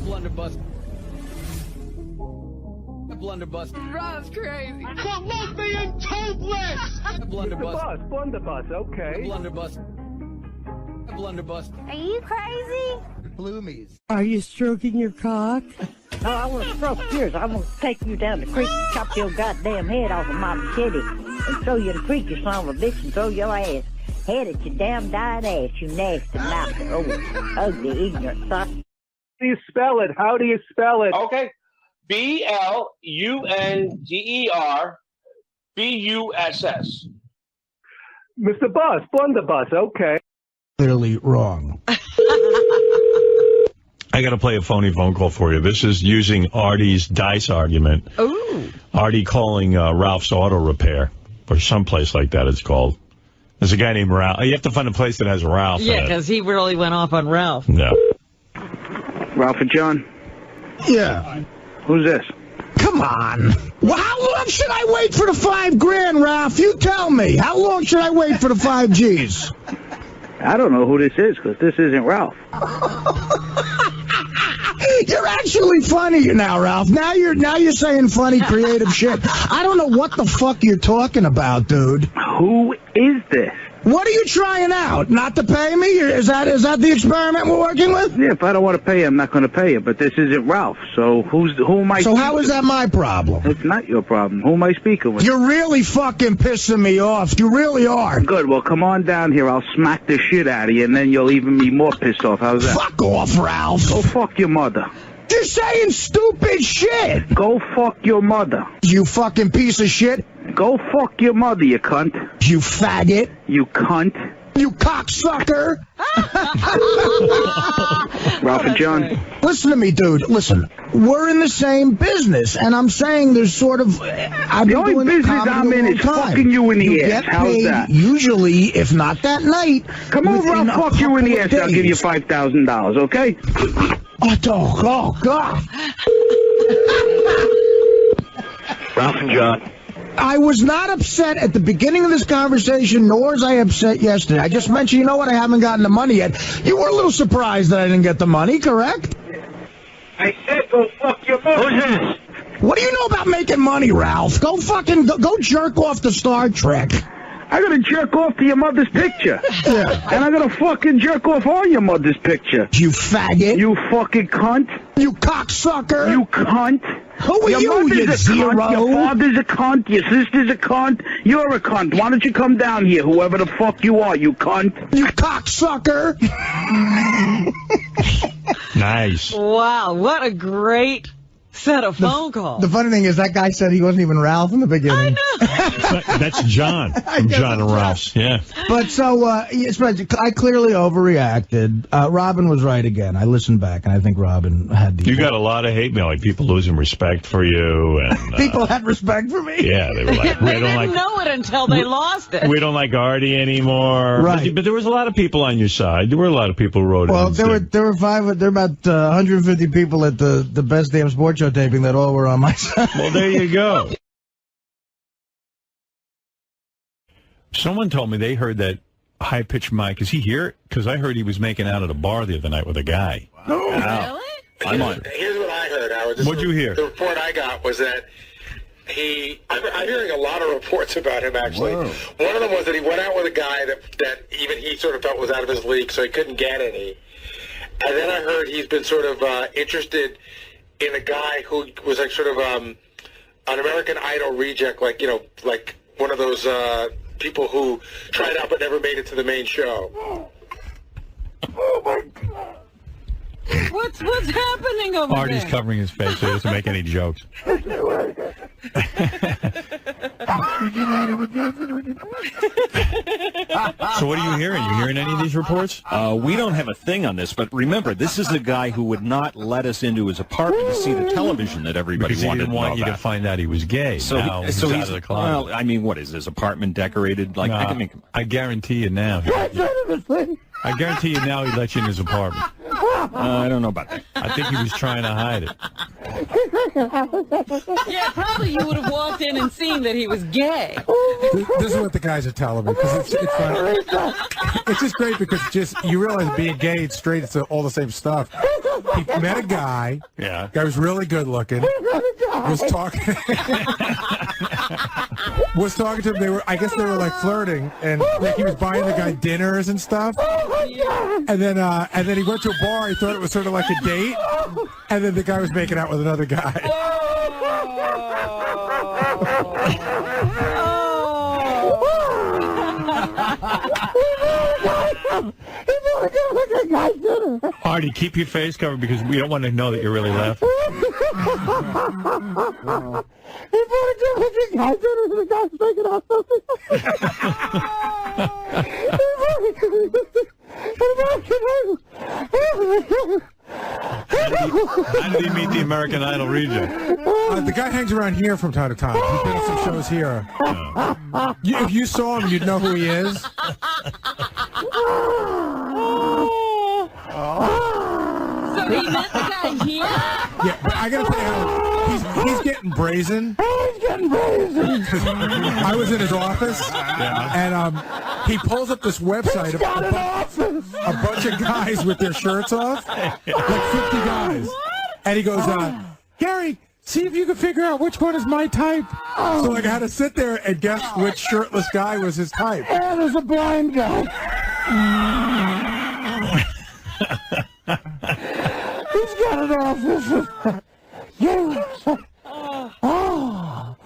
Blunderbuss. Blunderbuss. Rob's crazy. Colombian toothless! Blunderbuss. Blunderbuss, okay. Blunderbuss. Blunderbuss. Are you crazy? Bloomies. Are you stroking your cock? No, I want to stroke yours. I'm going to take you down the creek and chop your goddamn head off of my machete and throw you in the creek, you son of a bitch, and throw your ass head at your damn dying ass, you nasty mouth, ugly, ignorant son. How do you spell it? How do you spell it? Okay. BLUNDERBUSS. Mr. Bus, Blunderbuss, okay. Clearly wrong. I got to play a phony phone call for you. This is using Artie's dice argument. Ooh. Artie calling Ralph's Auto Repair, or someplace like that it's called. There's a guy named Ralph. You have to find a place that has Ralph in it. Yeah, because he really went off on Ralph. No. Ralph and John? Yeah. Who's this? Come on. Well, how long should I wait for the $5,000, Ralph? You tell me. How long should I wait for the 5 Gs? I don't know who this is, because this isn't Ralph. You're actually funny now, Ralph. Now you're saying funny, creative shit. I don't know what the fuck you're talking about, dude. Who is this? What are you trying out? Not to pay me? Is that the experiment we're working with? Yeah, if I don't want to pay you, I'm not going to pay you. But this isn't Ralph. So who am I? So how is that my problem? It's not your problem. Who am I speaking with? You're really fucking pissing me off. You really are. Good. Well, come on down here. I'll smack the shit out of you, and then you'll even be more pissed off. How's that? Fuck off, Ralph. Go fuck your mother. You're saying stupid shit. Go fuck your mother. You fucking piece of shit. Go fuck your mother, you cunt. You faggot. You cunt. You cocksucker. Ralph and John. Listen to me, dude. Listen. We're in the same business, and I'm saying there's sort of... I've The been only doing business I'm in is fucking you in the ass. Get How's paid that? usually, if not that night. Come over, I'll fuck you in the ass. I'll give you $5,000, okay? Oh, God. Ralph and John. I was not upset at the beginning of this conversation, nor was I upset yesterday. I just mentioned, you know what, I haven't gotten the money yet. You were a little surprised that I didn't get the money, correct? I said go fuck your mother. Who's this? What do you know about making money, Ralph? Go jerk off to Star Trek. I gotta jerk off to your mother's picture. Yeah. And I gotta fucking jerk off on your mother's picture. You faggot. You fucking cunt. You cocksucker. You cunt. Who are Your you, mother's you a zero? cunt. Your father's a cunt. Your sister's a cunt. You're a cunt. Why don't you come down here, whoever the fuck you are, you cunt. You cocksucker. Nice. Wow, what a great set of phone calls. The funny thing is that guy said he wasn't even Ralph in the beginning. I know. That's John from John and Ralph's. Yeah. But so, I clearly overreacted. Robin was right again. I listened back, and I think Robin had the... You got a lot of hate mail, like people losing respect for you. And People had respect for me? Yeah, they were like, They didn't know it until they lost it. we don't like Artie anymore. Right. But there was a lot of people on your side. There were a lot of people who wrote Well, in. there were about 150 people at the Best Damn Sports Show taping that all were on my side. Well, there you go. Someone told me they heard that high-pitched mic. Is he here? Because I heard he was making out at a bar the other night with a guy. Really? I'm on. Here's what I heard, Howard. What'd you hear? The report I got was that I'm hearing a lot of reports about him, actually. Whoa. One of them was that he went out with a guy that even he sort of felt was out of his league, so he couldn't get any. And then I heard he's been sort of interested in a guy who was like sort of an American Idol reject, like one of those people who tried out but never made it to the main show. Oh, my God. What's happening over Artie's there? covering his face so he doesn't make any jokes. So what are you hearing? You hearing any of these reports? We don't have a thing on this, but remember, this is a guy who would not let us into his apartment to see the television that everybody Because he wanted didn't to know want you to about. find out he was gay. So, now so he's he's out of the closet. well, I mean, what is his apartment decorated? Like, I can make. I guarantee you now. I guarantee you now he let you in his apartment. I don't know about that. I think he was trying to hide it. Yeah, probably you would have walked in and seen that he was gay. This is what the guys are telling me, because it's funny. It's just great because you realize being gay and straight, it's all the same stuff. He met a guy. Yeah. Guy was really good looking. Was talking. Was talking to him. I guess they were like flirting, and like he was buying the guy dinners and stuff. And then he went to a bar. He thought it was sort of like a date, and then the guy was making out with another guy. Artie, keep your face covered because we don't want to know that you're really laughing. How did he meet the American Idol region? The guy hangs around here from time to time. He's been at some shows here. If you saw him, you'd know who he is. So he met the guy here? Yeah, but I gotta tell you, he's getting brazen. I was in his office, and he pulls up this website of a bunch of guys with their shirts off, like 50 guys, and he goes, Gary, see if you can figure out which one is my type. So like I had to sit there and guess which shirtless guy was his type. And there's a blind guy. He's got an office.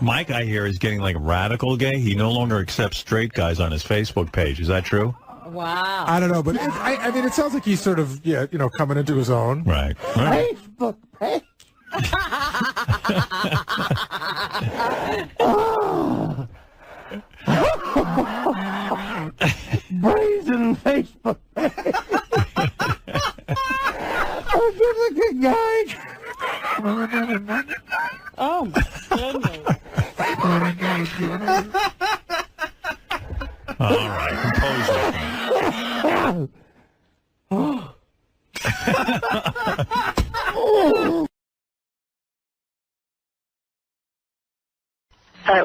Mike, I hear, is getting like radical gay. He no longer accepts straight guys on his Facebook page. Is that true? Wow. I don't know, but I mean, it sounds like he's sort of, coming into his own. Right. Facebook page. Brazen Facebook page. Oh, good looking guy. Oh, my goodness. All right, compose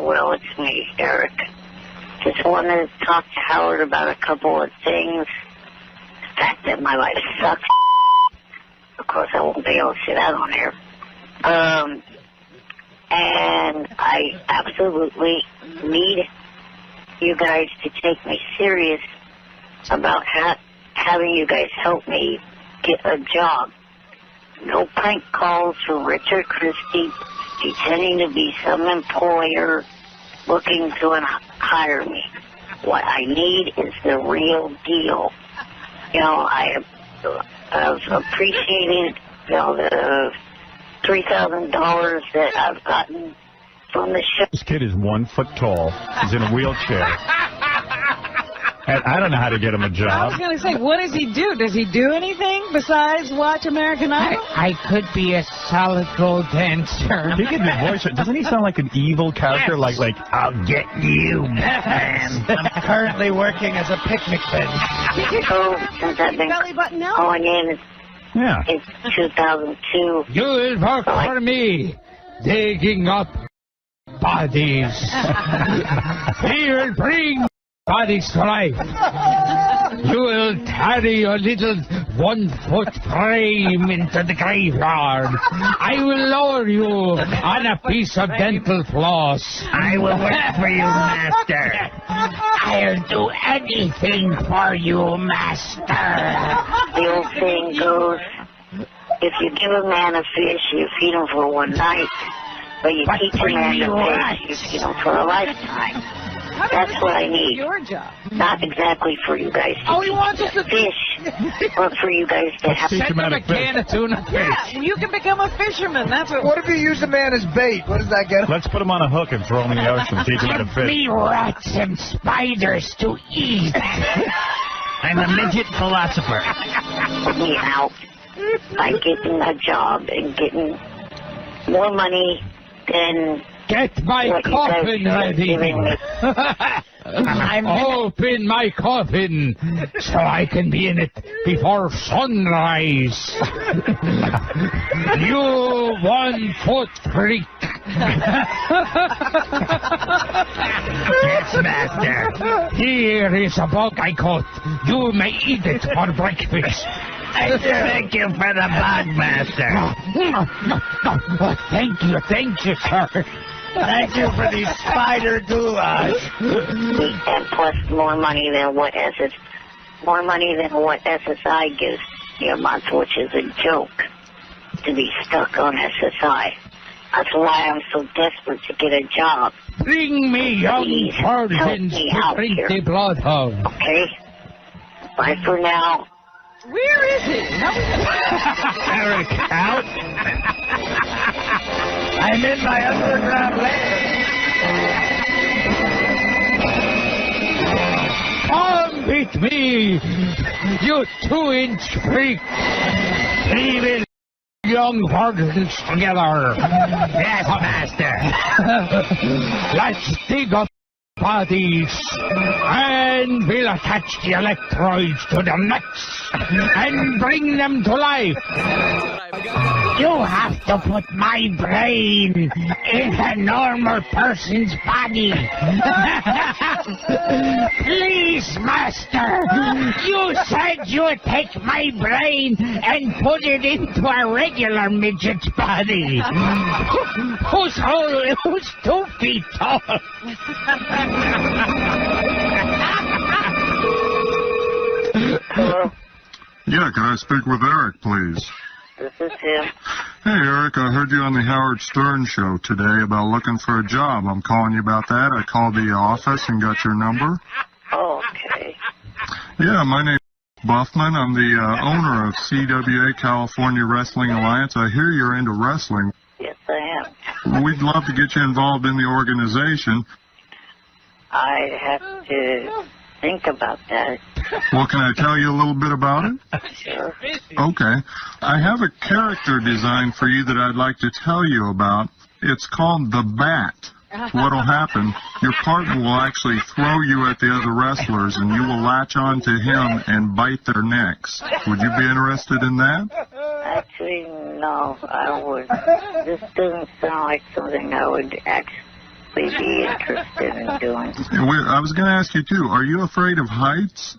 Well, it's me, Eric. Just wanted to talk to Howard about a couple of things. The fact that my life sucks. Of course, I won't be able to say that on air. And I absolutely need you guys to take me serious about having you guys help me get a job. No prank calls from Richard Christie pretending to be some employer looking to hire me. What I need is the real deal. I've appreciated, the $3,000 that I've gotten from the show. This kid is 1 foot tall. He's in a wheelchair. And I don't know how to get him a I job. was going to say, what does he do? Does he do anything besides watch American Idol? I could be a solid gold dancer. He get the voice. Doesn't he sound like an evil character? Like I'll get you, man. I'm currently working as a picnic bench. So, since I've been calling in, it's 2002. You will work for me, digging up bodies. He will bring bodies to life. You will carry your little 1 foot frame into the graveyard. I will lower you on a piece of dental floss. I will work for you, master. I'll do anything for you, master. The old saying goes, if you give a man a fish, you feed him for one night. But you teach a man to fish, you feed him for a lifetime. That's what I need. Your job. Not exactly for you guys to he wants us to fish, but for you guys to have Send him a can of tuna fish. Yeah, you can become a fisherman. That's what. What if you use a man as bait? What does that get? let's put him on a hook and throw him in the ocean. Teach him how to Give fish. me rats and spiders to eat. I'm a midget philosopher. help me out by getting a job and getting more money than Get my coffin ready. Open my coffin so I can be in it before sunrise. You 1 foot freak. Yes, master. Here is a bug I caught. You may eat it for breakfast. Thank you for the bug, master. Thank you, sir. Thank you for the spider goulash. And plus more money than what SSI gives you a month, which is a joke to be stuck on SSI. That's why I'm so desperate to get a job. Bring me young virgins to drink the blood of. Okay? Bye for now. Where is he? Eric, out. I'm in my underground lair. Come with me, you 2-inch freak. Leave young virgins together. Yes, master. Let's dig up bodies and we'll attach the electrodes to the nuts and bring them to life. You have to put my brain in a normal person's body. Please, master. You said you would take my brain and put it into a regular midget's body. Who's 2 feet tall? Hello? Yeah, can I speak with Eric, please? This is him. Hey, Eric, I heard you on the Howard Stern show today about looking for a job. I'm calling you about that. I called the office and got your number. Oh, okay. Yeah, my name is Buffman. I'm the owner of CWA California Wrestling Alliance. I hear you're into wrestling. Yes, I am. We'd love to get you involved in the organization. I have to think about that. Well, can I tell you a little bit about it? Sure. Okay. I have a character design for you that I'd like to tell you about. It's called the Bat. What'll happen, your partner will actually throw you at the other wrestlers, and you will latch on to him and bite their necks. Would you be interested in that? Actually, no, I wouldn't. This doesn't sound like something I would actually be interested in doing. I was going to ask you, too, are you afraid of heights?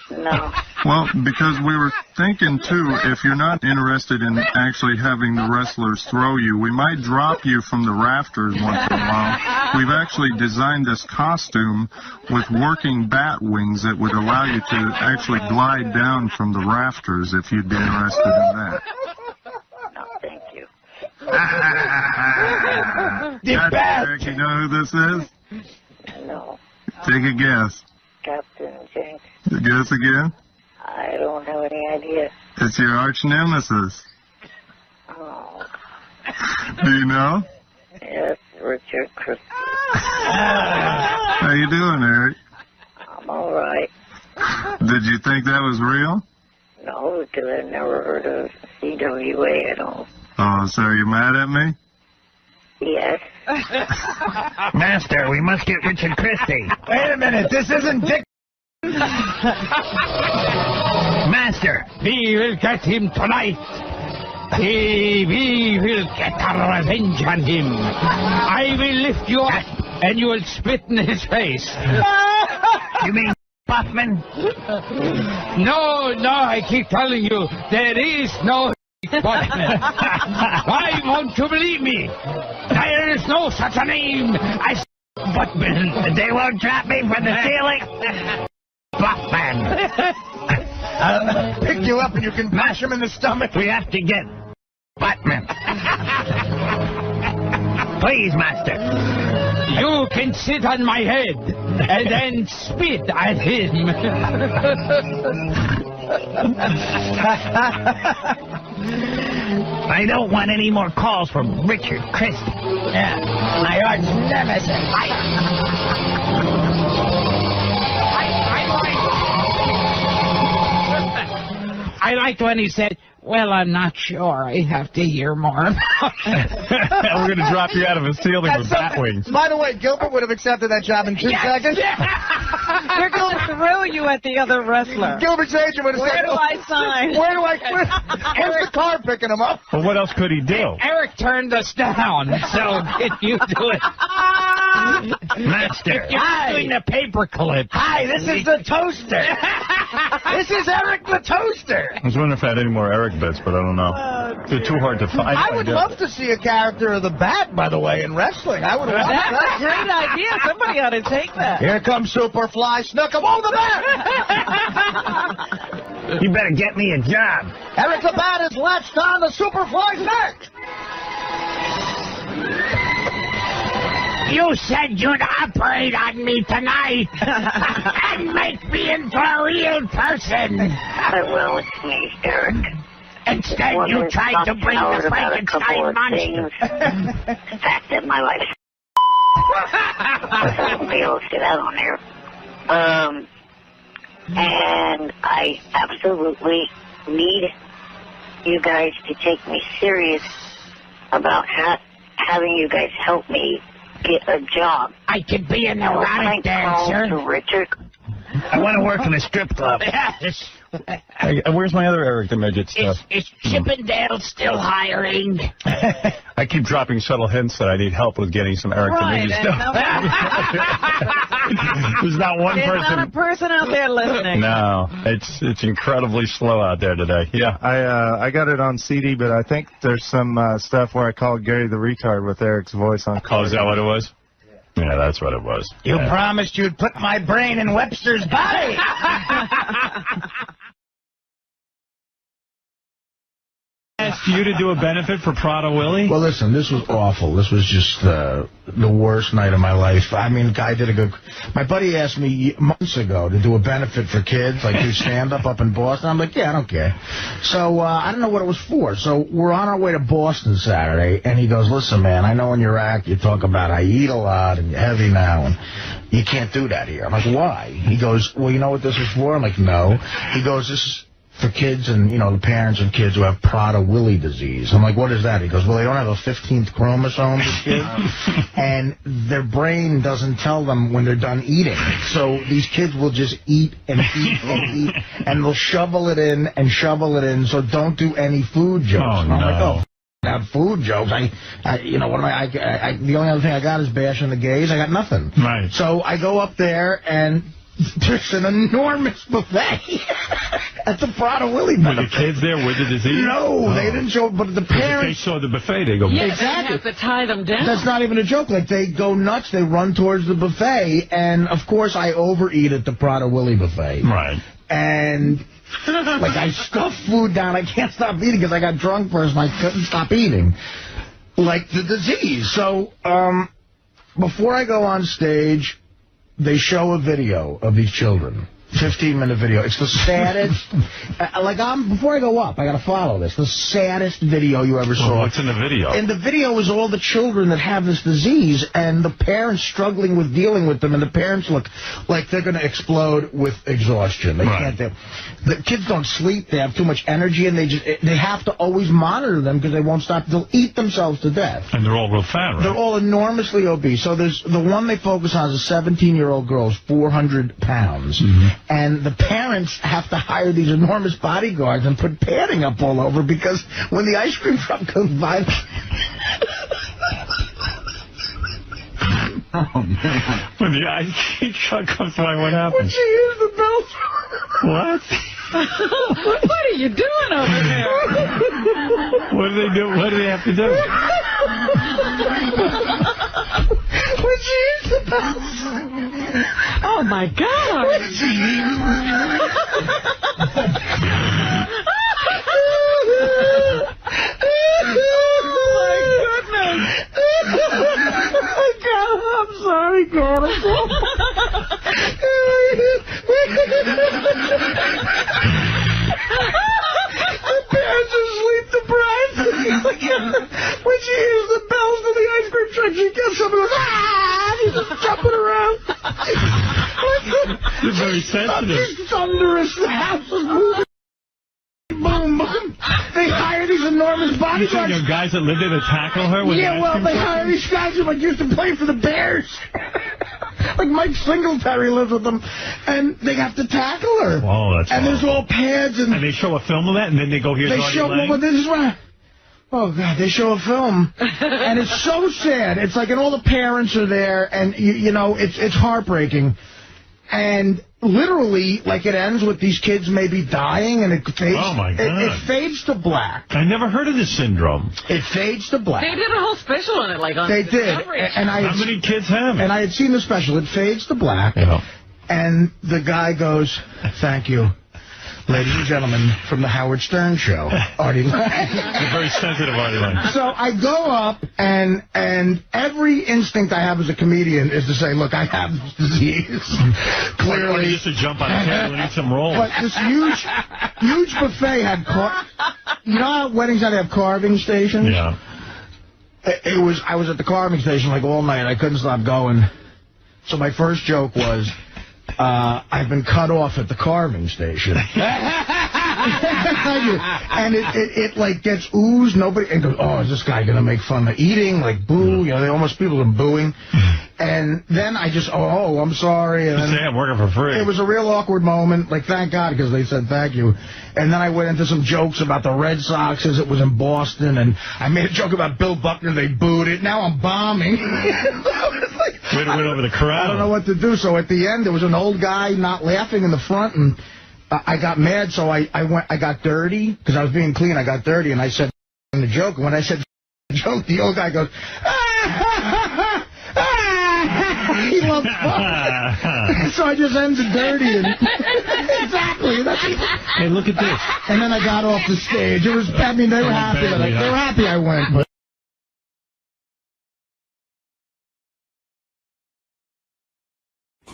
No. Well, because we were thinking, too, if you're not interested in actually having the wrestlers throw you, we might drop you from the rafters once in a while. We've actually designed this costume with working bat wings that would allow you to actually glide down from the rafters if you'd be interested in that. No, thank you. Eric, you know who this is? No. Take a guess. Captain Jinx. Guess again? I don't have any idea. It's your arch nemesis. Oh. Do you know? Yes, Richard Christie. How you doing, Eric? I'm all right. Did you think that was real? No, because I've never heard of CWA at all. Oh, so are you mad at me? Yes. Master, we must get Richard Christie. Wait a minute, this isn't Dick. Master, we will get him tonight. We will get our revenge on him. I will lift you up and you will spit in his face. You mean Buffman? No, I keep telling you, there is no Buffman. Why won't you believe me? There is no such a name as Buffman. They won't drop me from the ceiling. Buffman. I'll pick you up and you can mash him in the stomach. We have to get Buttman. Please, master. You can sit on my head and then spit at him. I don't want any more calls from Richard Christie. Yeah, my arch nemesis. I liked when he said, Well, I'm not sure. I have to hear more. We're going to drop you out of a ceiling with bat wings. By the way, Gilbert would have accepted that job in 2 seconds. They're going to throw you at the other wrestler. Gilbert's agent would have Where said, do I sign? Where do I quit? Where's the car picking him up? Well, what else could he do? Eric turned us down, so can you do it? Master. You're doing the paperclip. Hi, this is the toaster. This is Eric the toaster. I was wondering if I had any more Eric bits, but I don't know. They're too hard to find. I would love to see a character of the Bat, by the way, in wrestling. I would love That's a that. great idea. Somebody ought to take that. Here comes Superfly Snuka. Whoa, the Bat! You better get me a job. Eric the Bat is latched on to Superfly's neck. You said you'd operate on me tonight and make me into a real person. I will. It's me, Eric. Instead, you tried to bring the Frankenstein monster. The fact that my life I won't be able to get out on there. And I absolutely need you guys to take me serious about having you guys help me get a job. I could be an erotic dancer. To Richard. I want to work in a strip club. Yes. Hey, where's my other Eric the Midget stuff? Is Chippendale still hiring? I keep dropping subtle hints that I need help with getting some Eric the Midget stuff. There's not one There's person. not a person out there listening. No, it's incredibly slow out there today. Yeah. I got it on CD, but I think there's some stuff where I called Gary the Retard with Eric's voice on call. Oh, is that what it was? Yeah, that's what it was. You promised you'd put my brain in Webster's body. Asked you to do a benefit for Prada Willie? Well, listen, this was awful. This was just the worst night of my life. I mean, guy did a good... My buddy asked me months ago to do a benefit for kids, like do stand-up up in Boston. I'm like, yeah, I don't care. So I don't know what it was for. So we're on our way to Boston Saturday, and he goes, listen, man, I know in your act you talk about I eat a lot and you're heavy now, and you can't do that here. I'm like, why? He goes, well, you know what this is for? I'm like, no. He goes, this is for kids and, you know, the parents of kids who have Prader Willi disease. I'm like, what is that? He goes, well, they don't have a 15th chromosome, this kid, and their brain doesn't tell them when they're done eating. So these kids will just eat and eat and eat, and they'll shovel it in and shovel it in, so don't do any food jokes. Oh, and I'm no. like, oh, not food jokes. You know, what am I the only other thing I got is bashing the gays. I got nothing. Right. So I go up there, and there's an enormous buffet at the Prader Willi buffet. Were the kids there with the disease? No, they didn't show, but the If they parents... saw the buffet, they go, Yeah, Exactly. you have to tie them down. That's not even a joke. Like, they go nuts. They run towards the buffet, and, of course, I overeat at the Prader Willi buffet. Right. And... like, I stuff food down. I can't stop eating because I got drunk first and I couldn't stop eating. Like the disease. So, before I go on stage, they show a video of these children. 15-minute video. It's the saddest. Before I go up, I got to follow this. The saddest video you ever saw. Well, what's in the video? And the video is all the children that have this disease and the parents struggling with dealing with them, and the parents look like they're going to explode with exhaustion. They can't. The kids don't sleep. They have too much energy, and they have to always monitor them because they won't stop. They'll eat themselves to death. And they're all real fat, right? They're all enormously obese. So there's the one they focus on is a 17-year-old girl who's 400 pounds. Mm-hmm. And the parents have to hire these enormous bodyguards and put padding up all over because when the ice cream truck goes by... Oh, man. When the ice cream truck comes by, what happens? When she hears the bells... What? What are you doing over there? What do they do? What do they have to do? When she hears the bells... Oh, my God. When she hears... I'm sorry, God. I'm sorry. The parents are sleep deprived. When she hears the bells of the ice cream truck, she gets up and goes, ah! She's just jumping around. They're very sensitive. It's thunderous. The house is moving. Boom, boom. They They hire these enormous bodyguards. You know, guys that live there to tackle her? Yeah, well, they hire these guys who like used to play for the Bears. Like Mike Singletary lives with them, and they have to tackle her. Oh, that's and there's all pads and they show a film of that, and then they go, here's Artie Lang. Well, this is right. Oh, God, they show a film, and it's so sad. It's like, and all the parents are there, and, you know, it's heartbreaking. And literally, like, it ends with these kids maybe dying, and it fades. Oh, my God. It fades to black. I never heard of this syndrome. It fades to black. They did a whole special on it, like on They did. And How many kids have it? And I had seen the special. It fades to black, and the guy goes, "Thank you. Ladies and gentlemen, from the Howard Stern Show, Artie Lang." You're very sensitive, Artie Lang. So I go up, and every instinct I have as a comedian is to say, look, I have this disease. Clearly. Just to jump on a table and eat some rolls. But this huge buffet had, you know how weddings had to have carving stations? Yeah. I was at the carving station like all night. I couldn't stop going. So my first joke was, I've been cut off at the carving station. And it like gets oozed. Nobody and goes, oh, is this guy gonna make fun of eating? Like boo, you know, people are booing. And then I just, oh, I'm sorry. And say I'm working for free. It was a real awkward moment. Like, thank God, because they said thank you. And then I went into some jokes about the Red Sox as it was in Boston, and I made a joke about Bill Buckner. They booed it. Now I'm bombing. Way to win over the crowd. I don't know what to do. So at the end, there was an old guy not laughing in the front, and I got mad. So I got dirty because I was being clean. I got dirty, and I said the joke. And when I said the joke, the old guy goes, he loves fun. So I just ended dirty. And exactly. Hey, look at this. And then I got off the stage. It was. I mean, they were happy. They were happy I went. But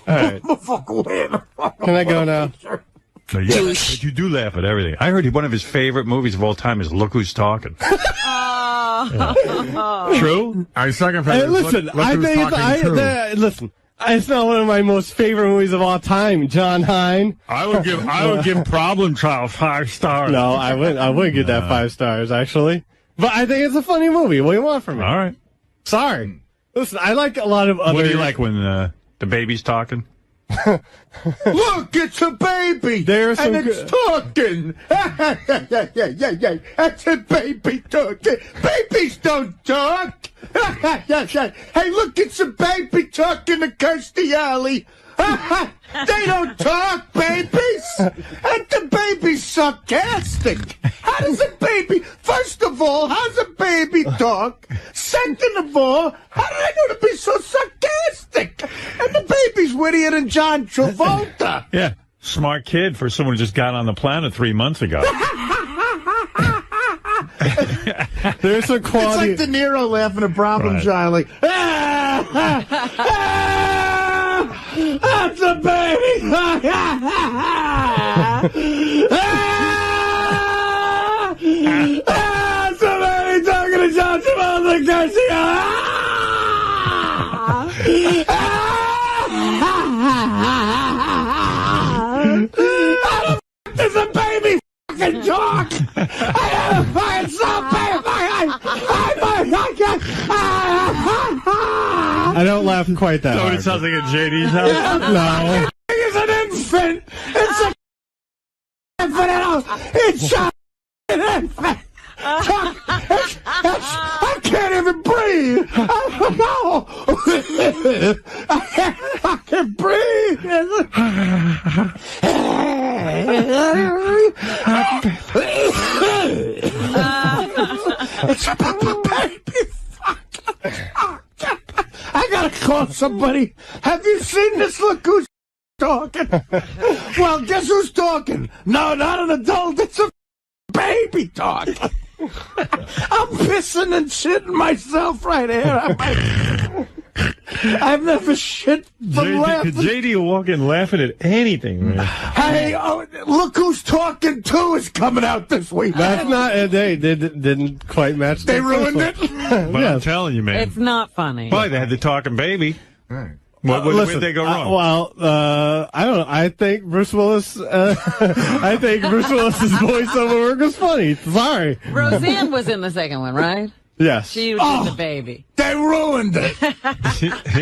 all right. Can I go now? No, yeah, but you do laugh at everything. I heard one of his favorite movies of all time is Look Who's Talking. True? I second for Hey, listen, I think listen. It's not one of my most favorite movies of all time. John Hine. I would give Problem Child 5 stars. No, I wouldn't give that 5 stars actually. But I think it's a funny movie. What do you want from me? All right. Sorry. Listen, I like a lot of other. What do you like when the baby's talking? look, it's a baby. There's some and it's talking. Yeah. That's a baby talking. Babies don't talk. Hey, look, it's a baby talking to Kirstie Alley. They don't talk, babies. And the baby's sarcastic. How does a baby, first of all, how's a baby talk? Second of all, how did I know to be so sarcastic? And the baby's wittier than John Travolta. Yeah, smart kid for someone who just got on the planet 3 months ago. There's a quality. It's like De Niro laughing at Problem Child, like, that's a baby! That's a baby talking to John Travolta, Garcia! There's a baby fucking talk! It's so bad! I don't laugh quite that hard. It sounds like at JD's house? No. It's an infant! It's a infant! It's an infant! I can't even breathe! I can't breathe! It's a baby! I gotta call somebody. Have you seen this? Look who's talking. Well, guess who's talking? No, not an adult. It's a baby talking. I'm pissing and shitting myself right here. I've never shit from laughing. JD will walk in laughing at anything, man. Hey, look who's talking too is coming out this week. That's not. They didn't quite match. They ruined it. But I'm telling you, man. It's not funny. Why, they had the talking baby. What did they go wrong? I don't know. I think Bruce Willis. I think Bruce Willis's voiceover work was funny. Sorry. Roseanne was in the second one, right? Yes. She was the baby. They ruined it.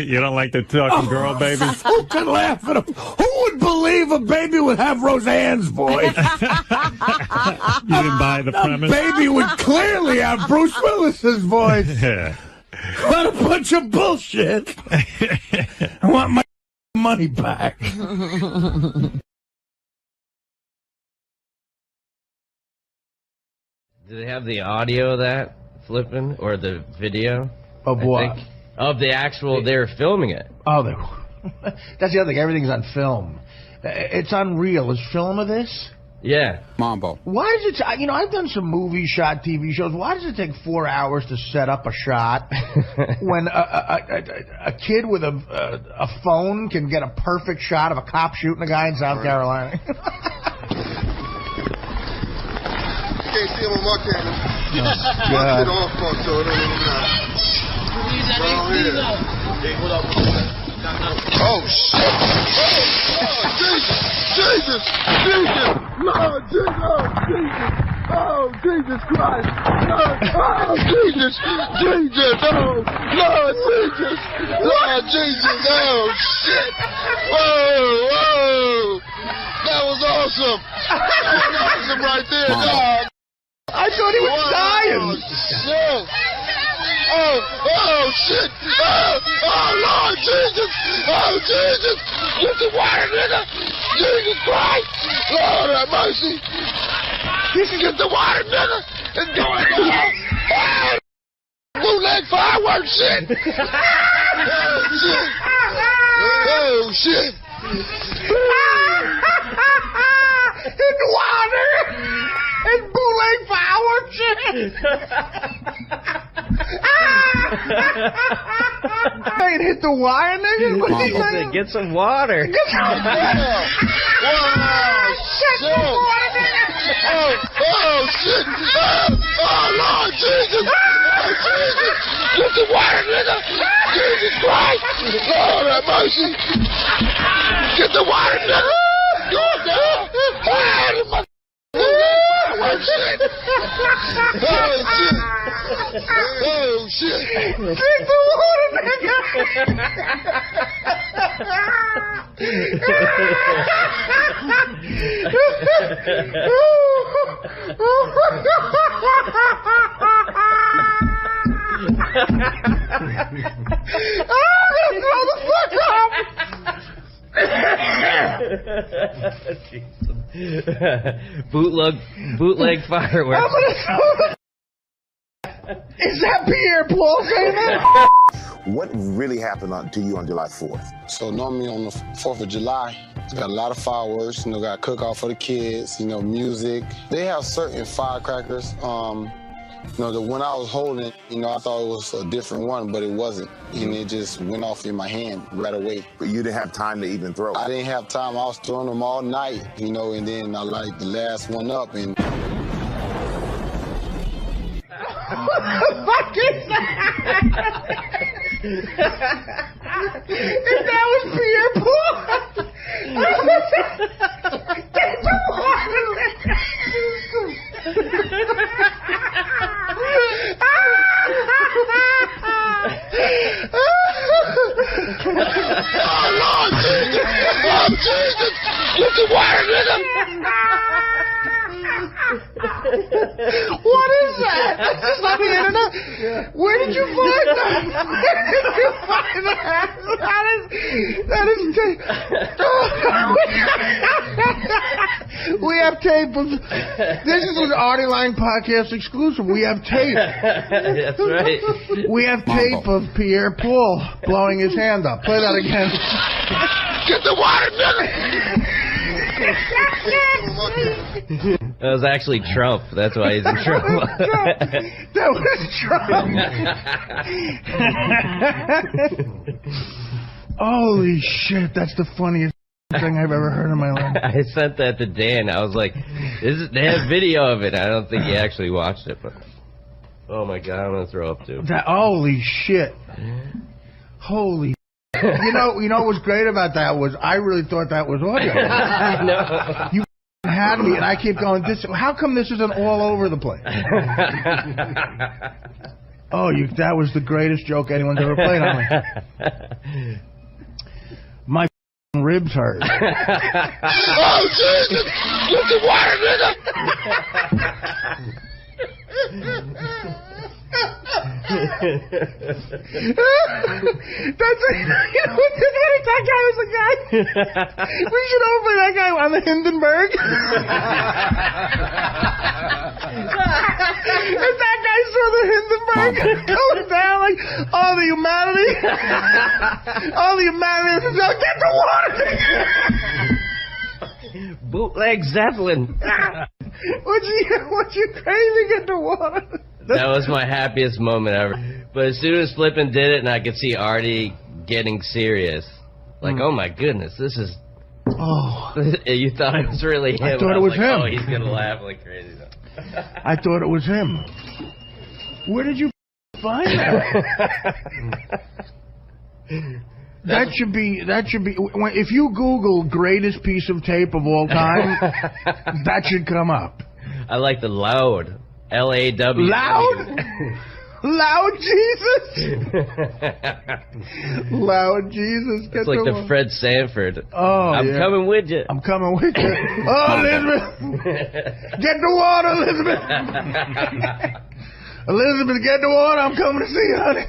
You don't like the talking girl baby? Who could laugh at him? Who would believe a baby would have Roseanne's voice? You didn't buy the premise? Baby would clearly have Bruce Willis's voice. Yeah. What a bunch of bullshit. I want my money back. Do they have the audio of that flipping or the video? Of what? Of the actual, they're filming it. Oh, that's the other thing. Everything's on film. It's unreal. Is film of this? Yeah. Mambo. Why does it... You know, I've done some movies, shot TV shows. Why does it take 4 hours to set up a shot when a kid with a phone can get a perfect shot of a cop shooting a guy in South Carolina? You can't see him on my camera. My shit off, so it don't even matter. Oh, shit. Oh, Jesus. Lord, Jesus. Oh, Jesus Christ. Oh, Jesus. Oh, Lord Jesus. Lord Jesus. Oh, shit. Whoa. That was awesome. That was awesome right there, dog. I thought he was dying. Oh, shit. Oh, shit. Oh, Lord Jesus. Oh, Jesus. Get the water, nigga. Jesus Christ. Lord have mercy. You can get the water, nigga. And do it. Oh, bootleg fireworks shit. Oh, shit. In the water. And bootleg fireworks shit. They hit the wire, nigga. What did he say? Get some water. Get some water. Wow. Shit. Oh, shit. Oh, Lord Jesus. Oh, Jesus. Get the water, nigga. Jesus Christ. Lord have mercy. Get the water, nigga. Go down. Oh, shit. Oh, shit. Drink the water, nigga. Bootleg fireworks. Is that Pierre Paul saying that? What really happened to you on July 4th? So normally on the 4th of July, we got a lot of fireworks, got cookout for the kids, music. They have certain firecrackers. The one I was holding, I thought it was a different one, but it wasn't. And it just went off in my hand right away. But you didn't have time to even throw. I didn't have time. I was throwing them all night, and then I light the last one up and... What the fuck is that? If that was Pierre Paul, get the water. Oh, Lord Jesus! Oh, Jesus! Get the water, nigga! What is that? That's just on the internet? Where did you find that? Where did you find that? That is tape. We have tape of... This is an Artie Line podcast exclusive. We have tape. That's right. We have tape of Pierre Paul blowing his hand up. Play that again. Get the water, nigga! That was actually Trump. That's why he's in trouble. That was Trump. Holy shit, that's the funniest thing I've ever heard in my life. I sent that to Dan. I was like, they have video of it. I don't think he actually watched it, but oh my god, I'm gonna throw up too. Holy shit. Holy You know what was great about that was I really thought that was audio. I know. You had me, and I keep going, how come this isn't all over the place? That was the greatest joke anyone's ever played on me. My ribs hurt. Oh, Jesus! Get the water, nigga! That guy was a guy. We should open that guy on the Hindenburg. If that guy saw the Hindenburg going down, like all the humanity, get the water. Bootleg Zeppelin. What's you crazy? Get the water. That was my happiest moment ever. But as soon as Flippin' did it and I could see Artie getting serious, like, oh my goodness, this is... Oh. You thought it was really him. I thought it was him. Oh, he's going to laugh like crazy. I thought it was him. Where did you find that? That should be, if you Google greatest piece of tape of all time, that should come up. I like the loud. L-A-W. Loud? Loud Jesus? Loud Jesus. It's like the Fred Sanford. Oh, I'm coming with you. I'm coming with you. Oh, Elizabeth. Get the water, Elizabeth. Elizabeth, get the water. I'm coming to see you, honey.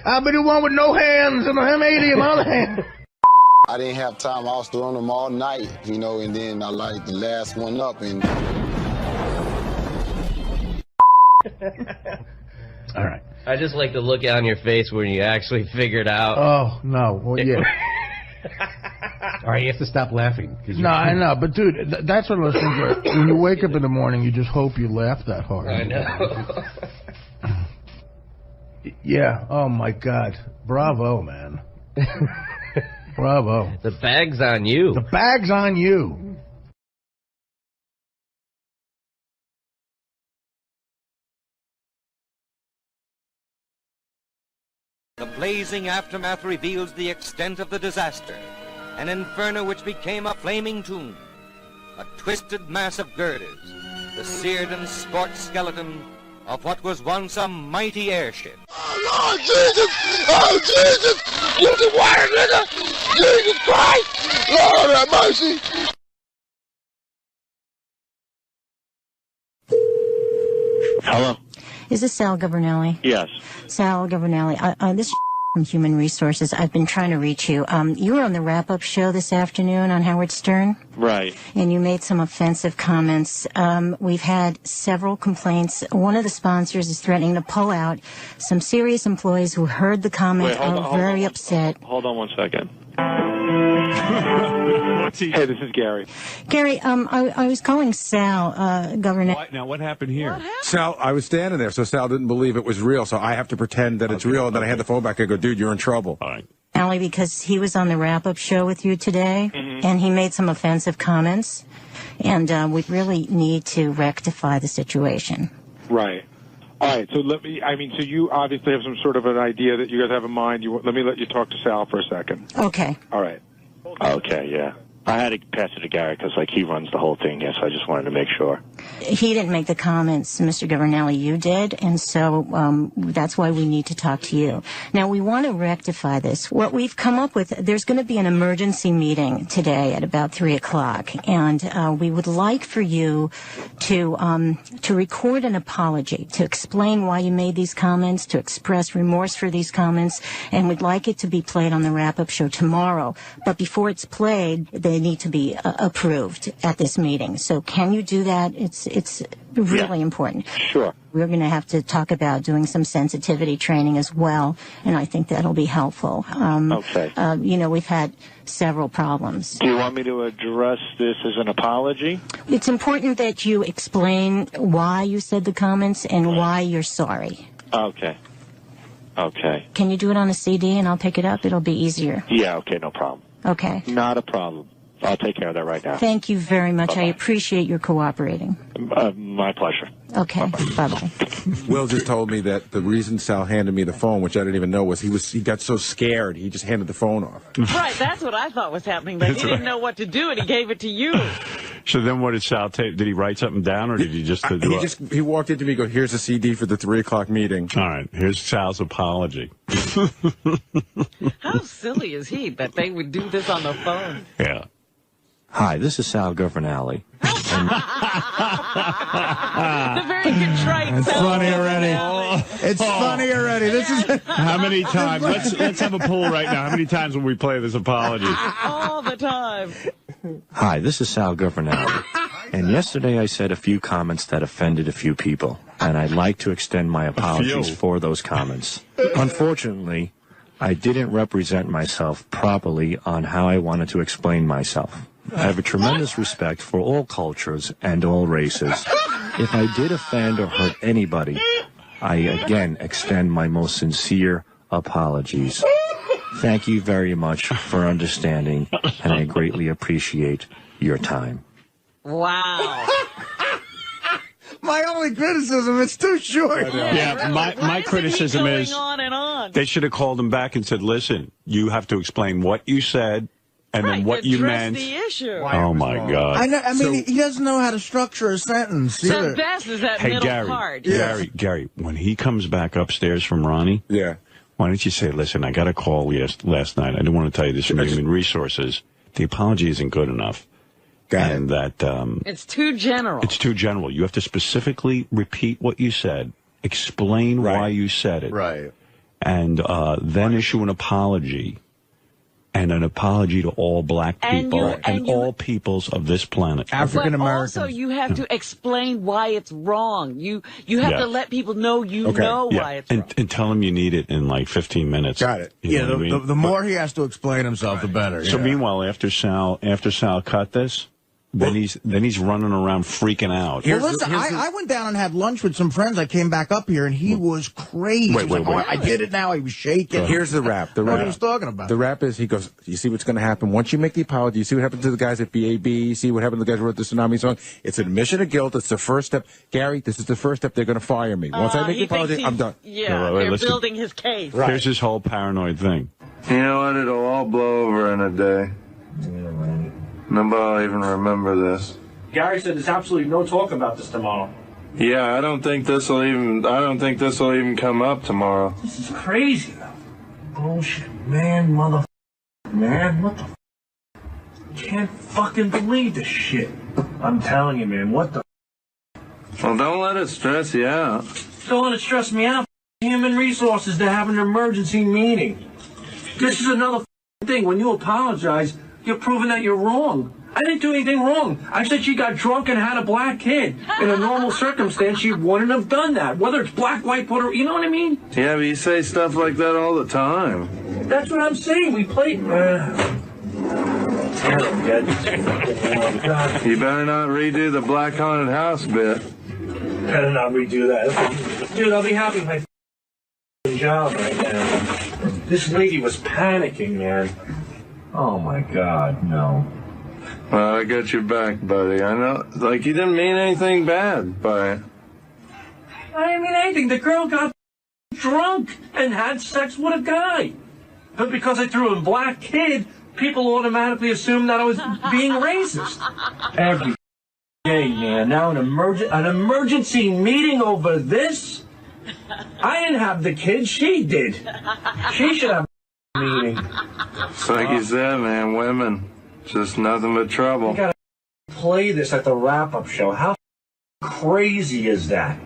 I'll be the one with no hands and him 80 in my other hand. I didn't have time. I was throwing them all night, and then I lighted the last one up. And all right. I just like the look on your face when you actually figured out. Oh, no. Well, yeah. All right, you have to stop laughing. No, I know. But, dude, that's one of those things where when you wake up in the morning, you just hope you laugh that hard. I know. Yeah. Oh, my God. Bravo, man. Bravo. The bag's on you. The bag's on you. The blazing aftermath reveals the extent of the disaster, an inferno which became a flaming tomb, a twisted mass of girders, the seared and scorched skeleton of what was once a mighty airship. Oh, Lord Jesus! Oh, Jesus! Get the water, nigga! Jesus Christ! Lord have mercy! Hello? Is this Sal Governelli? Yes. Sal Governelli, this is from Human Resources. I've been trying to reach you. You were on the wrap-up show this afternoon on Howard Stern. Right. And you made some offensive comments. We've had several complaints. One of the sponsors is threatening to pull out. Some serious employees who heard the comment are very upset. Hold on one second. Hey, this is Gary. Gary, I was calling Sal, Governor. Now, what happened here? Sal, I was standing there, so Sal didn't believe it was real, so I have to pretend that it's real, and then I had the phone back and go, dude, you're in trouble. All right. Allie, because he was on the wrap-up show with you today, and he made some offensive comments, and we really need to rectify the situation. Right. All right, so so you obviously have some sort of an idea that you guys have in mind. Let me let you talk to Sal for a second. Okay. All right. Okay, yeah. I had to pass it to Gary because, he runs the whole thing, so I just wanted to make sure. He didn't make the comments, Mr. Governelli, you did, and so that's why we need to talk to you. Now, we want to rectify this. What we've come up with, there's going to be an emergency meeting today at about 3 o'clock, and we would like for you to record an apology, to explain why you made these comments, to express remorse for these comments, and we'd like it to be played on the wrap-up show tomorrow. But before it's played, they need to be approved at this meeting. So can you do that? It's really important. Sure. We're going to have to talk about doing some sensitivity training as well, and I think that'll be helpful. Okay. We've had several problems. Do you want me to address this as an apology? It's important that you explain why you said the comments and why you're sorry. Okay. Okay. Can you do it on a CD and I'll pick it up? It'll be easier. Yeah, okay, no problem. Okay. Not a problem. I'll take care of that right now. Thank you very much. Bye-bye. I appreciate your cooperating. My pleasure. Okay. Bye-bye. Will just told me that the reason Sal handed me the phone, which I didn't even know, was he got so scared he just handed the phone off. Right, that's what I thought was happening. That he didn't know what to do, and he gave it to you. So then what did Sal take? Did he write something down, or did he just... He walked into me and go, here's a CD for the 3 o'clock meeting. All right, here's Sal's apology. How silly is he that they would do this on the phone? Yeah. Hi, this is Sal Governale. The very contrite It's funny already. It's funny already. This is how many times? Let's have a poll right now. How many times will we play this apology? All the time. Hi, this is Sal Governale. And yesterday I said a few comments that offended a few people, and I'd like to extend my apologies for those comments. Unfortunately, I didn't represent myself properly on how I wanted to explain myself. I have a tremendous respect for all cultures and all races. If I did offend or hurt anybody, I again extend my most sincere apologies. Thank you very much for understanding, and I greatly appreciate your time. Wow. My only criticism, it's too short. Yeah, my criticism is on and on. they should have called him back and said, listen, you have to explain what you said and then what you meant. The issue. Oh, my God. I mean, he doesn't know how to structure a sentence The either. best is that Hey, middle Gary, part. Gary, when he comes back upstairs from Ronnie, why don't you say, listen, I got a call last night. I didn't want to tell you this from Human Resources. The apology isn't good enough. And that it's too general. It's too general. You have to specifically repeat what you said, explain why you said it, and then issue an apology, and an apology to all black people and all peoples of this planet. African Americans. Also, you have to explain why it's wrong. You have to let people know know why it's wrong. And tell them you need it in like 15 minutes. Got it. You know what I mean? The more he has to explain himself, the better. So meanwhile, after Sal cut this, then he's running around freaking out. Well, listen, I went down and had lunch with some friends. I came back up here, and he was crazy. Wait. I did it now. He was shaking. Here's the rap. What he was talking about. The rap is, he goes, you see what's going to happen? Once you make the apology, you see what happened to the guys at BAB, you see what happened to the guys who wrote the Tsunami song. It's an admission of guilt. It's the first step. Gary, this is the first step. They're going to fire me. Once I make the apology, I'm done. Yeah, they're building his case. Here's his whole paranoid thing. You know what? It'll all blow over in a day. Nobody will even remember this. Gary said there's absolutely no talk about this tomorrow. Yeah, I don't think this will even come up tomorrow. This is crazy. Bullshit, man, man, what the can't fucking believe this shit. I'm telling you, man, what the Well, don't let it stress you out. Don't let it stress me out. Human Resources, to have an emergency meeting. This is another thing. When you apologize, you're proving that you're wrong. I didn't do anything wrong. I said she got drunk and had a black kid. In a normal circumstance, she wouldn't have done that. Whether it's black, white, Puerto, you know what I mean? Yeah, but you say stuff like that all the time. That's what I'm saying. We played. You better not redo the Black Haunted House bit. Better not redo that. Dude, I'll be having my job right now. This lady was panicking, man. Oh, my God, no. Well, I got your back, buddy. I know, like, you didn't mean anything bad by it. I didn't mean anything. The girl got drunk and had sex with a guy. But because I threw in black kid, people automatically assumed that I was being racist. Every day, man. Now an emergency meeting over this? I didn't have the kid. She did. She should have a meeting. It's like you said, man, women. Just nothing but trouble. You gotta play this at the wrap-up show. How crazy is that?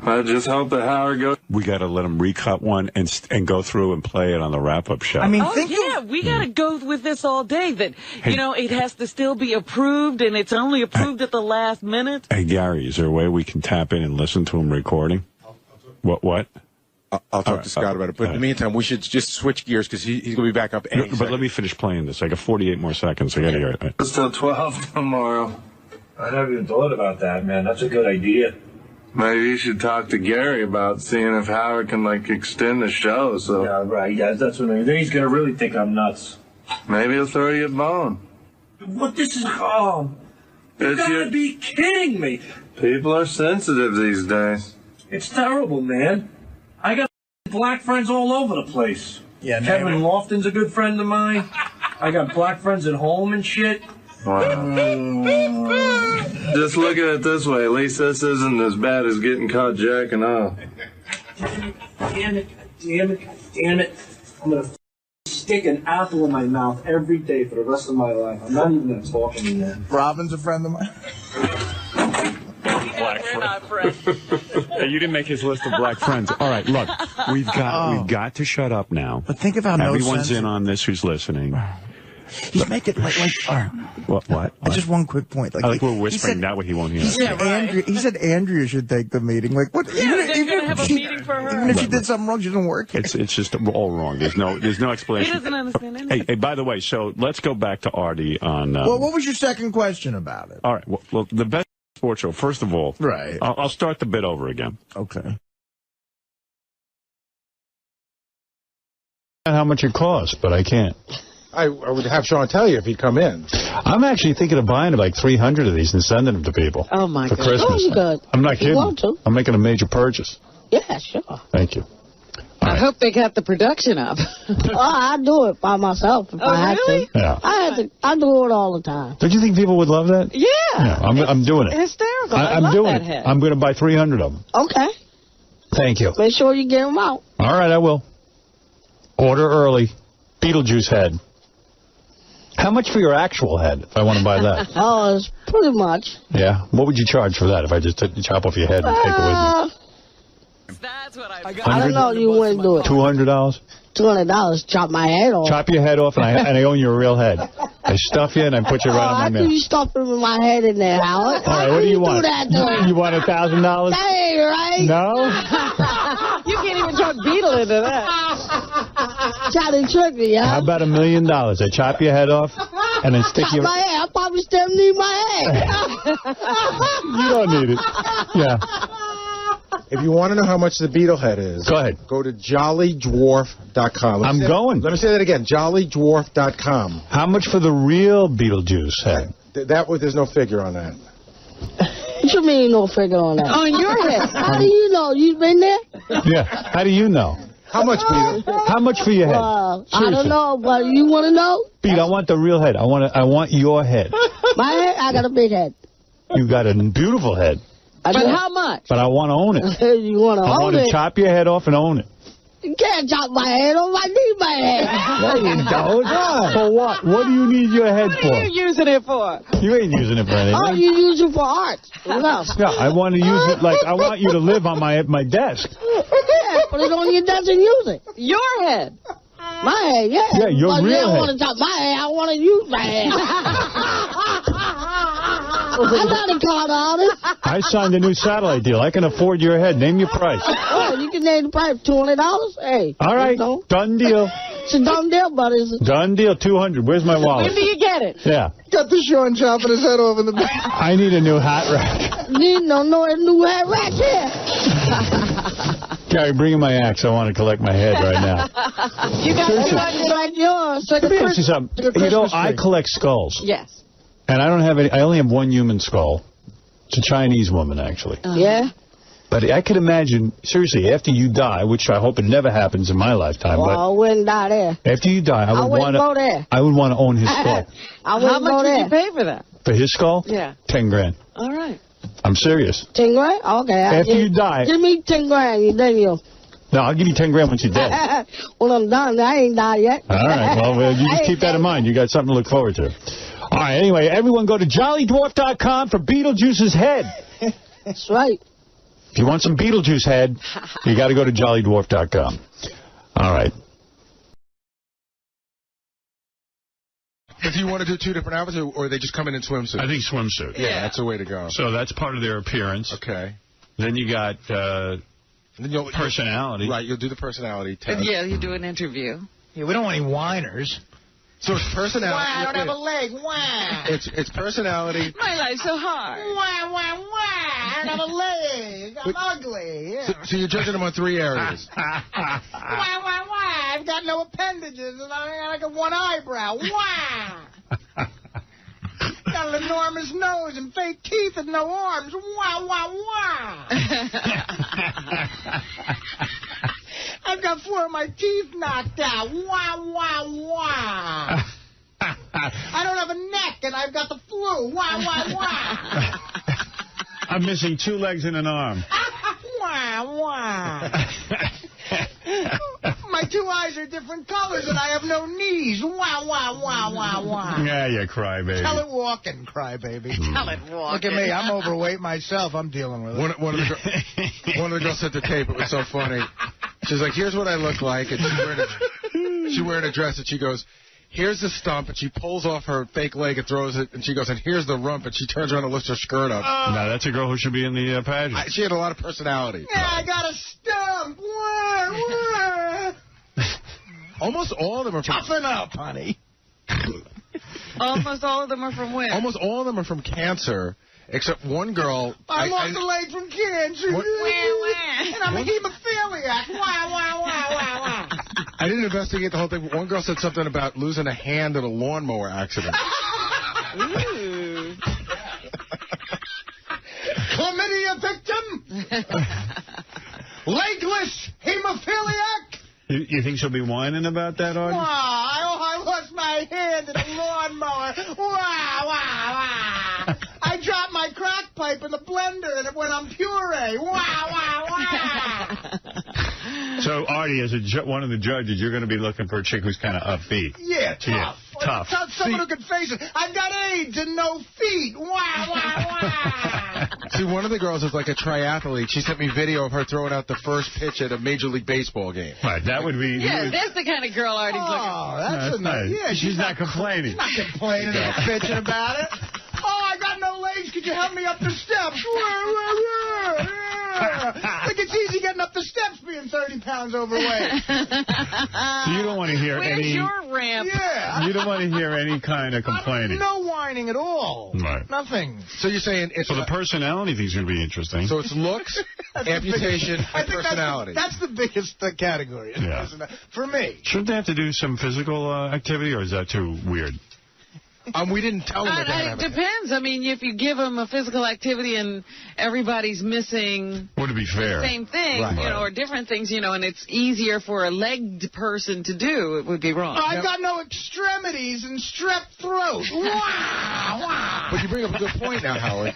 I just hope that Howard goes. We got to let him recut one and go through and play it on the wrap-up show. I mean, we got to go with this all day. That it has to still be approved, and it's only approved at the last minute. Hey, Gary, is there a way we can tap in and listen to him recording? What? I'll talk to Scott about it. But in the meantime, we should just switch gears because he's going to be back up any But let me finish playing this. I got 48 more seconds. I got to hear it. It's till 12 tomorrow. I never even thought about that, man. That's a good idea. Maybe you should talk to Gary about seeing if Howard can, like, extend the show. So yeah, right. Yeah, that's what I mean. Then he's going to really think I'm nuts. Maybe he'll throw you a bone. What this is? Oh, you gotta be kidding me! People are sensitive these days. It's terrible, man. I got black friends all over the place. Yeah, Kevin Lofton's a good friend of mine. I got black friends at home and shit. Wow. Just look at it this way. At least this isn't as bad as getting caught jacking off. Damn it! Damn it! Damn it! I'm gonna stick an apple in my mouth every day for the rest of my life. I'm not even gonna talk anymore. Robin's a friend of mine. Black friend. Hey, you didn't make his list of black friends. All right, look, we've got to shut up now. But think about everyone's in on this who's listening. He's making What? Just one quick point. Like we're whispering that way he won't hear. He said Andrea should take the meeting. Like what? They're gonna have a meeting for her. Even if she did something wrong, she didn't work. It's just all wrong. There's no explanation. He doesn't understand anything. Hey, by the way, so let's go back to Artie on. Well, what was your second question about it? All right. Well, the best sports show. First of all, right. I'll start the bit over again. Okay. How much it costs, but I can't. I would have Sean tell you if he'd come in. I'm actually thinking of buying like 300 of these and sending them to people. Oh, my for God. Christmas. Oh, you could. I'm not If you kidding. want to. I'm making a major purchase. Yeah, sure. Thank you. I hope they got the production up. Oh, I do it by myself if I have really? to. Yeah. I do it all the time. Don't you think people would love that? Yeah. I'm doing it. Hysterical. I'm love doing that it. head. I'm going to buy 300 of them. Okay. Thank you. Make sure you get them out. All right, I will. Order early. Beetlejuice head. How much for your actual head, if I want to buy that? Oh, it's pretty much. Yeah? What would you charge for that if I just chop off your head and take it with me? That's what I don't know. You wouldn't do it. $200? $200 chop my head off. Chop your head off, and I own your real head. I stuff you, and I put you right on my I mouth. think you stuffed my head in there, Howard. All right, what do you want? Do that to me? You want $1,000? That ain't right. No? You can't even talk Beetle into that. Try to trick me, How huh? about $1 million? I chop your head off, and then stick Chop your... my head. I probably still need my head. You don't need it. Yeah. If you want to know how much the beetle head is, go ahead. Go to jollydwarf.com. Let me say that again. Jollydwarf.com. How much for the real Beetlejuice head? There's no figure on that. What you mean no figure on that? On your head. How do you know? You been there? Yeah. How do you know? How much, Peter? How much for your head? I don't know, but you want to know? Pete, I want the real head. I want your head. My head? I got a big head. You got a beautiful head. But how much? But I want to own it. You want to I own want it? to chop your head off and own it. You can't chop my head off. I need my head. No, you don't. For what? What do you need your head What for? are you using it for? You ain't using it for anything. Oh, you use it for art. What else? Yeah, I want to use it like I want you to live on my desk. Yeah, put it on your desk and use it. Your head. My head, yeah. Yeah, your but real you don't head. want to chop my head. I want to use my head. I'm not a con artist. I signed a new satellite deal. I can afford your head. Name your price. Oh, you can name the price $200. Hey. All right, done deal. It's a dumb deal, but it's Done deal. 200. Where's my wallet? When do you get it? Yeah. Got the Sean chopping his head off in the back. I need a new hat rack. need no new hat rack here. Gary, bring in my axe. I want to collect my head right now. You got Everybody like yours. Let me ask you something. You know, I collect skulls. Yes. And I don't have any. I only have one human skull. It's a Chinese woman, actually. Yeah? But I could imagine, seriously, after you die, which I hope it never happens in my lifetime, Oh, but I wouldn't die there. after you die, I would wouldn't go there. I would want to own his skull. I wouldn't How much go would there. you pay for that? For his skull? Yeah. 10 grand. All right. I'm serious. 10 grand? Okay. After you die. Give me 10 grand, then you. No, I'll give you 10 grand once you're dead. Well, I'm done. I ain't died yet. All right. Well, you just keep that in mind. You got something to look forward to. All right. Anyway, everyone go to jollydwarf.com for Beetlejuice's head. That's right. If you want some Beetlejuice head, you got to go to jollydwarf.com. All right. But do you want to do two different outfits, or they just come in swimsuit? I think swimsuit. Yeah, that's the way to go. So that's part of their appearance. Okay. Then you got personality. Right, you'll do the personality test. Yeah, you do an interview. Yeah, we don't want any whiners. So it's personality. Why? I don't have a leg. Why? It's personality. My life's so hard. Why? I don't have a leg. I'm ugly. Yeah. So you're judging them on 3 areas. Why? I've got no appendages and I got like one eyebrow. Why? got an enormous nose and fake teeth and no arms. Wah, wah, wah. I've got 4 of my teeth knocked out. Wah, wah, wah. I don't have a neck, and I've got the flu. Wah, wah, wah. I'm missing 2 legs and an arm. Wah, wah. My 2 eyes are different colors, and I have no knees. Wah, wah, wah, wah, wah. Yeah, you cry, baby. Tell it walking, cry, baby. Tell it walking. Look at me. I'm overweight myself. I'm dealing with it. One of the girls sent the tape. It was so funny. She's like, here's what I look like. And she's wearing a dress, and she goes, here's the stump, and she pulls off her fake leg and throws it, and she goes, and here's the rump, and she turns around and lifts her skirt up. No, that's a girl who should be in the pageant. She had a lot of personality. Yeah, I got a stump. Wah, wah. Almost all of them are from... Toughen up, honey. Almost all of them are from where? Almost all of them are from cancer, except one girl... I lost a leg from cancer. And I'm a hemophiliac. Wah, wah, wah, wah, wah. I didn't investigate the whole thing, but one girl said something about losing a hand in a lawnmower accident. Ooh. Chlamydia victim. Legless hemophiliac. You think she'll be whining about that, Artie? Wow, I lost my hand in a lawnmower. Wow, wow, wow. I dropped my crack pipe in the blender and it went on puree. Wow, wow, wow. So, Artie, as one of the judges, you're going to be looking for a chick who's kind of upbeat. Yeah, tough. Yeah, tough. Someone who can face it. I've got AIDS and no feet. Wow, wow, wow. See, one of the girls is like a triathlete. She sent me video of her throwing out the first pitch at a Major League Baseball game. Right, that would be... Yeah, that's the kind of girl Artie's looking for. Oh, that's nice. Yeah, she's not complaining. She's not complaining or bitching about it. Oh, I got no legs. Could you help me up the steps? Like it's easy getting up the steps being 30 pounds overweight. So you don't want to hear Where's any... your ramp? Yeah. You don't want to hear any kind of complaining. No whining at all. Right. Nothing. So you're saying... So the personality thing's going to be interesting. So it's looks, amputation, and personality. That's the biggest category. Yeah. For me. Shouldn't they have to do some physical activity, or is that too weird? We didn't tell them that. It depends. I mean, if you give them a physical activity and everybody's missing would it be fair? The same thing, Right. you know, or different things, you know, and it's easier for a legged person to do, it would be wrong. I've got no extremities and strep throat. Wow, wow. But you bring up a good point now, Howard.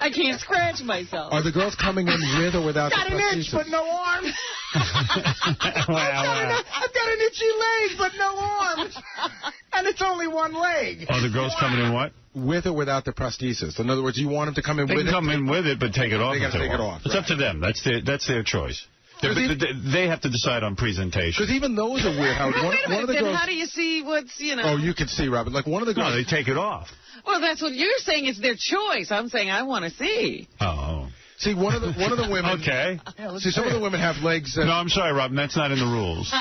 I can't scratch myself. Are the girls coming in with or without Got the an prosthesis? itch but no arms. I've got an itchy leg but no arms. And it's only one leg. Are the girls coming in what? With or without the prosthesis? In other words, you want them to come in They with can it? come in with it, but take it off. They got to take it off. It's up to them. That's their choice. They have to decide on presentation. Because even those are weird. How one of the then girls... how do you see what's, you know? Oh, you can see, Robin. Like one of the girls... No, they take it off. Well, that's what you're saying. It's their choice. I'm saying I want to see. Oh. See, one of the women... Okay. See, some of the women have legs that... No, I'm sorry, Robin. That's not in the rules.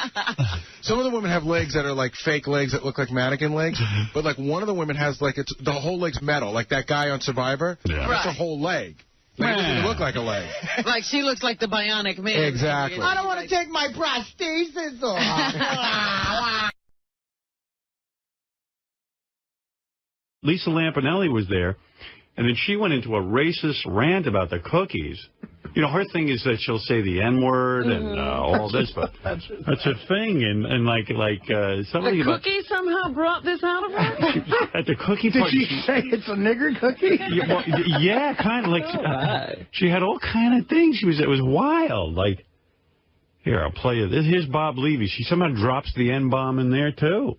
Some of the women have legs that are like fake legs that look like mannequin legs. But like one of the women has like the whole leg's metal. Like that guy on Survivor. Yeah. That's a Right. whole leg. Like, it doesn't even look like a leg. Like she looks like the bionic man. Exactly. I don't want to take my prosthesis off. Lisa Lampanelli was there, and then she went into a racist rant about the cookies. You know, her thing is that she'll say the N-word and all this, but that's a thing. And like somebody The cookie somehow brought this out of her? at the cookie Did party. she say it's a nigger cookie? Yeah, kind of like she had all kind of things. It was wild. Like, here, I'll play you this. Here's Bob Levy. She somehow drops the N-bomb in there too.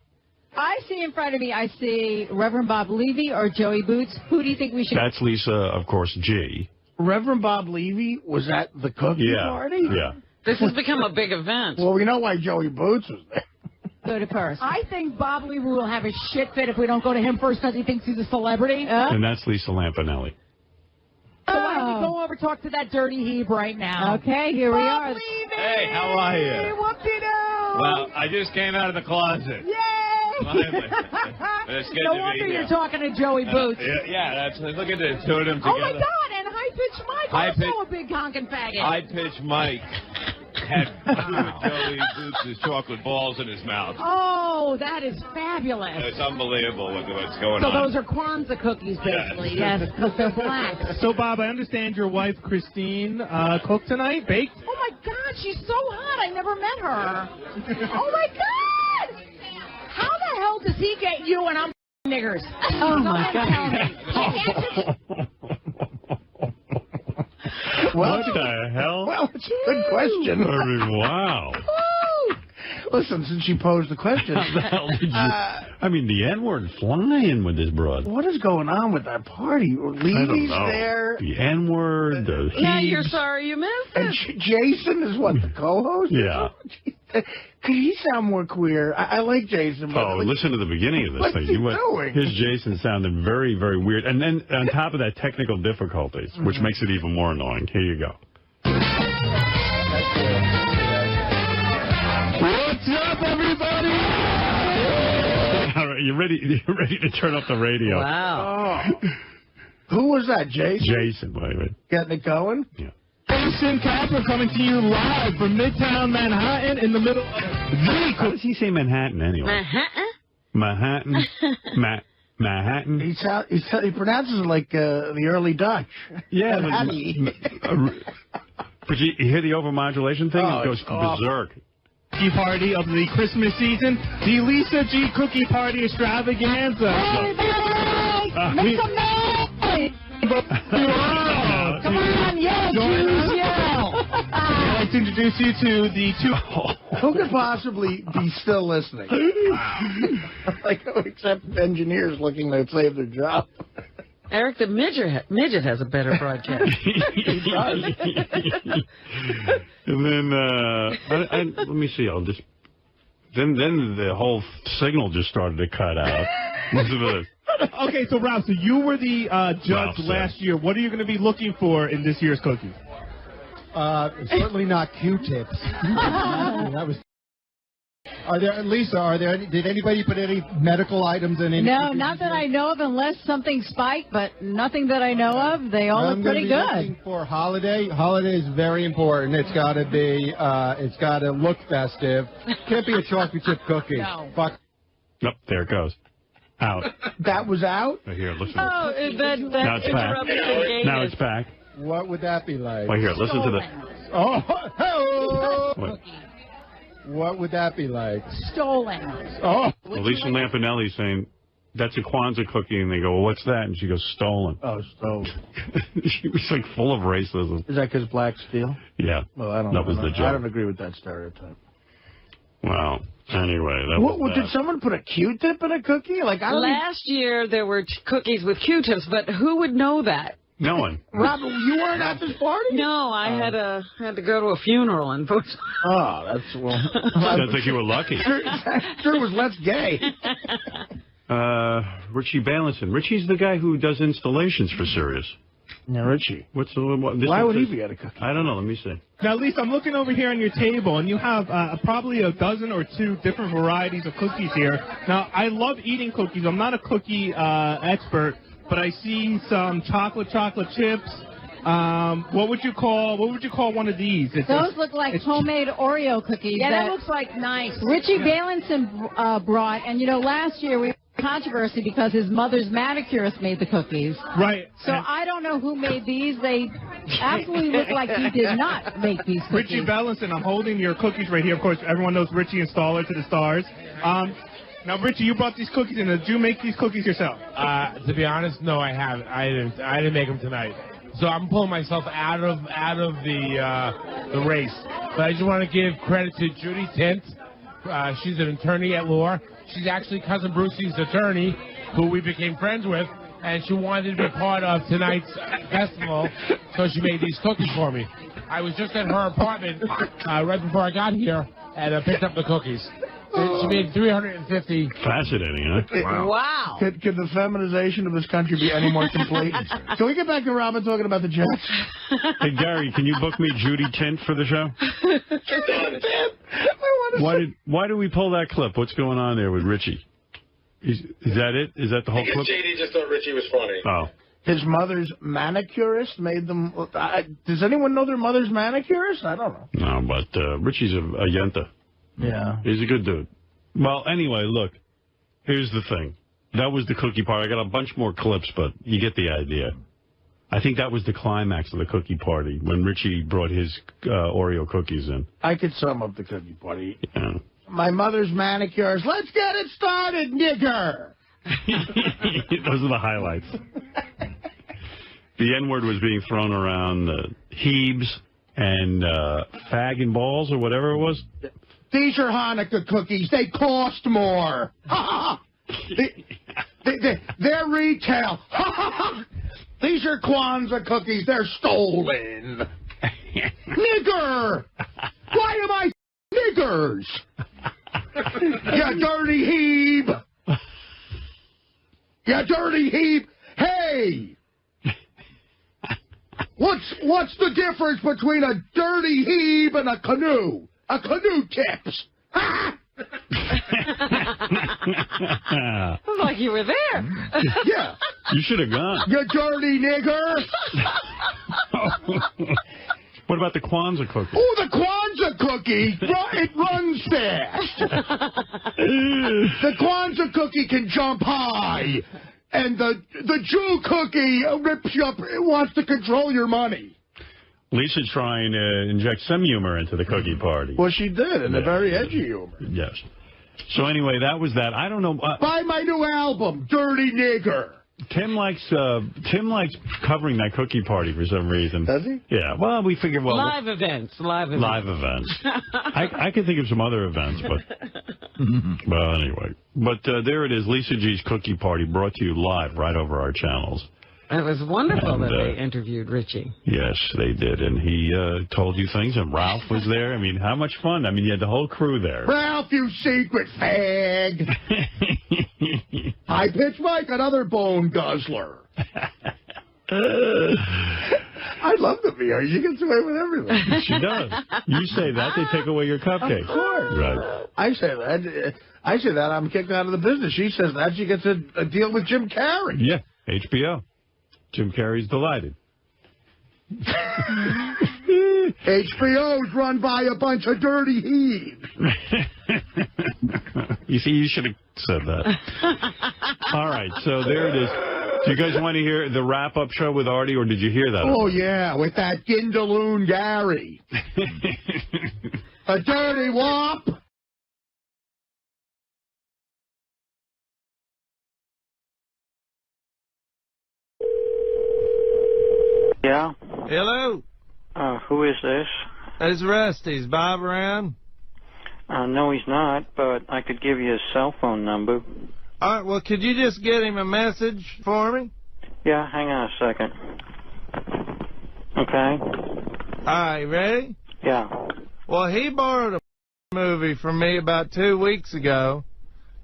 I see in front of me, I see Reverend Bob Levy or Joey Boots. Who do you think we should... That's Lisa, of course, G. Reverend Bob Levy was at the cookie party? Yeah. This has become a big event. Well, we know why Joey Boots was there. Go to first. I think Bob Levy will have a shit fit if we don't go to him first because he thinks he's a celebrity. And that's Lisa Lampanelli. So why don't we go over talk to that dirty heeb right now? Okay, here we are. Hey, how are you? Whoop-de-doo! Well, I just came out of the closet. Yay! Finally. It's good No to wonder be you're here. talking to Joey Boots. Yeah, look at the two of them together. Oh, my God, and High Pitch Mike, also a big honking faggot. High Pitch Mike. had Joey Boots' chocolate balls in his mouth. Oh, that is fabulous. It's unbelievable what's going So on. those are Kwanzaa cookies, basically. Yes, because they're black. So, Bob, I understand your wife, Christine, cooked tonight, baked? Oh, my God, she's so hot. I never met her. Oh, my God. How the hell does he get you and I'm niggers? Oh, my God. What the hell? Well, it's a good question. I mean, wow. Listen, since you posed the question, How the hell did you? I mean, the N-word flying with this broad. what is going on with that party? I don't Levy's know. there. The N-word, the Now you're Heebs. sorry you missed And it. Jason is what, the co-host? Yeah. Could he sound more queer? I like Jason. But Oh, listen to the beginning of this What's thing. he doing? His Jason sounded very, very weird. And then on top of that, technical difficulties, which makes it even more annoying. Here you go. What's up, everybody? All right, you're ready to turn up the radio. Wow. Oh. Who was that, Jason? Jason, wait a minute. Getting it going? Yeah. Jason Capper coming to you live from Midtown Manhattan in the middle of the... How does he say Manhattan anyway? Manhattan? Manhattan? He pronounces it like the early Dutch. Yeah. But you hear the overmodulation thing? Oh, It goes it's awful. berserk. Cookie party of the Christmas season, the Lisa G Cookie Party Extravaganza. Make some noise! Come on, yell, Jews, yell! I'd like to introduce you to the two... Who could possibly be still listening? Like, except engineers looking to save their job. Eric the midget has a better broadcast. He does. And then, let me see, I'll just... Then the whole signal just started to cut out. Listen to this. Okay, so Ralph, so you were the judge Ralph, last year. What are you going to be looking for in this year's cookies? Certainly not Q-tips. That was. Did anybody put any medical items in any? No, not that I know of, unless something spiked, but nothing that I know of. They all look pretty good. Looking for holiday. Holiday is very important. It's got to be. It's got to look festive. Can't be a chocolate chip cookie. No. Fuck. Nope, there it goes. Out. That was out? Here, listen. Oh, that Now it's back. interrupted the gayness. Now it's back. What would that be like? Well, here, listen to the... Oh. What? What would that be like? Stolen. Oh. Lisa Lampanelli saying, that's a Kwanzaa cookie, and they go, well, what's that? And she goes, stolen. Oh, stolen. She was like full of racism. Is that because blacks steal? Yeah. Well, I don't. That was the joke. I don't agree with that stereotype. Well, anyway, that What, was did someone put a Q-tip in a cookie? Like I don't. Last year there were cookies with Q-tips, but who would know that? No one. Rob, you weren't at this party? No, I had to go to a funeral, unfortunately. Oh, that's well. Sounds like you were lucky. Sure was less gay. Richie Balinson. Richie's the guy who does installations for Sirius. Yeah, Richie. Why would he be at a cookie? I don't know. Let me see. Now, Lisa, I'm looking over here on your table, and you have probably a dozen or two different varieties of cookies here. Now, I love eating cookies. I'm not a cookie expert, but I see some chocolate chips. What would you call one of these? Those look like homemade Oreo cookies. Yeah, that looks like nice. Richie Balinson brought, and last year we had controversy because his mother's manicurist made the cookies. Right. So I don't know who made these. They absolutely look like he did not make these cookies. Richie Balinson, I'm holding your cookies right here. Of course, everyone knows Richie Installer to the stars. Now, Richie, you brought these cookies in. Did you make these cookies yourself? To be honest, no, I haven't. I didn't make them tonight. So I'm pulling myself out of the race. But I just want to give credit to Judy Tint. She's an attorney at law. She's actually Cousin Brucey's attorney, who we became friends with, and she wanted to be part of tonight's festival, so she made these cookies for me. I was just at her apartment right before I got here, and picked up the cookies. She made 350. Fascinating, huh? Wow. Could the feminization of this country be any more complete? Can we get back to Robin talking about the Jets? Hey, Gary, can you book me Judy Tint for the show? Why did we pull that clip? What's going on there with Richie? Is that it? Is that the whole clip? JD just thought Richie was funny. Oh. his mother's manicurist made them... does anyone know their mother's manicurist? I don't know. No, but Richie's a yenta. Yeah. He's a good dude. Well, anyway, look. Here's the thing. That was the cookie party. I got a bunch more clips, but you get the idea. I think that was the climax of the cookie party, when Richie brought his Oreo cookies in. I could sum up the cookie party. Yeah. My mother's manicurist. Let's get it started, nigger. Those are the highlights. The N-word was being thrown around, Hebes and fag and balls or whatever it was. These are Hanukkah cookies. They cost more. They're retail. These are Kwanzaa cookies. They're stolen. Nigger! Why am I niggers? You dirty heeb! You dirty heeb! Hey! What's the difference between a dirty heeb and a canoe? A canoe tips. Looks like you were there. Yeah. You should have gone. You dirty nigger. What about the Kwanzaa cookie? Oh, the Kwanzaa cookie. It runs fast. The Kwanzaa cookie can jump high. And the Jew cookie rips you up. It wants to control your money. Lisa's trying to inject some humor into the cookie party. Well, she did, and a very edgy humor. Yes. So anyway, that was that. I don't know. Buy my new album, Dirty Nigger. Tim likes covering that cookie party for some reason. Does he? Yeah. Well, we figure Live events. Live events. I can think of some other events, but well, anyway. But there it is, Lisa G's cookie party, brought to you live right over our channels. It was wonderful that they interviewed Richie. Yes, they did. And he told you things, and Ralph was there. I mean, how much fun. I mean, you had the whole crew there. Ralph, you secret fag. I pitch Mike, another bone guzzler. I love the VR. She gets away with everything. She does. You say that, they take away your cupcake. Of course. Right. I say that, I'm kicked out of the business. She says that, she gets a deal with Jim Carrey. Yeah, HBO. Jim Carrey's delighted. HBO's run by a bunch of dirty heaves. You see, you should have said that. All right, so there it is. Do you guys want to hear the wrap-up show with Artie, or did you hear that? Oh, yeah, with that Gindaloon Gary. A dirty wop. Yeah? Hello? Who is this? It's Rusty. Is Bob around? No, he's not, but I could give you his cell phone number. All right, well, could you just get him a message for me? Yeah, hang on a second. Okay? All right, ready? Yeah. Well, he borrowed a movie from me about 2 weeks ago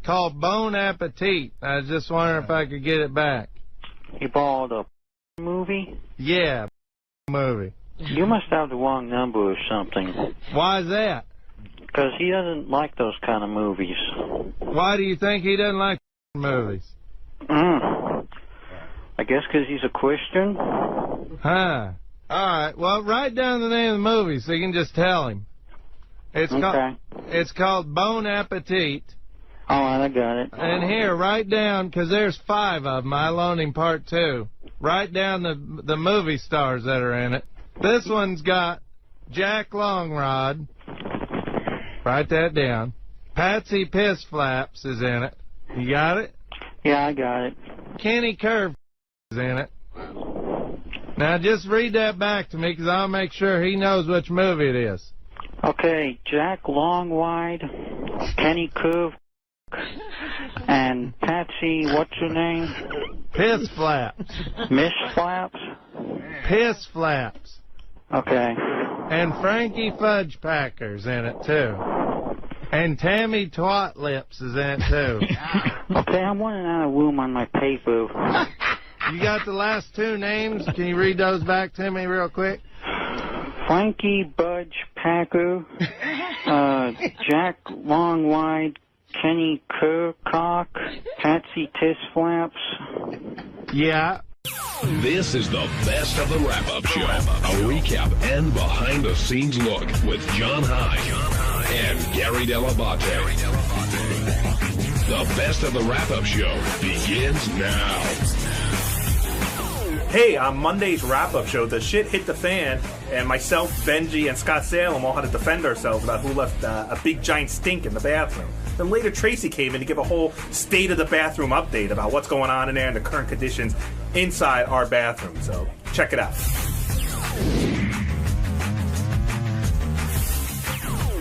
called Bon Appetit. I was just wondering if I could get it back. He borrowed a movie? Yeah, movie. You must have the wrong number or something. Why is that? Because he doesn't like those kind of movies. Why do you think he doesn't like movies? I guess because he's a Christian. Huh. All right, well, write down the name of the movie so you can just tell him. It's called Bon Appetit. All right, I got it. And here, write down, because there's 5 of them. I loaned him part 2. Write down the movie stars that are in it. This one's got Jack Longrod. Write that down. Patsy Piss Flaps is in it. You got it? Yeah, I got it. Kenny Curve is in it. Now, just read that back to me, because I'll make sure he knows which movie it is. Okay, Jack Longwide, Kenny Curve, and Patsy, what's her name? Piss Flaps. Miss Flaps? Piss Flaps. Okay. And Frankie Fudge Packer's in it, too. And Tammy Twat Lips is in it, too. Okay, I'm running out of room on my paper. You got the last 2 names? Can you read those back to me real quick? Frankie Budge Packer, Jack Longwide, Kenny Kercock, Patsy Tiss Flaps. Yeah. This is the best of the wrap-up show. A recap and behind-the-scenes look with John High and Gary Dell'Abate. The best of the wrap-up show begins now. Hey, on Monday's wrap-up show, the shit hit the fan, and myself, Benji, and Scott Salem all had to defend ourselves about who left a big giant stink in the bathroom. Then later Tracy came in to give a whole state of the bathroom update about what's going on in there and the current conditions inside our bathroom. So check it out.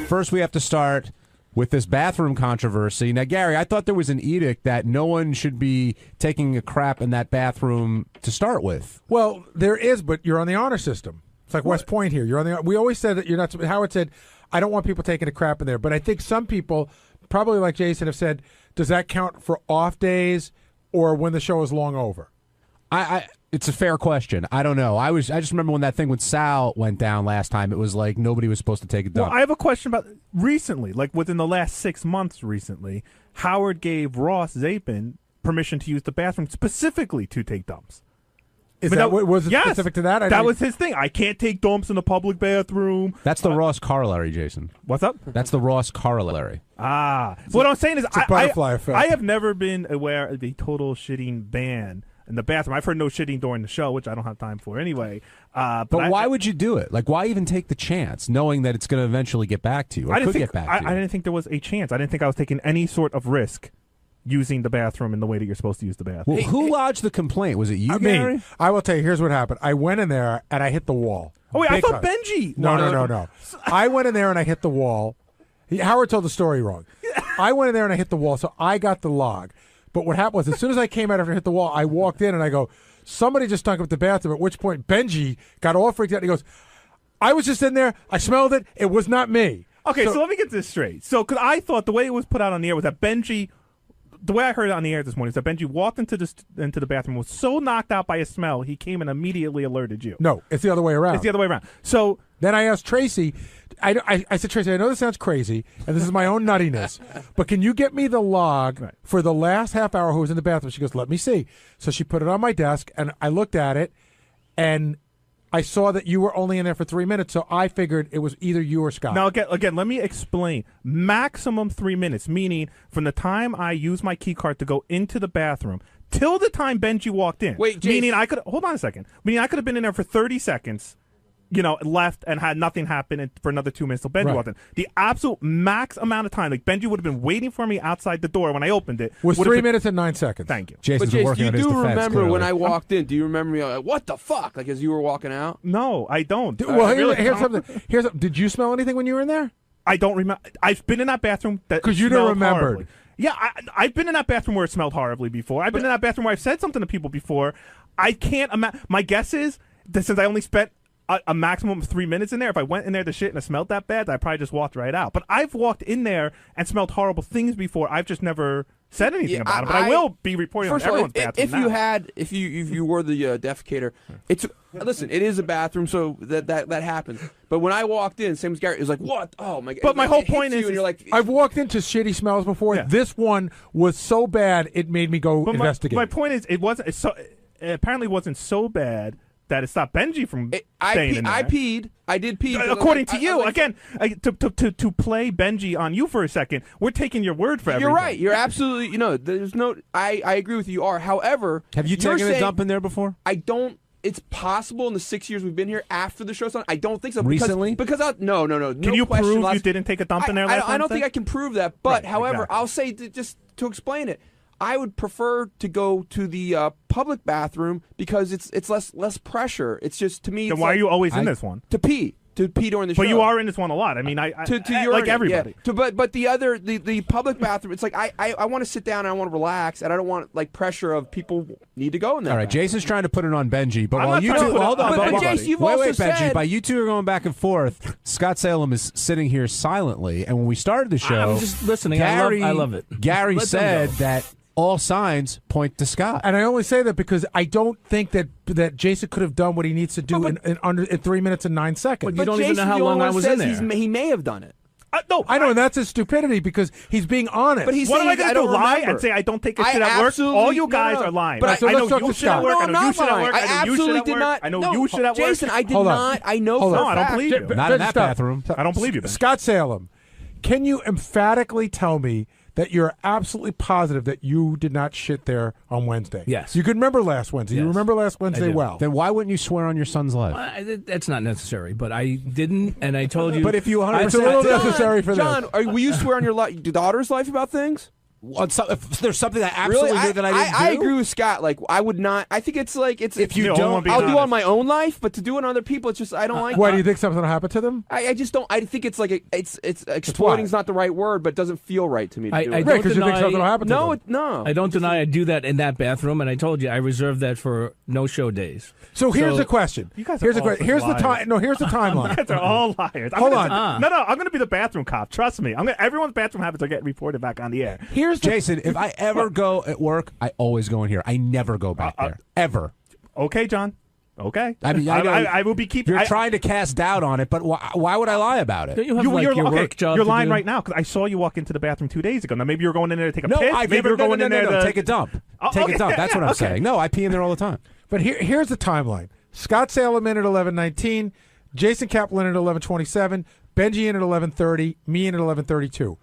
First, we have to start with this bathroom controversy. Now, Gary, I thought there was an edict that no one should be taking a crap in that bathroom to start with. Well, there is, but you're on the honor system. It's like West Point here. You're on the. We always said that you're not. Howard said, I don't want people taking a crap in there. But I think some people, probably like Jason, have said, does that count for off days or when the show is long over? It's a fair question. I don't know. I just remember when that thing with Sal went down last time. It was like nobody was supposed to take a dump. Well, I have a question about recently, like within the last 6 months recently, Howard gave Ross Zapin permission to use the bathroom specifically to take dumps. Was it specific to that? That was his thing. I can't take dumps in the public bathroom. That's the Ross corollary, Jason. What's up? That's the Ross corollary. What I'm saying is effect. I have never been aware of a total shitting ban in the bathroom. I've heard no shitting during the show, which I don't have time for anyway. But why would you do it? Like, why even take the chance, knowing that it's going to eventually get back to you, or could get back to you? I didn't think there was a chance. I didn't think I was taking any sort of risk using the bathroom in the way that you're supposed to use the bathroom. Well, who lodged the complaint? Was it you, Gary? Me. I will tell you, here's what happened. I went in there, and I hit the wall. Oh, wait, I thought Benji. No. I went in there, and I hit the wall. Howard told the story wrong. I went in there, and I hit the wall, so I got the log. But what happened was, as soon as I came out after I hit the wall, I walked in, and I go, somebody just stunk up the bathroom, at which point Benji got all freaked out, and he goes, I was just in there, I smelled it, it was not me. Okay, so let me get this straight. So, because I thought the way it was put out on the air was that Benji, the way I heard it on the air this morning is that Benji walked into the bathroom, was so knocked out by a smell, he came and immediately alerted you. No, it's the other way around. It's the other way around. So then I asked Tracy, I said, Tracy, I know this sounds crazy, and this is my own nuttiness, but can you get me the log for the last half hour who was in the bathroom? She goes, let me see. So she put it on my desk, and I looked at it, and I saw that you were only in there for 3 minutes, so I figured it was either you or Scott. Now, again, let me explain. Maximum 3 minutes, meaning from the time I used my key card to go into the bathroom till the time Benji walked in. Wait, Jace. Meaning I could hold on a second. Meaning I could have been in there for 30 seconds. Left and had nothing happen for another 2 minutes till Benji walked in. The absolute max amount of time, like Benji would have been waiting for me outside the door when I opened it. Was 3 minutes and 9 seconds. Thank you. Jason's but Jace, working you on his do defense, remember clearly. when I walked in? Do you remember me like, what the fuck? Like as you were walking out? No, I don't. Well, here's something. Did you smell anything when you were in there? I don't remember. I've been in that bathroom because you don't remember. Horribly. Yeah, I've been in that bathroom where it smelled horribly before. I've been in that bathroom where I've said something to people before. I can't imagine. My guess is that since I only spent a maximum of 3 minutes in there, if I went in there to shit and it smelled that bad, I probably just walked right out. But I've walked in there and smelled horrible things before. I've just never said anything about it. But I will be reporting on everyone's bathroom if you were the defecator, listen, it is a bathroom, so that happens. But when I walked in, same as Gary, it was like, what? Oh my god! But my whole point is, and you're like, I've walked into shitty smells before. Yeah. This one was so bad it made me go investigate. My point is, it apparently wasn't so bad that it stopped Benji from staying in there. I peed. I did pee. According to you. Again, to play Benji on you for a second, we're taking your word for everything. You're right. You're absolutely, there's no, I agree with you, you are. However, have you taken a dump in there before? I don't. It's possible in the 6 years we've been here after the show's on. I don't think so. Recently? Because no. Can you prove you didn't take a dump in there last time? I don't think I can prove that. But, however, I'll say, just to explain it, I would prefer to go to the public bathroom because it's less pressure. It's just, to me, then why are you always in this one? To pee during the show. But you are in this one a lot. I mean, to like everybody. Yeah. But the public bathroom, it's like I want to sit down and I want to relax and I don't want like pressure of people need to go in there. All right, Jason's trying to put it on Benji, but while you two hold on, but Jace, you've also Benji, said, by you two are going back and forth, Scott Salem is sitting here silently, and when we started the show, I'm just listening. Gary, I love it. Gary said that all signs point to Scott. And I only say that because I don't think that Jason could have done what he needs to do in 3 minutes and 9 seconds. But you don't even know how long I was in there. He may have done it. No, I know, and that's his stupidity because he's being honest. But he's what am I going to do? Lie and say I don't take a shit at work? All you guys are lying. But so I know let's talk you to shit at Scott. work. No, I know you shit at work. I I know you shit absolutely at did work. not. I know you shit at work. Jason, I did Hold on. not. I know Hold for on. a I don't fact. believe you. Not in that Stop. bathroom. I don't believe you, Ben. Scott Salem, can you emphatically tell me that you're absolutely positive that you did not shit there on Wednesday? Yes. You can remember last Wednesday. You Yes. remember last Wednesday I do. well. Then why wouldn't you swear on your son's life? That's not necessary, but I didn't, and I told you. But if you 100%, It's a little necessary for John, this. will you swear on your daughter's life about things? If there's something I absolutely knew that I didn't do. I agree with Scott. Like, I would not. I think it's like if you don't, be I'll honest. do on my own life, but to do it on other people, it's just I don't like. Why do you think something will happen to them? I just don't. I think it's like it's exploiting's not the right word, but it doesn't feel right to me. To do it. don't because you think deny- something will happen to them. No. I don't deny I do that in that bathroom, and I told you I reserved that for no-show days. So here's the question. You guys are here's the all question. Here's the liars. time. No, here's the timeline. You guys are all liars. Hold on. No, I'm going to be the bathroom cop. Trust me. Everyone's bathroom habits are getting reported back on the air. Here's Jason, if I ever go at work, I always go in here. I never go back there. Ever. Okay, John. Okay. I mean, I will be keeping. You're trying to cast doubt on it, but why would I lie about it? Don't you have your work job? You're to lying do? right now because I saw you walk into the bathroom 2 days ago. Now maybe you're going in there to take a No, piss. I've Maybe never you're going in there to take a dump. Take a dump. That's what I'm saying. No, I pee in there all the time. But here's the timeline. Scott Salem in at 11:19, Jason Kaplan at 11:27, Benji in at 11:30, me in at 11:32.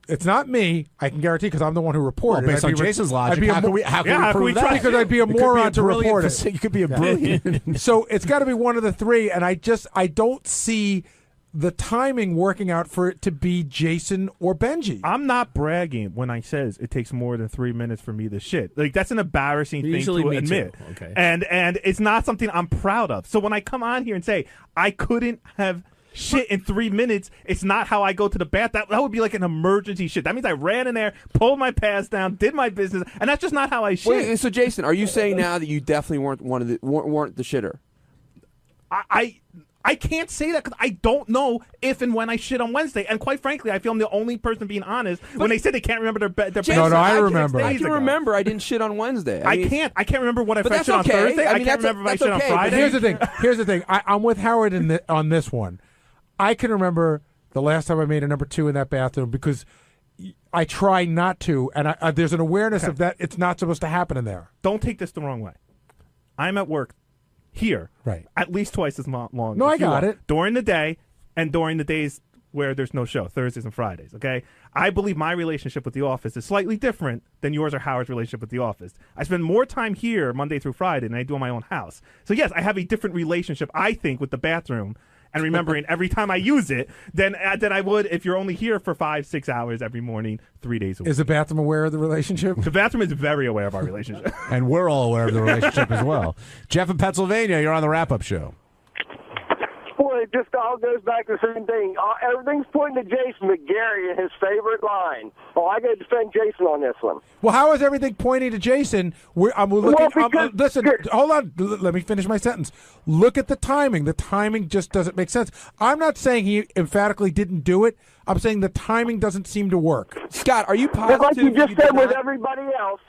It's not me, I can guarantee, because I'm the one who reported Well, based it. on Jason's logic, how can we prove that? Because I'd be a moron to report it. You could be a brilliant. So it's got to be one of the three, and I don't see the timing working out for it to be Jason or Benji. I'm not bragging when I says it takes more than 3 minutes for me to shit. Like that's an embarrassing thing Usually to me admit. too. Okay. And it's not something I'm proud of. So when I come on here and say I couldn't have shit in 3 minutes, it's not how I go to the bath. That would be like an emergency shit. That means I ran in there, pulled my pants down, did my business, and that's just not how I shit. Wait, so Jason, are you saying now that you definitely weren't the shitter? I can't say that because I don't know if and when I shit on Wednesday. And quite frankly, I feel I'm the only person being honest when they say they can't remember their Jason, I remember. I can remember I didn't shit on Wednesday. I can't remember what I But shit on okay. Thursday. I I mean, can't remember if I shit on Friday. But here's the thing. I'm with Howard on this one. I can remember the last time I made a number 2 in that bathroom because I try not to, and there's an awareness of that it's not supposed to happen in there. Don't take this the wrong way. I'm at work here, right, at least twice as long. No, I got it. During the day and during the days where there's no show, Thursdays and Fridays. Okay, I believe my relationship with the office is slightly different than yours or Howard's relationship with the office. I spend more time here Monday through Friday than I do in my own house. So yes, I have a different relationship, I think, with the bathroom and remembering every time I use it than I would if you're only here for 5-6 hours every morning, 3 days a week. Is the bathroom aware of the relationship? The bathroom is very aware of our relationship. And we're all aware of the relationship as well. Jeff in Pennsylvania, you're on the wrap-up show. Boy, it just all goes back to the same thing. Everything's pointing to Jason McGarry and his favorite line. Oh, I got to defend Jason on this one. Well, how is everything pointing to Jason? Listen, hold on. Let me finish my sentence. Look at the timing. The timing just doesn't make sense. I'm not saying he emphatically didn't do it. I'm saying the timing doesn't seem to work. Scott, are you positive? Like you just said with everybody else,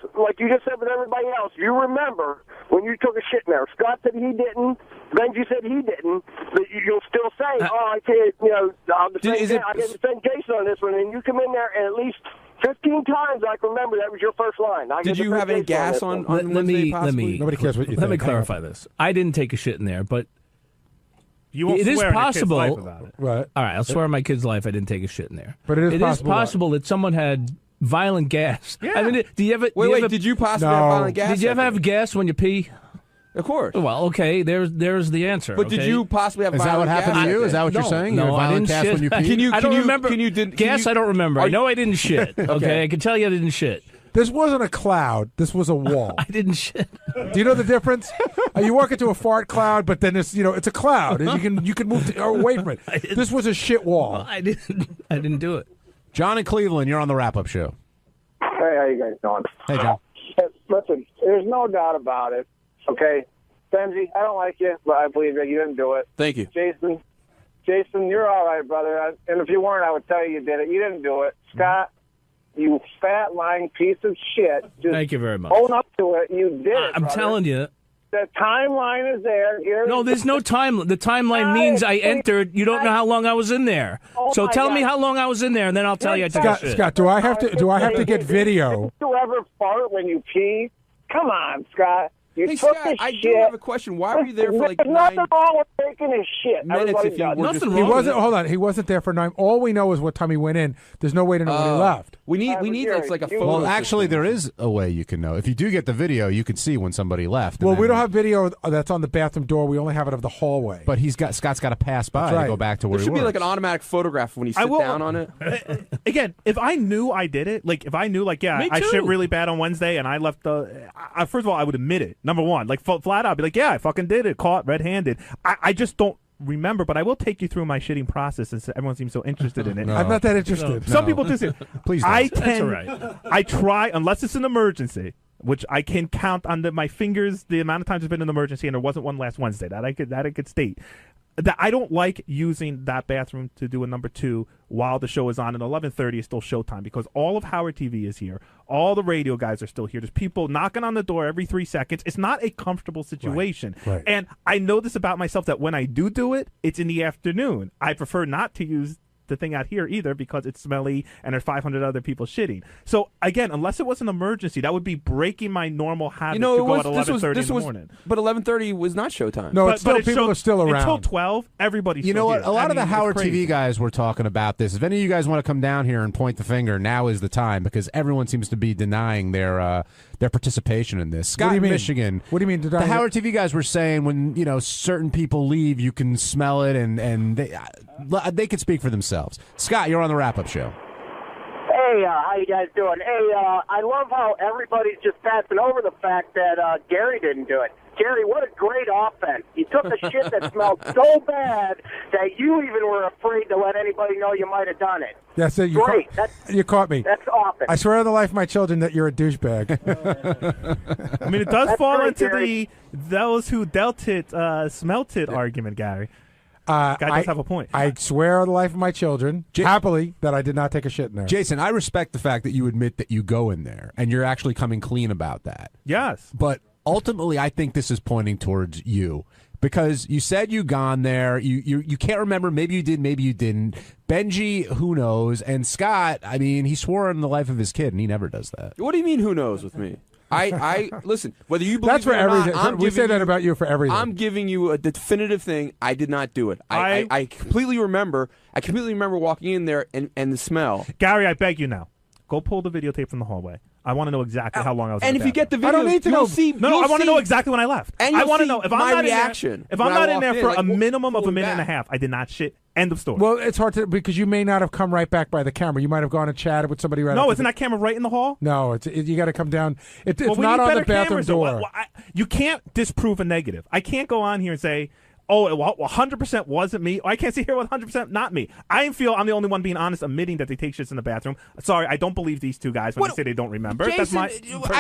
you remember when you took a shit in there. Scott said he didn't. Benji said he didn't. But you'll still say, I can't, I'll defend, I can defend Jason on this one. And you come in there and at least 15 times I can remember that was your first line. Did you have any gas on Nobody cares what you think. Let me clarify this. I didn't take a shit in there, but you won't it is swear possible. on a kid's life about it. Right. All right, I'll swear on my kid's life I didn't take a shit in there. But it is possible that someone had violent gas. Yeah. I mean, do you ever? Did you possibly have violent gas? Did you ever have gas when you pee? Of course. Well, okay. There's the answer. But did you possibly have? Is that what happened to you? Is that what you're saying? No, you I didn't gas shit. when you pee? I don't remember. Gas, I don't remember. I know I didn't shit. Okay, I can tell you I didn't shit. This wasn't a cloud. This was a wall. I didn't shit. Do you know the difference? You walk into a fart cloud, but then it's it's a cloud, and you can move away from it. This was a shit wall. Well, I didn't do it. John in Cleveland, you're on the wrap-up show. Hey, how you guys doing? Hey, John. Listen, there's no doubt about it. Okay, Benji, I don't like you, but I believe that you didn't do it. Thank you, Jason, you're all right, brother. And if you weren't, I would tell you did it. You didn't do it, Scott. You fat lying piece of shit. Just thank you very much. own up to it. You did it. I'm brother. telling you, The timeline is there. No, there's no time. The timeline means I entered. You don't know how long I was in there. Oh So my tell me God. how long I was in there, and then I'll tell you I took a shit. Scott, do I have to get video? Did you ever fart when you pee? Come on, Scott. You Hey, took Scott, a I shit. do have a question. Why were you there for like There's 9 nothing wrong with taking a shit. minutes Everybody if you does. were just... He wasn't. Hold on. He wasn't there for 9. All we know is what time he went in. There's no way to know when he left. We need like a photo. Well, actually, there is a way you can know. If you do get the video, you can see when somebody left. Well, we don't have video that's on the bathroom door. We only have it of the hallway. But Scott's got to pass by That's to right. go back to where There he should be works. like an automatic photograph when you sit down on it. Again, if I knew I did it, like if I knew, like, yeah, Me I too. shit really bad on Wednesday and I left first of all, I would admit it. Number one, like flat out, be like, yeah, I fucking did it, caught red-handed. I just don't remember, but I will take you through my shitting process since everyone seems so interested in it. No. I'm not that interested. Some No. people do say, Please don't. I That's tend, all right. I try, unless it's an emergency, which I can count on my fingers the amount of times there's been an emergency, and there wasn't one last Wednesday. That I could state. That I don't like using that bathroom to do a number 2 while the show is on, and 11:30 is still showtime because all of Howard TV is here. All the radio guys are still here. There's people knocking on the door every 3 seconds. It's not a comfortable situation. Right. And I know this about myself that when I do it, it's in the afternoon. I prefer not to use the thing out here either because it's smelly and there's 500 other people shitting. So again, unless it was an emergency, that would be breaking my normal habit to go at 11:30 in the morning. But 11:30 was not showtime. No, people are still around. Until 12, everybody's You know still what? here. A lot I of the mean, it's Howard crazy. TV guys were talking about this. If any of you guys want to come down here and point the finger, now is the time because everyone seems to be denying their participation in this. Scott What do you in mean? Michigan. What do you mean? The Howard TV guys were saying when certain people leave, you can smell it, and they could speak for themselves. Scott, you're on the wrap-up show. Hey, how you guys doing? Hey, I love how everybody's just passing over the fact that Gary didn't do it. Gary, what a great offense. You took a shit that smelled so bad that you even were afraid to let anybody know you might have done it. That's it. Great. You caught me. That's awesome. I swear on the life of my children that you're a douchebag. I mean, it does That's fall right, into Gary. those who dealt it, smelt it argument, Gary. Guy does have a point. I swear on the life of my children, happily, that I did not take a shit in there. Jason, I respect the fact that you admit that you go in there and you're actually coming clean about that. Yes. But ultimately, I think this is pointing towards you because you said you gone there. You can't remember. Maybe you did. Maybe you didn't. Benji, who knows? And Scott, I mean, he swore on the life of his kid, and he never does that. What do you mean? Who knows with me? I listen. Whether you believe That's for it or not, everything. We say that about you for everything. I'm giving you a definitive thing. I did not do it. I completely remember. I completely remember walking in there and the smell. Gary, I beg you now. Go pull the videotape from the hallway. I want to know exactly how long I was. And in if you get the video, I don't need to know. See, No, I want to know exactly when I left. And I you'll want to see know if I'm my not reaction in there. If I'm when I not in walked there in, for like, a minimum of a pulling minute and a back. half, I did not shit. End of story. Well, it's hard to because you may not have come right back by the camera. You might have gone and chatted with somebody right. No, after isn't the- that camera right in the hall? No, you got to come down. It's Well, we not need on the better bathroom cameras, though. door. You can't disprove a negative. I can't go on here and say, oh, 100% wasn't me. I can't see here 100% not me. I feel I'm the only one being honest, admitting that they take shits in the bathroom. Sorry, I don't believe these two guys when they say they don't remember. Jason, That's my I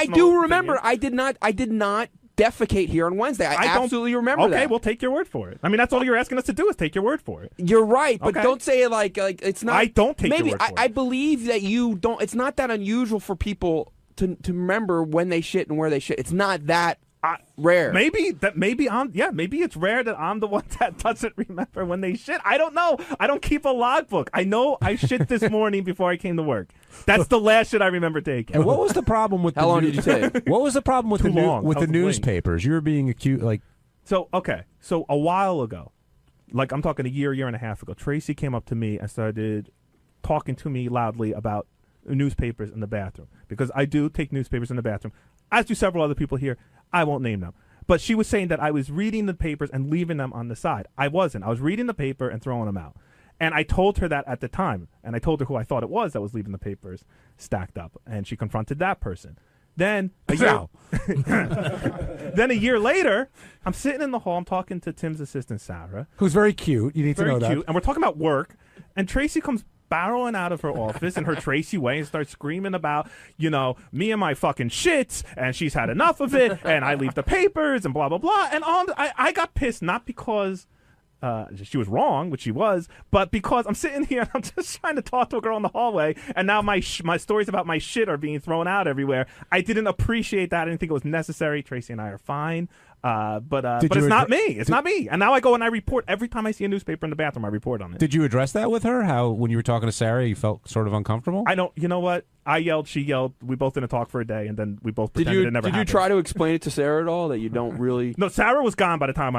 personal do remember. opinion. I did not defecate here on Wednesday. I don't- absolutely remember Okay, that. we'll take your word for it. I mean, that's all you're asking us to do is take your word for it. You're right, but Okay. don't say it like it's not. I don't take your maybe word for I believe that you don't. It's not that unusual for people to remember when they shit and where they shit. It's not that rare. Maybe it's rare that I'm the one that doesn't remember when they shit. I don't know. I don't keep a logbook. I know I shit this morning before I came to work. That's the last shit I remember taking. And what was the problem with How long did you take? What was the problem with Too the long. with I the was waiting. newspapers? You were being accused like So a while ago, like I'm talking a year and a half ago, Tracy came up to me and started talking to me loudly about newspapers in the bathroom because I do take newspapers in the bathroom, as do several other people here. I won't name them. But she was saying that I was reading the papers and leaving them on the side. I wasn't. I was reading the paper and throwing them out. And I told her that at the time. And I told her who I thought it was that was leaving the papers stacked up. And she confronted that person. Then a year later, I'm sitting in the hall. I'm talking to Tim's assistant, Sarah. Who's very cute. You need to Very know cute. that. And we're talking about work. And Tracy comes barreling out of her office in her Tracy way and starts screaming about, me and my fucking shits, and she's had enough of it, and I leave the papers, and blah, blah, blah. And I got pissed, not because she was wrong, which she was, but because I'm sitting here and I'm just trying to talk to a girl in the hallway, and now my stories about my shit are being thrown out everywhere. I didn't appreciate that. I didn't think it was necessary. Tracy and I are fine. But it's not me. It's not me. And now I go and I report every time I see a newspaper in the bathroom. I report on it. Did you address that with her? How when you were talking to Sarah, you felt sort of uncomfortable? I don't. You know what? I yelled. She yelled. We both didn't talk for a day, and then we both pretended it never happened. Did you try to explain it to Sarah at all that you don't really? No, Sarah was gone by the time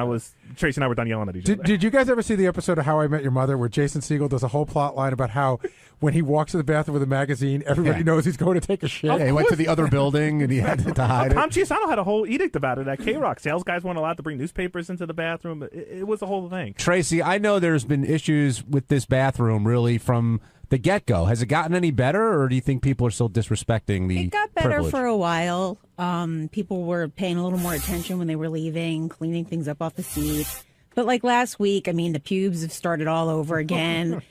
Tracy and I were done yelling at each other. Did you guys ever see the episode of How I Met Your Mother where Jason Segel does a whole plot line about how when he walks to the bathroom with a magazine, everybody knows he's going to take a shit? Yeah, he went to the other building and he had to hide it. Tom Chiasano had a whole edict about it at K-Rock. Sales guys weren't allowed to bring newspapers into the bathroom. It was a whole thing. Tracy, I know there's been issues with this bathroom really from the get-go. Has it gotten any better, or do you think people are still disrespecting the It got better privilege? for a while. People were paying a little more attention when they were leaving, cleaning things up off the seats. But like last week, I mean, the pubes have started all over again.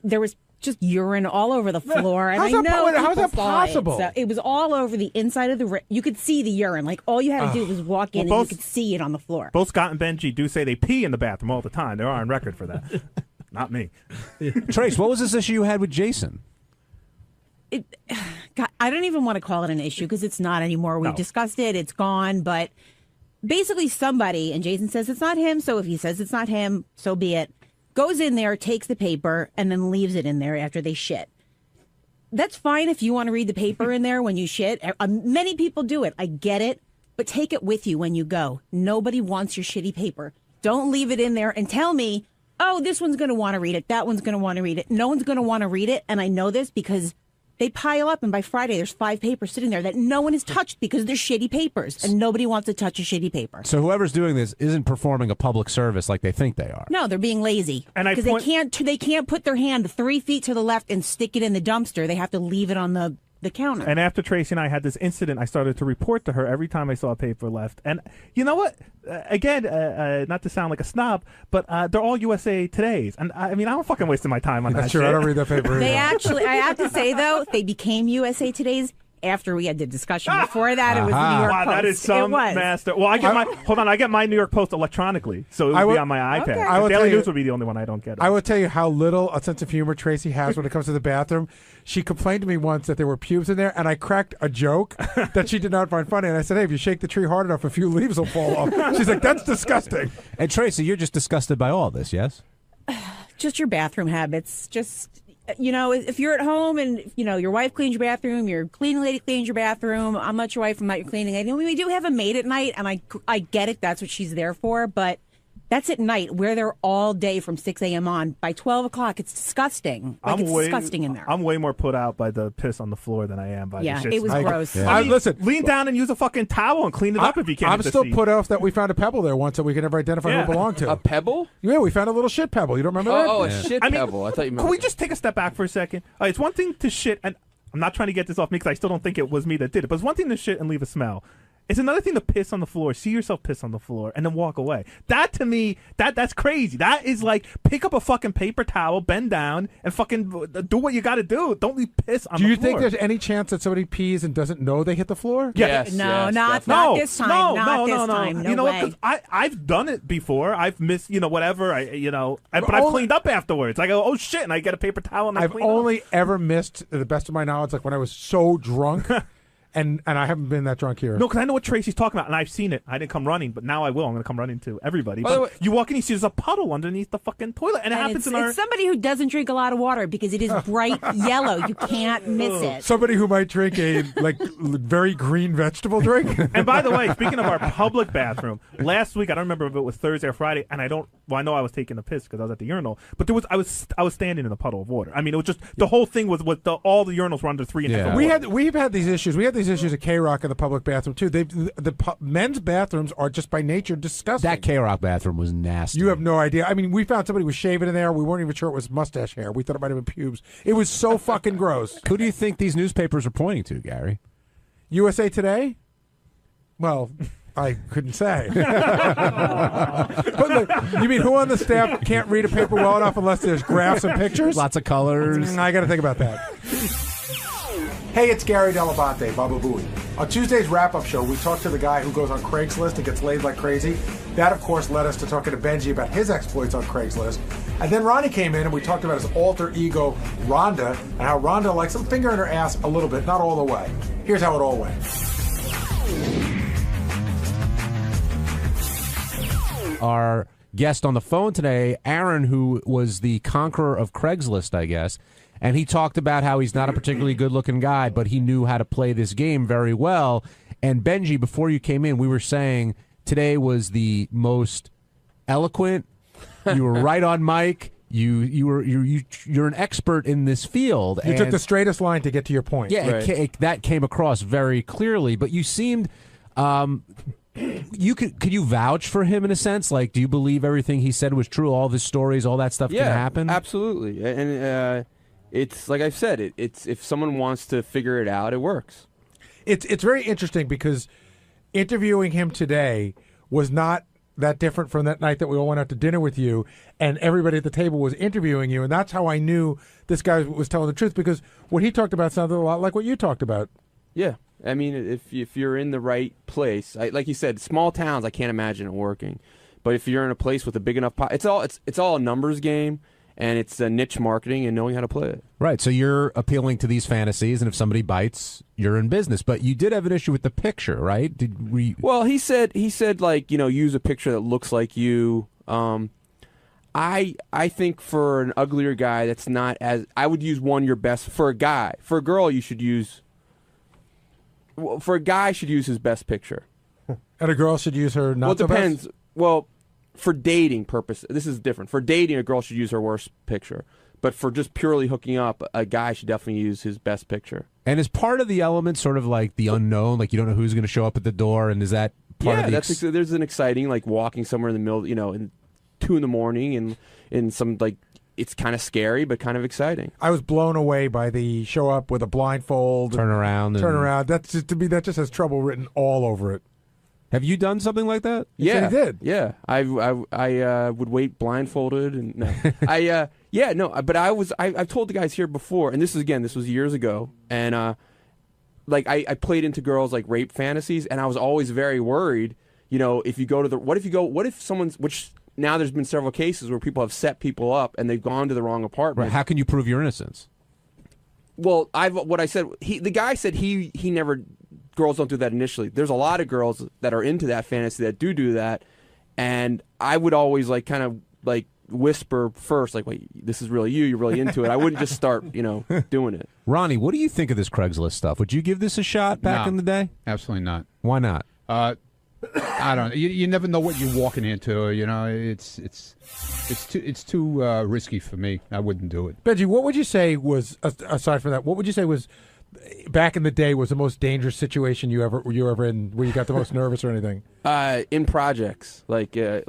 There was just urine all over the floor. And How's that possible? It was all over the inside of the... You could see the urine. Like, all you had to do was walk in and you could see it on the floor. Both Scott and Benji do say they pee in the bathroom all the time. They're on record for that. Not me. Trace, what was this issue you had with Jason? God, I don't even want to call it an issue because it's not anymore. We've discussed it. It's gone. But basically somebody, and Jason says it's not him, so if he says it's not him, so be it, goes in there, takes the paper, and then leaves it in there after they shit. That's fine if you want to read the paper in there when you shit. Many people do it. I get it. But take it with you when you go. Nobody wants your shitty paper. Don't leave it in there and tell me, oh, this one's going to want to read it. That one's going to want to read it. No one's going to want to read it. And I know this because they pile up. And by Friday, there's 5 papers sitting there that no one has touched because they're shitty papers. And nobody wants to touch a shitty paper. So whoever's doing this isn't performing a public service like they think they are. No, they're being lazy. Because they can't put their hand 3 feet to the left and stick it in the dumpster. They have to leave it on the counter. And after Tracy and I had this incident, I started to report to her every time I saw a paper left. And you know what? Again, not to sound like a snob, but they're all USA Todays. And I mean, I'm fucking wasting my time on that shit. I don't read that paper They actually, I have to say, though, they became USA Today's after we had the discussion. Before that, it was the New York Post. That is some master. Well, I get my New York Post electronically, so it would be on my iPad. Okay. The Daily News would be the only one I don't get. I will tell you how little a sense of humor Tracy has when it comes to the bathroom. She complained to me once that there were pubes in there, and I cracked a joke that she did not find funny. And I said, hey, if you shake the tree hard enough, a few leaves will fall off. She's like, that's disgusting. And Tracy, you're just disgusted by all this, yes? Just your bathroom habits. Just... if you're at home and, your wife cleans your bathroom, your cleaning lady cleans your bathroom, I'm not your wife, I'm not your cleaning lady. We do have a maid at night, and I get it. That's what she's there for. But that's at night. We're there all day from 6 a.m. on. By 12 o'clock, it's disgusting. It's disgusting in there. I'm way more put out by the piss on the floor than I am by the shit. It was gross. I mean, listen, lean down and use a fucking towel and clean it up if you can. I'm still put off that we found a pebble there once that we could never identify who it belonged to. A pebble? Yeah, we found a little shit pebble. You don't remember that? Oh, a shit pebble. I thought you meant. Can we just take a step back for a second? It's one thing to shit, and I'm not trying to get this off me because I still don't think it was me that did it, but it's one thing to shit and leave a smell. It's another thing to piss on the floor, see yourself piss on the floor, and then walk away. That, to me, that's crazy. That is like, pick up a fucking paper towel, bend down, and fucking do what you got to do. Don't leave piss on the floor. Do you think there's any chance that somebody pees and doesn't know they hit the floor? Yes. Not this time. Not this time. No you know way. what? I've done it before. I've missed, whatever. But I've cleaned up afterwards. I go, oh shit, and I get a paper towel and I clean up. I've only ever missed, to the best of my knowledge, like when I was so drunk. And I haven't been that drunk here. No, because I know what Tracy's talking about, and I've seen it. I didn't come running, but now I will. I'm going to come running to everybody. But you walk in, you see there's a puddle underneath the fucking toilet, and it happens it's somebody who doesn't drink a lot of water because it is bright yellow. You can't miss it. Somebody who might drink a very green vegetable drink. And by the way, speaking of our public bathroom, last week I don't remember if it was Thursday or Friday, and I know I was taking a piss because I was at the urinal, but I was standing in a puddle of water. I mean, it was just the whole thing was all the urinals were under 3 inches. Yeah. We've had these issues. We had these issues at K-Rock in the public bathroom too. The men's bathrooms are just by nature disgusting. That K-Rock bathroom was nasty. You have no idea. I mean, we found somebody was shaving in there. We weren't even sure it was mustache hair. We thought it might have been pubes. It was so fucking gross. Who do you think these newspapers are pointing to, Gary? USA Today? Well, I couldn't say. But look, you mean who on the staff can't read a paper well enough unless there's graphs and pictures? Lots of colors. I got to think about that. Hey, it's Gary Dell'Abate, Baba Booey. On Tuesday's wrap-up show, we talked to the guy who goes on Craigslist and gets laid like crazy. That, of course, led us to talking to Benji about his exploits on Craigslist. And then Ronnie came in and we talked about his alter ego, Rhonda, and how Rhonda likes some finger in her ass a little bit, not all the way. Here's how it all went. our guest on the phone today, Aaron, who was the conqueror of Craigslist, I guess. And he talked about how he's not a particularly good-looking guy, but he knew how to play this game very well. And Benji, before you came in, we were saying today was the most eloquent. You were right on mic. You're an expert in this field. You took the straightest line to get to your point. Yeah, that came across very clearly. But you seemed, could you vouch for him in a sense? Like, do you believe everything he said was true? All of his stories, all that stuff can happen. Absolutely. And it's like I've said, it's if someone wants to figure it out, it works. It's very interesting because interviewing him today was not that different from that night that we all went out to dinner with you, and everybody at the table was interviewing you, and that's how I knew this guy was telling the truth, because what he talked about sounded a lot like what you talked about. Yeah, I mean, if you're in the right place, like you said, small towns, I can't imagine it working, but if you're in a place with a big enough it's all a numbers game, and it's a niche marketing and knowing how to play it. Right, so you're appealing to these fantasies, and if somebody bites, you're in business. But you did have an issue with the picture, right? Well, he said like, use a picture that looks like you. I think for an uglier guy, that's not as. I would use your best for a guy. For a girl, you should use. For a guy, should use his best picture. And a girl should use her not. Well, it depends. Well, for dating purpose, this is different. For dating, a girl should use her worst picture. But for just purely hooking up, a guy should definitely use his best picture. And is part of the element sort of like the unknown, like you don't know who's going to show up at the door, and is that part of the... there's an exciting, like walking somewhere in the middle, in 2 a.m. and in some, like, it's kind of scary, but kind of exciting. I was blown away by the show up with a blindfold. Turn around. That's just, to me, that just has trouble written all over it. Have you done something like that? Yeah, he did. Yeah, I would wait blindfolded and no, but I've told the guys here before, and this was years ago, and like I played into girls like rape fantasies, and I was always very worried. If you go to what if someone's, which now there's been several cases where people have set people up and they've gone to the wrong apartment. Right. How can you prove your innocence? Well, the guy said he never. Girls don't do that initially. There's a lot of girls that are into that fantasy that do that, and I would always kind of whisper first, like, wait, this is really you. You're really into it. I wouldn't just start, doing it. Ronnie, what do you think of this Craigslist stuff? Would you give this a shot back in the day? Absolutely not. Why not? I don't know. You never know what you're walking into. It's too risky for me. I wouldn't do it. Benji, what would you say was, aside from that, what would you say was, back in the day, was the most dangerous situation you ever in, where you got the most nervous or anything? In projects, like not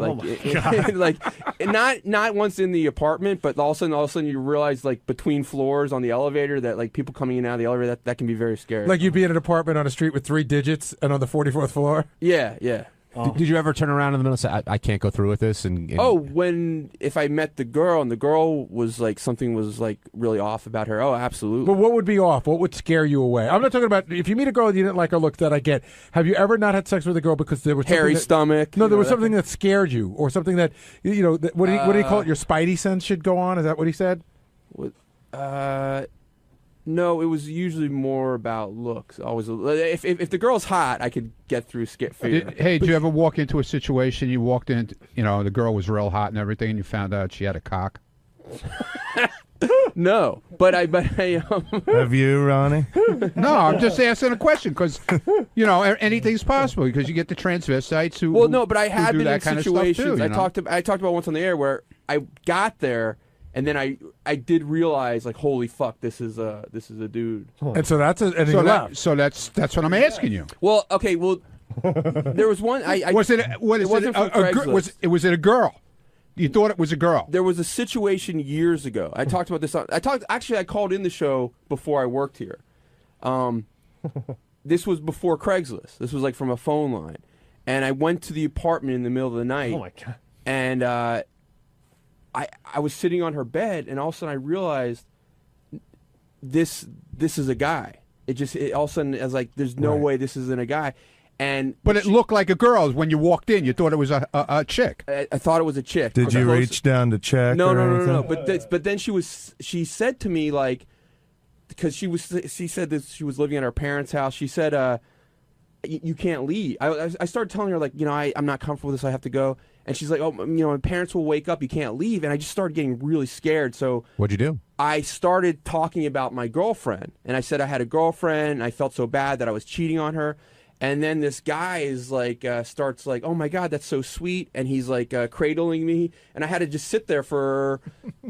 once in the apartment, but all of a sudden you realize, like, between floors on the elevator, that like people coming in and out of the elevator, that can be very scary. Like you'd be in an apartment on a street with 3 digits and on the 44th floor. Yeah. Oh. Did you ever turn around in the middle and say, I can't go through with this? If I met the girl and the girl was like, something was like really off about her, absolutely. But what would be off? What would scare you away? I'm not talking about if you meet a girl and you didn't like her look, that I get. Have you ever not had sex with a girl because there was hairy stomach? No, there was something that scared you, or something that, what do you call it? Your spidey sense should go on? Is that what he said? No, it was usually more about looks. Always, if the girl's hot, I could get through fear. Did you ever walk into a situation, you walked in, the girl was real hot and everything, and you found out she had a cock? No, but I Have you, Ronnie? No, I'm just asking a question because, anything's possible because you get the transvestites who. Well, no, but I had do been that in kind situations. Of stuff too, I talked about once on the air where I got there. And then I did realize, like, holy fuck, this is a dude. And so that's that's what I'm asking you. Well, okay, there was one. Was it a girl? You thought it was a girl? There was a situation years ago. I talked about this. I called in the show before I worked here. This was before Craigslist. This was like from a phone line, and I went to the apartment in the middle of the night. Oh my God! And I was sitting on her bed, and all of a sudden I realized this is a guy. All of a sudden I was like, there's no way this isn't a guy. But it looked like a girl when you walked in. You thought it was a chick. I thought it was a chick. Did you reach down to check? No. But then she said to me, like, because she said that she was living at her parents' house. She said, you can't leave. I started telling her, like, you know, I'm not comfortable with this. I have to go. And she's like, oh, you know, my parents will wake up. You can't leave. And I just started getting really scared. So what'd you do? I started talking about my girlfriend. And I said I had a girlfriend. And I felt so bad that I was cheating on her. And then this guy is like, starts like, oh my God, that's so sweet. And he's like cradling me. And I had to just sit there for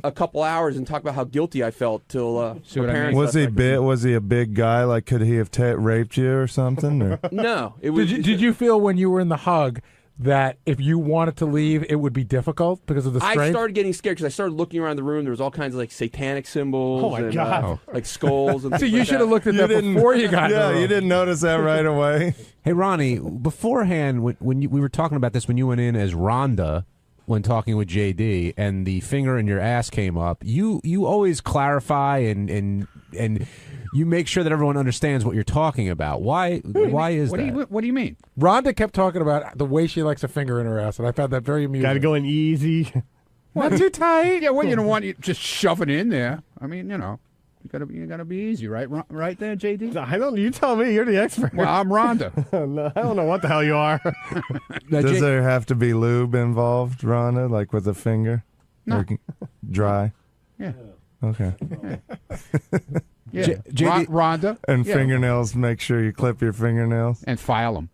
a couple hours and talk about how guilty I felt till my parents Was left. was he a big guy? Like, could he have raped you or something? Or? No. It was. Did you feel when you were in the hug that if you wanted to leave, it would be difficult because of the strength? I started getting scared because I started looking around the room. There was all kinds of like satanic symbols. Oh, my and, God. like skulls. And See, things you like should have that. looked at that before you got in the room. you didn't notice that right away. Hey, Ronnie, beforehand, when we were talking about this, when you went in as Rhonda, when talking with JD, and the finger in your ass came up, you always clarify and you make sure that everyone understands what you're talking about. Why is that? What do you mean? Rhonda kept talking about the way she likes a finger in her ass, and I found that very amusing. Got to go in easy. Not too tight. Yeah, well, you don't want you just shove it in there. I mean, you know, you gotta be easy, right? Right there, JD. I don't. You tell me. You're the expert. Well, I'm Rhonda. No, I don't know what the hell you are. Does there have to be lube involved, Rhonda, like with a finger? No. Or dry? Yeah. Okay. Yeah. JD, Rhonda. And Yeah. fingernails, make sure you clip your fingernails. And file them.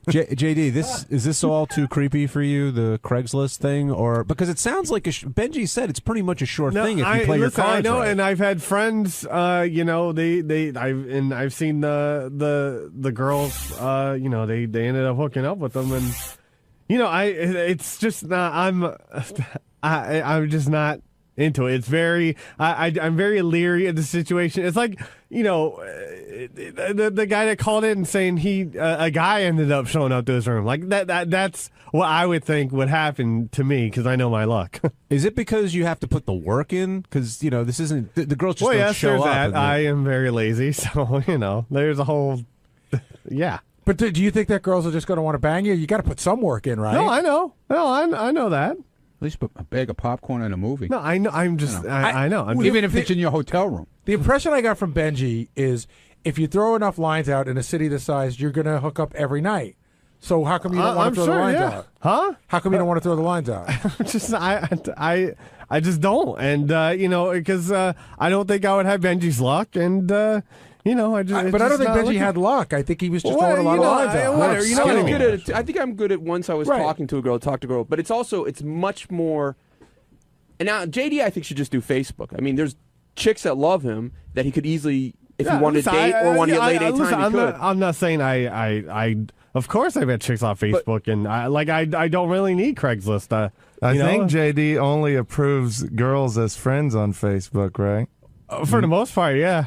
JD, is this all too creepy for you, the Craigslist thing, or because it sounds like Benji said it's pretty much a sure thing if you play your cards I know, right. and I've had friends. You know, I've seen the girls. You know, they ended up hooking up with them, and you know, it's just not. I'm just not into it. It's very. I'm very leery of the situation. It's like, you know, the guy that called in saying a guy ended up showing up to his room. Like that's what I would think would happen to me because I know my luck. Is it because you have to put the work in? Because, you know, this isn't the girls just well, don't yes, show there's up. that. I am very lazy, so you know, there's a whole yeah. But do you think that girls are just going to want to bang you? You got to put some work in, right? No, I know. No, I know that. At least put a bag of popcorn in a movie. No, I know. I'm just. I know. Even if it's in your hotel room. The impression I got from Benji is if you throw enough lines out in a city this size, you're going to hook up every night. So how come you don't want to throw the lines out? Huh? How come you don't want to throw the lines out? Just I just don't, and you know, because I don't think I would have Benji's luck, and you know, I just. But I don't think Benji had luck. I think he was just throwing a lot of lines out. You know what I mean? I think I'm good at once I was talking to a girl, talk to a girl, but it's much more. And now JD, I think should just do Facebook. I mean, there's chicks that love him that he could easily, if he wanted to date or wanted to get laid anytime, he could. I'm not saying I. Of course, I've had chicks on Facebook, and I don't really need Craigslist. I think JD only approves girls as friends on Facebook, right? For the most part, yeah.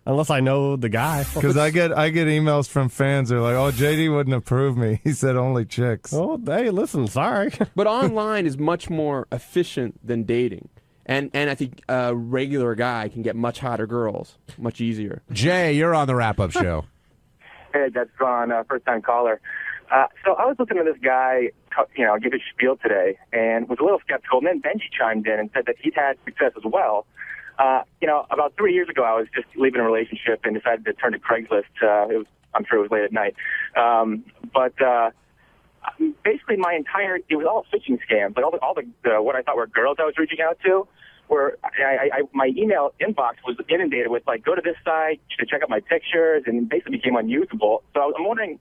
Unless I know the guy. Because I get emails from fans. They're like, "Oh, JD wouldn't approve me. He said only chicks." Oh, hey, listen, sorry. But online is much more efficient than dating. And I think a regular guy can get much hotter girls, much easier. Jay, you're on the wrap-up show. Hey, that's Ron, first-time caller. So I was looking at this guy, you know, give his spiel today, and was a little skeptical. And then Benji chimed in and said that he'd had success as well. You know, about 3 years ago, I was just leaving a relationship and decided to turn to Craigslist. I'm sure it was late at night. But basically, it was all phishing scams. Like all the what I thought were girls I was reaching out to. Where my email inbox was inundated with like, go to this site to check out my pictures, and basically became unusable. So I'm wondering,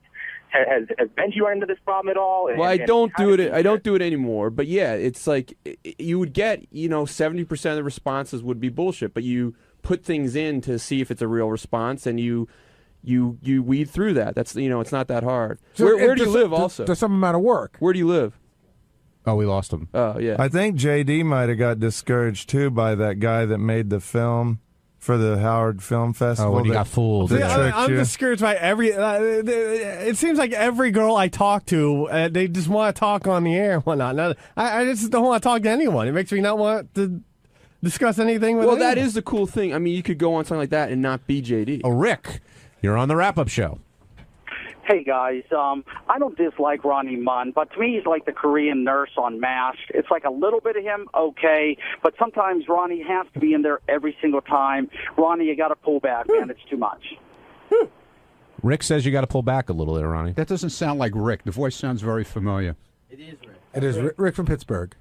has Benji run into this problem at all? Well, I don't do it anymore. But yeah, it's like you would get, you know, 70% of the responses would be bullshit, but you put things in to see if it's a real response, and you weed through that. That's, you know, it's not that hard. So where do you live? Also, there's some amount of work. Where do you live? Oh, we lost him. Oh, yeah. I think JD might have got discouraged, too, by that guy that made the film for the Howard Film Festival. Oh, when he got fooled. I'm discouraged by every... it seems like every girl I talk to, they just want to talk on the air and whatnot. I just don't want to talk to anyone. It makes me not want to discuss anything with anyone. That is the cool thing. I mean, you could go on something like that and not be JD. Oh, Rick, you're on the wrap-up show. Hey, guys. I don't dislike Ronnie Munn, but to me he's like the Korean nurse on MASH. It's like a little bit of him, okay, but sometimes Ronnie has to be in there every single time. Ronnie, you got to pull back, man. It's too much. Rick says you got to pull back a little there, Ronnie. That doesn't sound like Rick. The voice sounds very familiar. It is Rick from Pittsburgh.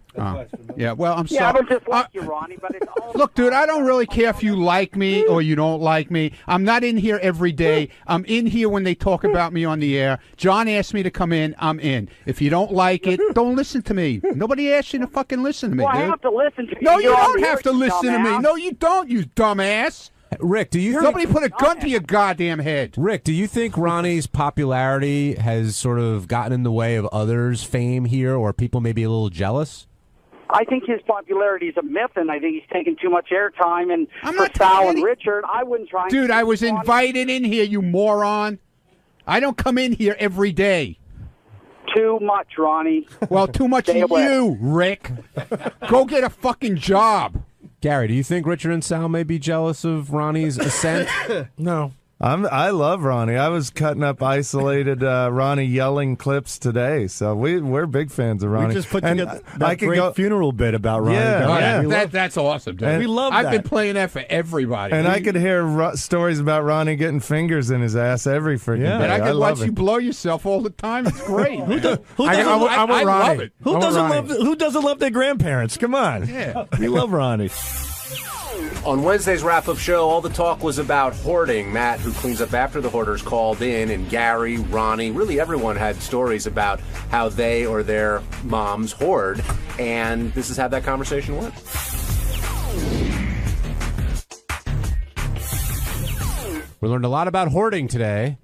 Yeah, well, I'm sorry. Yeah, I don't dislike you, Ronnie, but it's all... Look, dude, I don't really care if you like me or you don't like me. I'm not in here every day. I'm in here when they talk about me on the air. John asked me to come in. I'm in. If you don't like it, don't listen to me. Nobody asked you to fucking listen to me, Well, I dude. have to listen to you. No, you You're on don't the have air, to you listen to me. dumbass. No, you don't, you dumbass. Rick, do you Somebody put a gun to your goddamn head. Rick, do you think Ronnie's popularity has sort of gotten in the way of others' fame here, or people may be a little jealous? I think his popularity is a myth, and I think he's taking too much airtime. And I'm for not Sal taking and any- Richard, I wouldn't try. Dude, I was invited in here, you moron. I don't come in here every day. Too much, Ronnie. Well, too much Stay of away. you, Rick. Go get a fucking job. Gary, do you think Richard and Sal may be jealous of Ronnie's ascent? No. I love Ronnie. I was cutting up isolated Ronnie yelling clips today, so we're big fans of Ronnie. We just put And together I that could great go- funeral bit about Ronnie. Yeah, Dunn. yeah. We love- That's awesome, dude. And- we love I've that. been playing that for everybody. And I could hear stories about Ronnie getting fingers in his ass every freaking day. And I could love watch you it. blow yourself all the time. It's great. Who doesn't I love it. Who doesn't love their grandparents? Come on. Yeah. We love Ronnie. On Wednesday's wrap-up show, all the talk was about hoarding. Matt, who cleans up after the hoarders, called in, and Gary, Ronnie, really everyone had stories about how they or their moms hoard, and this is how that conversation went. We learned a lot about hoarding today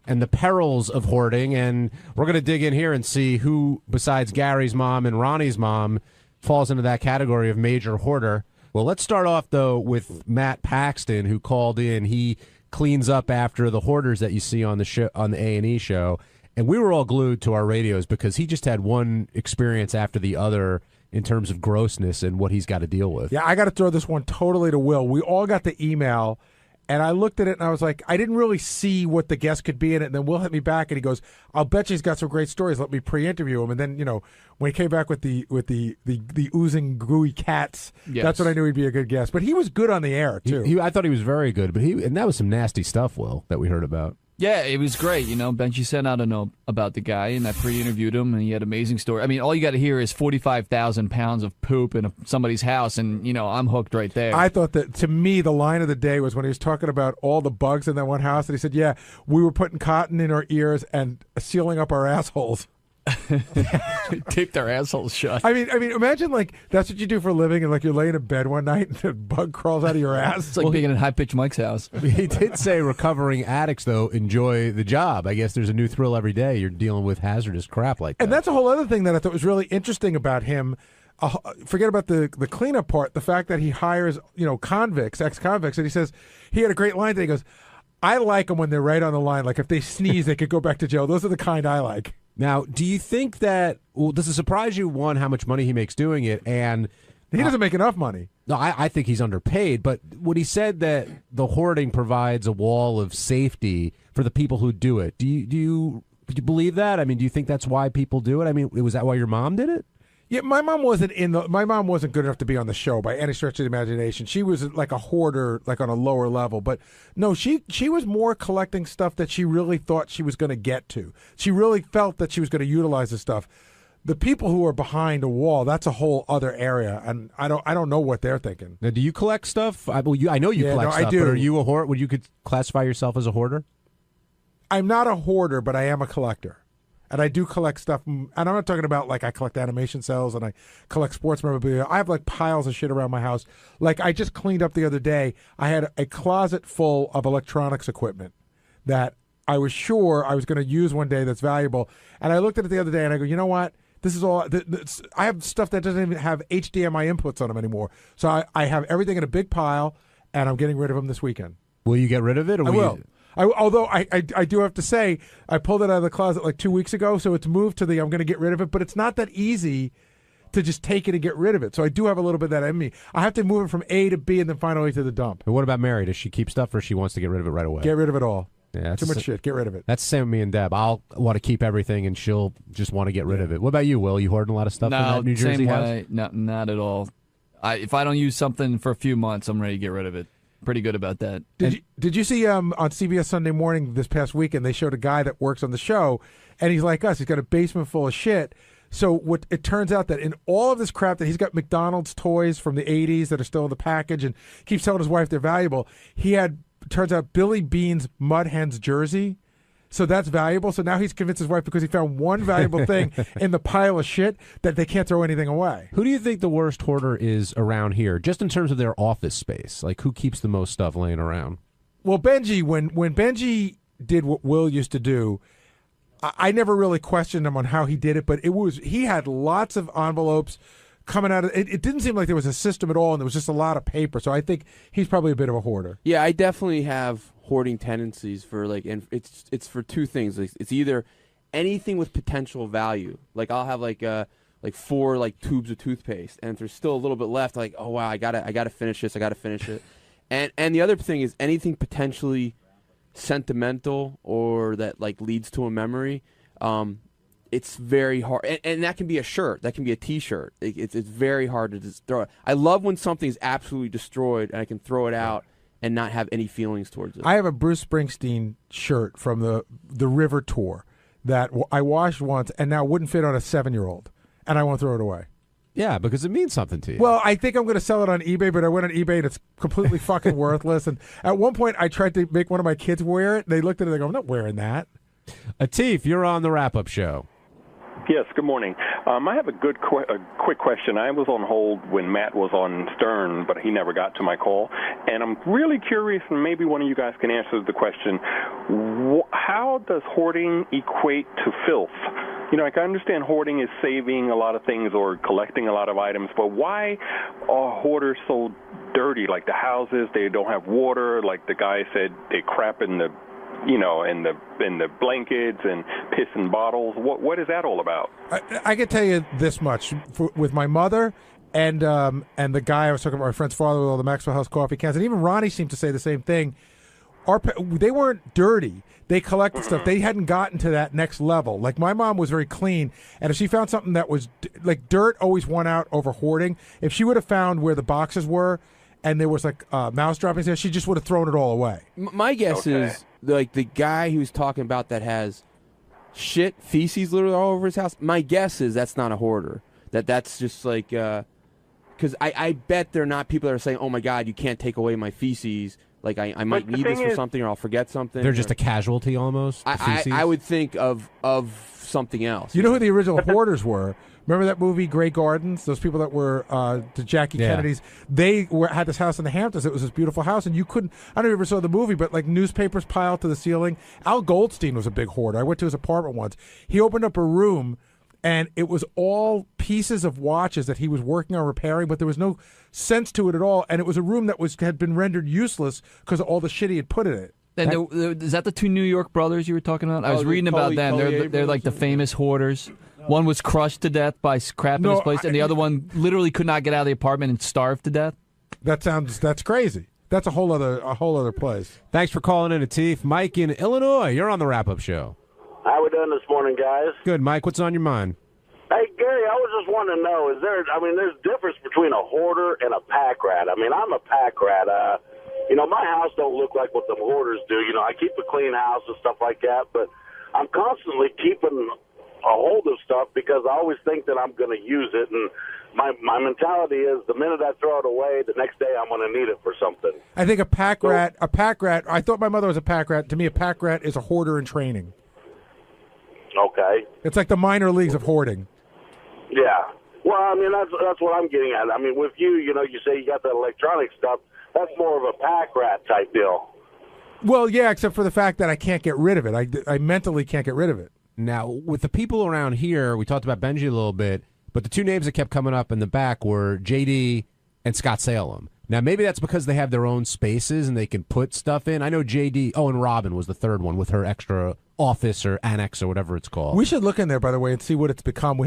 and the perils of hoarding, and we're going to dig in here and see who, besides Gary's mom and Ronnie's mom, falls into that category of major hoarder. Well, let's start off, though, with Matt Paxton, who called in. He cleans up after the hoarders that you see on the show, on the A&E show, and we were all glued to our radios because he just had one experience after the other in terms of grossness and what he's got to deal with. Yeah, I got to throw this one totally to Will. We all got the email, and I looked at it, and I was like, I didn't really see what the guest could be in it. And then Will hit me back, and he goes, "I'll bet you he's got some great stories. Let me pre-interview him." And then, you know, when he came back with the oozing gooey cats, that's when I knew he'd be a good guest. But he was good on the air too. I thought he was very good, but and that was some nasty stuff, Will, that we heard about. Yeah, it was great. You know, Benji said, I don't know about the guy, and I pre-interviewed him, and he had an amazing story. I mean, all you got to hear is 45,000 pounds of poop in somebody's house, and, you know, I'm hooked right there. I thought that, to me, the line of the day was when he was talking about all the bugs in that one house, and he said, yeah, we were putting cotton in our ears and sealing up our assholes. Taped their assholes shut. I mean, imagine like that's what you do for a living, and like you're laying in bed one night and a bug crawls out of your ass. It's like being in High Pitch Mike's house. He did say recovering addicts, though, enjoy the job. I guess there's a new thrill every day. You're dealing with hazardous crap like that. And that's a whole other thing that I thought was really interesting about him. Forget about the cleanup part. The fact that he hires, you know, convicts, ex-convicts, and he says he had a great line. That he goes, "I like them when they're right on the line. Like if they sneeze, they could go back to jail. Those are the kind I like." Now, do you think that, well, does it surprise you, one, how much money he makes doing it, and... He doesn't make enough money. No, I think he's underpaid, but when he said that the hoarding provides a wall of safety for the people who do it, do you believe that? I mean, do you think that's why people do it? I mean, was that why your mom did it? Yeah, my mom wasn't good enough to be on the show by any stretch of the imagination. She was like a hoarder, like on a lower level. But no, she was more collecting stuff that she really thought she was going to get to. She really felt that she was going to utilize the stuff. The people who are behind a wall, that's a whole other area, and I don't know what they're thinking. Now, do you collect stuff? I know you collect stuff. I do. But are you a hoarder? Would you could classify yourself as a hoarder? I'm not a hoarder, but I am a collector. And I do collect stuff, and I'm not talking about like I collect animation cells and I collect sports memorabilia. I have like piles of shit around my house. Like I just cleaned up the other day. I had a closet full of electronics equipment that I was sure I was going to use one day that's valuable. And I looked at it the other day and I go, you know what? This is all. I have stuff that doesn't even have HDMI inputs on them anymore. So I have everything in a big pile, and I'm getting rid of them this weekend. Will you get rid of it? Or I will. Although I do have to say, I pulled it out of the closet like 2 weeks ago, so it's moved to I'm going to get rid of it, but it's not that easy to just take it and get rid of it. So I do have a little bit of that in me. I have to move it from A to B and then finally to the dump. And what about Mary? Does she keep stuff or she wants to get rid of it right away? Get rid of it all. Yeah, too much shit. Get rid of it. That's the same with me and Deb. I'll want to keep everything and she'll just want to get rid of it. What about you, Will? You hoarding a lot of stuff in that New Jersey same house? way. No, not at all. If I don't use something for a few months, I'm ready to get rid of it. pretty good about that. Did you see on CBS Sunday Morning this past weekend, they showed a guy that works on the show, and he's like us. He's got a basement full of shit. So it turns out that in all of this crap that he's got McDonald's toys from the 80s that are still in the package and keeps telling his wife they're valuable, he had, turns out, Billy Bean's Mud Hens jersey. So that's valuable. So now he's convinced his wife, because he found one valuable thing in the pile of shit, that they can't throw anything away. Who do you think the worst hoarder is around here, just in terms of their office space? Like, who keeps the most stuff laying around? Well, Benji, when Benji did what Will used to do, I never really questioned him on how he did it, but he had lots of envelopes coming out of it. It didn't seem like there was a system at all, and there was just a lot of paper. So I think he's probably a bit of a hoarder. Yeah, I definitely have hoarding tendencies for and it's for two things. It's either anything with potential value. Like I'll have like 4 tubes of toothpaste, and if there's still a little bit left, like, oh wow, I gotta finish this, I gotta finish it. And the other thing is anything potentially sentimental or that leads to a memory. It's very hard, and that can be a shirt, that can be a T-shirt. It's very hard to just throw it. I love when something is absolutely destroyed and I can throw it out and not have any feelings towards it. I have a Bruce Springsteen shirt from the River Tour that I washed once and now wouldn't fit on a 7-year-old, and I won't throw it away. Yeah, because it means something to you. Well, I think I'm going to sell it on eBay, but I went on eBay and it's completely fucking worthless. And at one point, I tried to make one of my kids wear it. And they looked at it and they go, I'm not wearing that. Atif, you're on the wrap-up show. Yes, good morning. I have a quick question. I was on hold when Matt was on Stern, but he never got to my call. And I'm really curious, and maybe one of you guys can answer the question, how does hoarding equate to filth? You know, I understand hoarding is saving a lot of things or collecting a lot of items, but why are hoarders so dirty? Like the houses, they don't have water. Like the guy said, they crap in the in the blankets and piss in bottles. What is that all about? I can tell you this much. With my mother and the guy I was talking about, my friend's father with all the Maxwell House coffee cans, and even Ronnie seemed to say the same thing. They weren't dirty. They collected stuff. They hadn't gotten to that next level. Like my mom was very clean, and if she found something that was like dirt, always won out over hoarding. If she would have found where the boxes were, and there was like mouse droppings there, she just would have thrown it all away. My guess is like the guy he was talking about that has shit, feces literally all over his house. My guess is that's not a hoarder. That's just like because I bet they're not people that are saying, oh my God, you can't take away my feces. Like I might need this for something, or I'll forget something. They're just a casualty almost. I would think of something else. You know who the original hoarders were? Remember that movie Grey Gardens? Those people that were the Jackie Kennedys. They had this house in the Hamptons. It was this beautiful house, and you couldn't. I don't know if you ever saw the movie, but like newspapers piled to the ceiling. Al Goldstein was a big hoarder. I went to his apartment once. He opened up a room, and it was all pieces of watches that he was working on repairing, but there was no sense to it at all. And it was a room that had been rendered useless because of all the shit he had put in it. And is that the two New York brothers you were talking about? I was reading about them. They're like the famous hoarders. One was crushed to death by crap in his place, and the other one literally could not get out of the apartment and starved to death. That's crazy. That's a whole other place. Thanks for calling in, Atif. Mike in Illinois, you're on the wrap-up show. How we doing this morning, guys? Good, Mike. What's on your mind? Hey, Gary, I was just wanting to know, there's difference between a hoarder and a pack rat. I mean, I'm a pack rat. My house don't look like what the hoarders do. I keep a clean house and stuff like that, but I'm constantly keeping a hold of stuff because I always think that I'm going to use it, and my mentality is the minute I throw it away, the next day I'm going to need it for something. I think a pack rat, I thought my mother was a pack rat. To me, a pack rat is a hoarder in training. Okay. It's like the minor leagues of hoarding. Yeah. Well, I mean, that's what I'm getting at. I mean, with you, you say you got that electronic stuff. That's more of a pack rat type deal. Well, yeah, except for the fact that I can't get rid of it. I mentally can't get rid of it. Now, with the people around here, we talked about Benji a little bit, but the two names that kept coming up in the back were JD and Scott Salem. Now, maybe that's because they have their own spaces and they can put stuff in. I know JD, and Robin was the third one with her extra office or annex or whatever it's called. We should look in there, by the way, and see what it's become.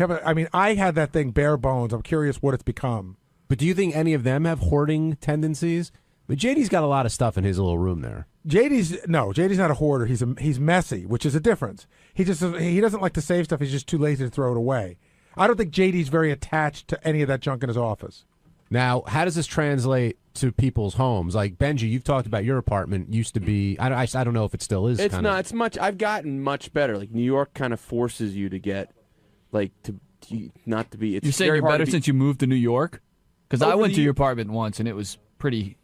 I had that thing bare bones. I'm curious what it's become. But do you think any of them have hoarding tendencies? But JD's got a lot of stuff in his little room there. JD's not a hoarder. He's messy, which is a difference. He doesn't like to save stuff. He's just too lazy to throw it away. I don't think JD's very attached to any of that junk in his office. Now, how does this translate to people's homes? Like, Benji, you've talked about your apartment used to be, I don't know if it still is. It's not. It's much. I've gotten much better. Like, New York kind of forces you to get, like, to not to be. It's You're saying very you're hard better to be, since you moved to New York? Because I Over went the to ye- your apartment once, and it was pretty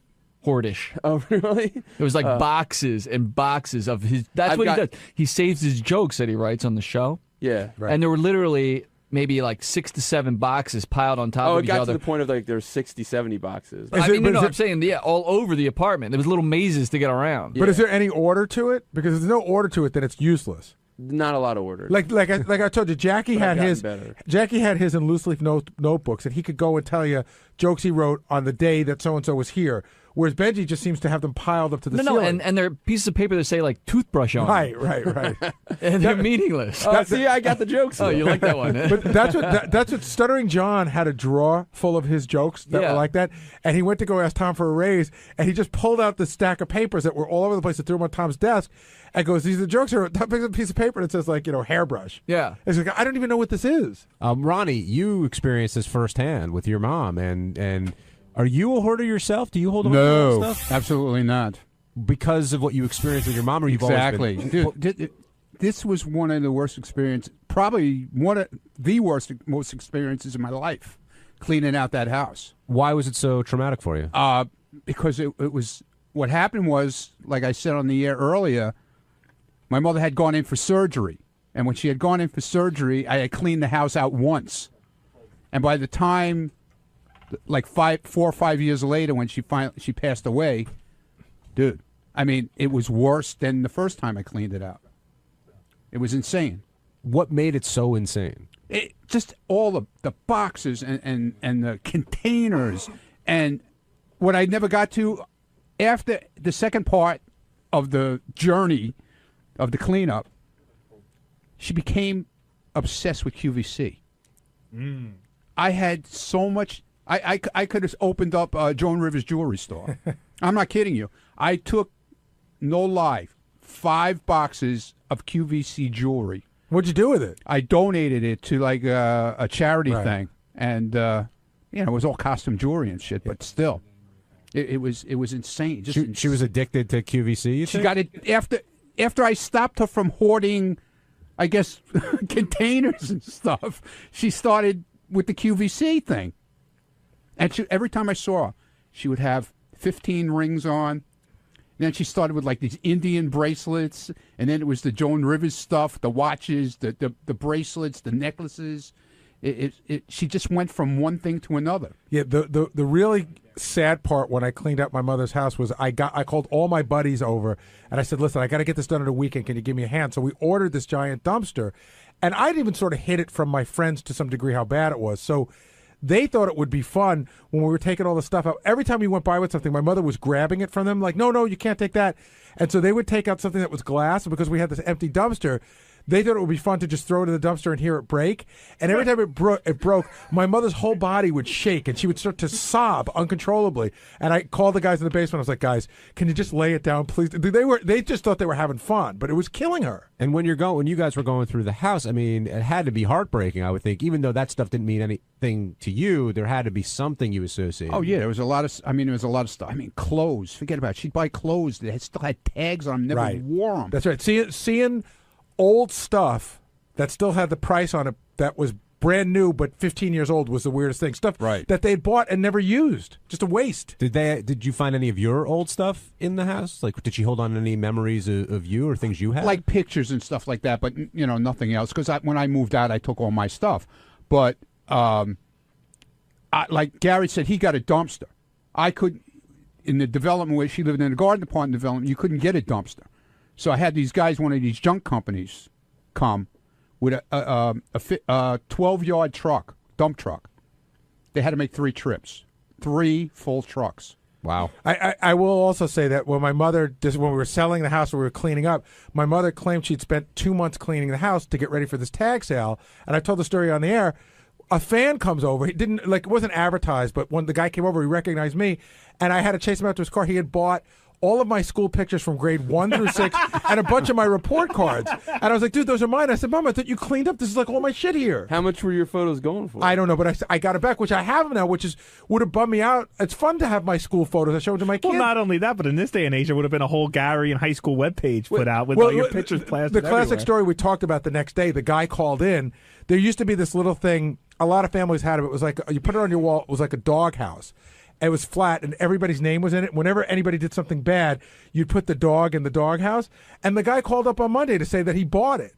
hoardish. Oh, really? It was like boxes and boxes of his. That's I've what he got- does. He saves his jokes that he writes on the show. Yeah. And there were literally maybe like 6 to 7 boxes piled on top Oh, of it each got other. to the point of like there's 60, 70 boxes. I mean, I'm saying, yeah, all over the apartment. There was little mazes to get around. But is there any order to it? Because if there's no order to it, then it's useless. Not a lot of orders. Like I told you, Jackie But I've had his. gotten better. Jackie had his in loose leaf notebooks, and he could go and tell you jokes he wrote on the day that so and so was here. Whereas Benji just seems to have them piled up to the No, ceiling. and they're pieces of paper that say like toothbrush on them. Right. And they're meaningless. See, I got the jokes. Oh, you like that one? Eh? But that's what Stuttering John had a drawer full of his jokes that were like that, and he went to go ask Tom for a raise, and he just pulled out the stack of papers that were all over the place and threw them on Tom's desk, and goes, "These are the jokes." Or Tom picks up a piece of paper and it says like hairbrush. Yeah, it's like I don't even know what this is. Ronnie, you experienced this firsthand with your mom, and are you a hoarder yourself? Do you hold on to No, stuff? absolutely not. Because of what you experienced with your mom, or you've Exactly. always been... Dude, this was one of the worst experiences, probably one of the most experiences in my life, cleaning out that house. Why was it so traumatic for you? Because it was, what happened was, like I said on the air earlier, my mother had gone in for surgery. And when she had gone in for surgery, I had cleaned the house out once. And by the time, like 4 or 5 years later, when she passed away, dude, I mean, it was worse than the first time I cleaned it out. It was insane. What made it so insane? Just all the boxes and the containers. And what I never got to, after the second part of the journey of the cleanup, she became obsessed with QVC. I had so much. I could have opened up Joan Rivers jewelry store. I'm not kidding you. I took, no lie, 5 boxes of QVC jewelry. What'd you do with it? I donated it to like a charity Right. thing, and it was all costume jewelry and shit. But still, it was insane. Just She was addicted to QVC. You she think? got it after I stopped her from hoarding, I guess, containers and stuff. She started with the QVC thing, and every time I saw her, she would have 15 rings on. And then she started with like these Indian bracelets, and then it was the Joan Rivers stuff, the watches, the bracelets, the necklaces. She just went from one thing to another. Yeah, the really sad part when I cleaned out my mother's house was I called all my buddies over and I said, "Listen, I got to get this done in a weekend. Can you give me a hand?" So we ordered this giant dumpster, and I'd even sort of hid it from my friends to some degree how bad it was. So they thought it would be fun when we were taking all the stuff out. Every time we went by with something, my mother was grabbing it from them, like, no, you can't take that. And so they would take out something that was glass, and because we had this empty dumpster, they thought it would be fun to just throw it in the dumpster and hear it break. And every time it broke, my mother's whole body would shake, and she would start to sob uncontrollably. And I called the guys in the basement. I was like, "Guys, can you just lay it down, please?" They just thought they were having fun, but it was killing her. And when you guys were going through the house, I mean, it had to be heartbreaking, I would think. Even though that stuff didn't mean anything to you, there had to be something you associated. Oh yeah, there was a lot of. I mean, there was a lot of stuff. I mean, clothes. Forget about it. She'd buy clothes that still had tags on them. Never Right. wore them. That's right. Seeing old stuff that still had the price on it that was brand new but 15 years old was the weirdest thing. Stuff that they'd bought and never used. Just a waste. Did you find any of your old stuff in the house? Like, did she hold on to any memories of you or things you had? Like pictures and stuff like that, but nothing else. Because when I moved out, I took all my stuff. But like Gary said, he got a dumpster. I could, in the development where she lived in the garden apartment development, you couldn't get a dumpster. So I had these guys, one of these junk companies, come with a 12-yard truck, dump truck. They had to make 3 trips, 3 full trucks. Wow. I will also say that when when we were selling the house, when we were cleaning up, my mother claimed she'd spent 2 months cleaning the house to get ready for this tag sale. And I told the story on the air. A fan comes over. He it wasn't advertised, but when the guy came over, he recognized me, and I had to chase him out to his car. He had bought all of my school pictures from grade 1 through 6 and a bunch of my report cards. And I was like, dude, those are mine. I said, Mom, I thought you cleaned up. This is like all my shit here. How much were your photos going for? I don't know, but I got it back, which I have now, which would have bummed me out. It's fun to have my school photos. I showed to my kids. Well, not only that, but in this day and age, there would have been a whole Gary and high school webpage put out with all your pictures plastered The classic everywhere. story we talked about the next day, the guy called in. There used to be this little thing, a lot of families had it. It was like, you put it on your wall, it was like a dog house. It was flat, and everybody's name was in it. Whenever anybody did something bad, you'd put the dog in the doghouse. And the guy called up on Monday to say that he bought it.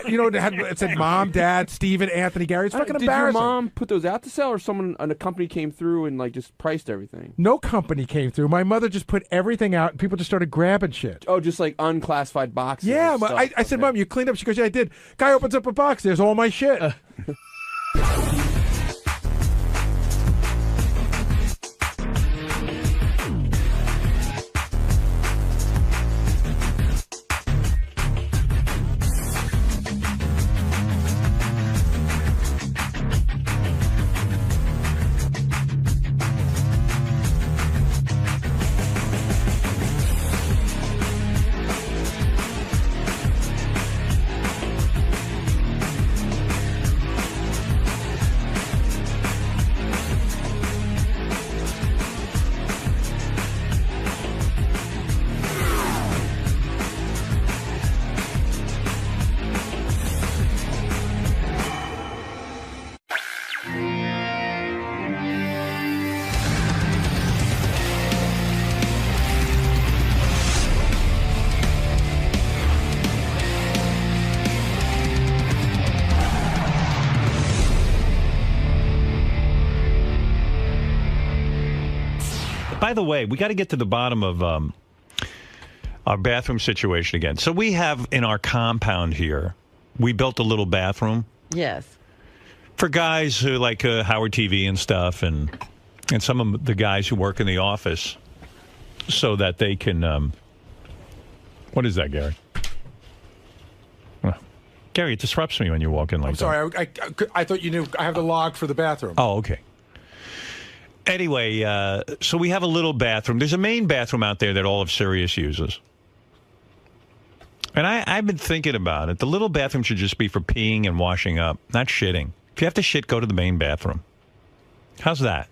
You know, it said Mom, Dad, Steven, Anthony, Gary. It's fucking embarrassing. Did your mom put those out to sell, or someone on a company came through and like just priced everything? No company came through. My mother just put everything out, and people just started grabbing shit. Oh, just like unclassified boxes. Yeah, and stuff. I said, Mom, you cleaned up? She goes, yeah, I did. Guy opens up a box. There's all my shit. By the way, we got to get to the bottom of our bathroom situation again. So we have in our compound here, we built a little bathroom. Yes. For guys who like Howard TV and stuff, and some of the guys who work in the office, so that they can. What is that, Gary? Gary, it disrupts me when you walk in like that. I'm sorry. I thought you knew. I have the log for the bathroom. Oh, okay. Anyway, so we have a little bathroom. There's a main bathroom out there that all of Sirius uses. And I've been thinking about it. The little bathroom should just be for peeing and washing up, not shitting. If you have to shit, go to the main bathroom. How's that?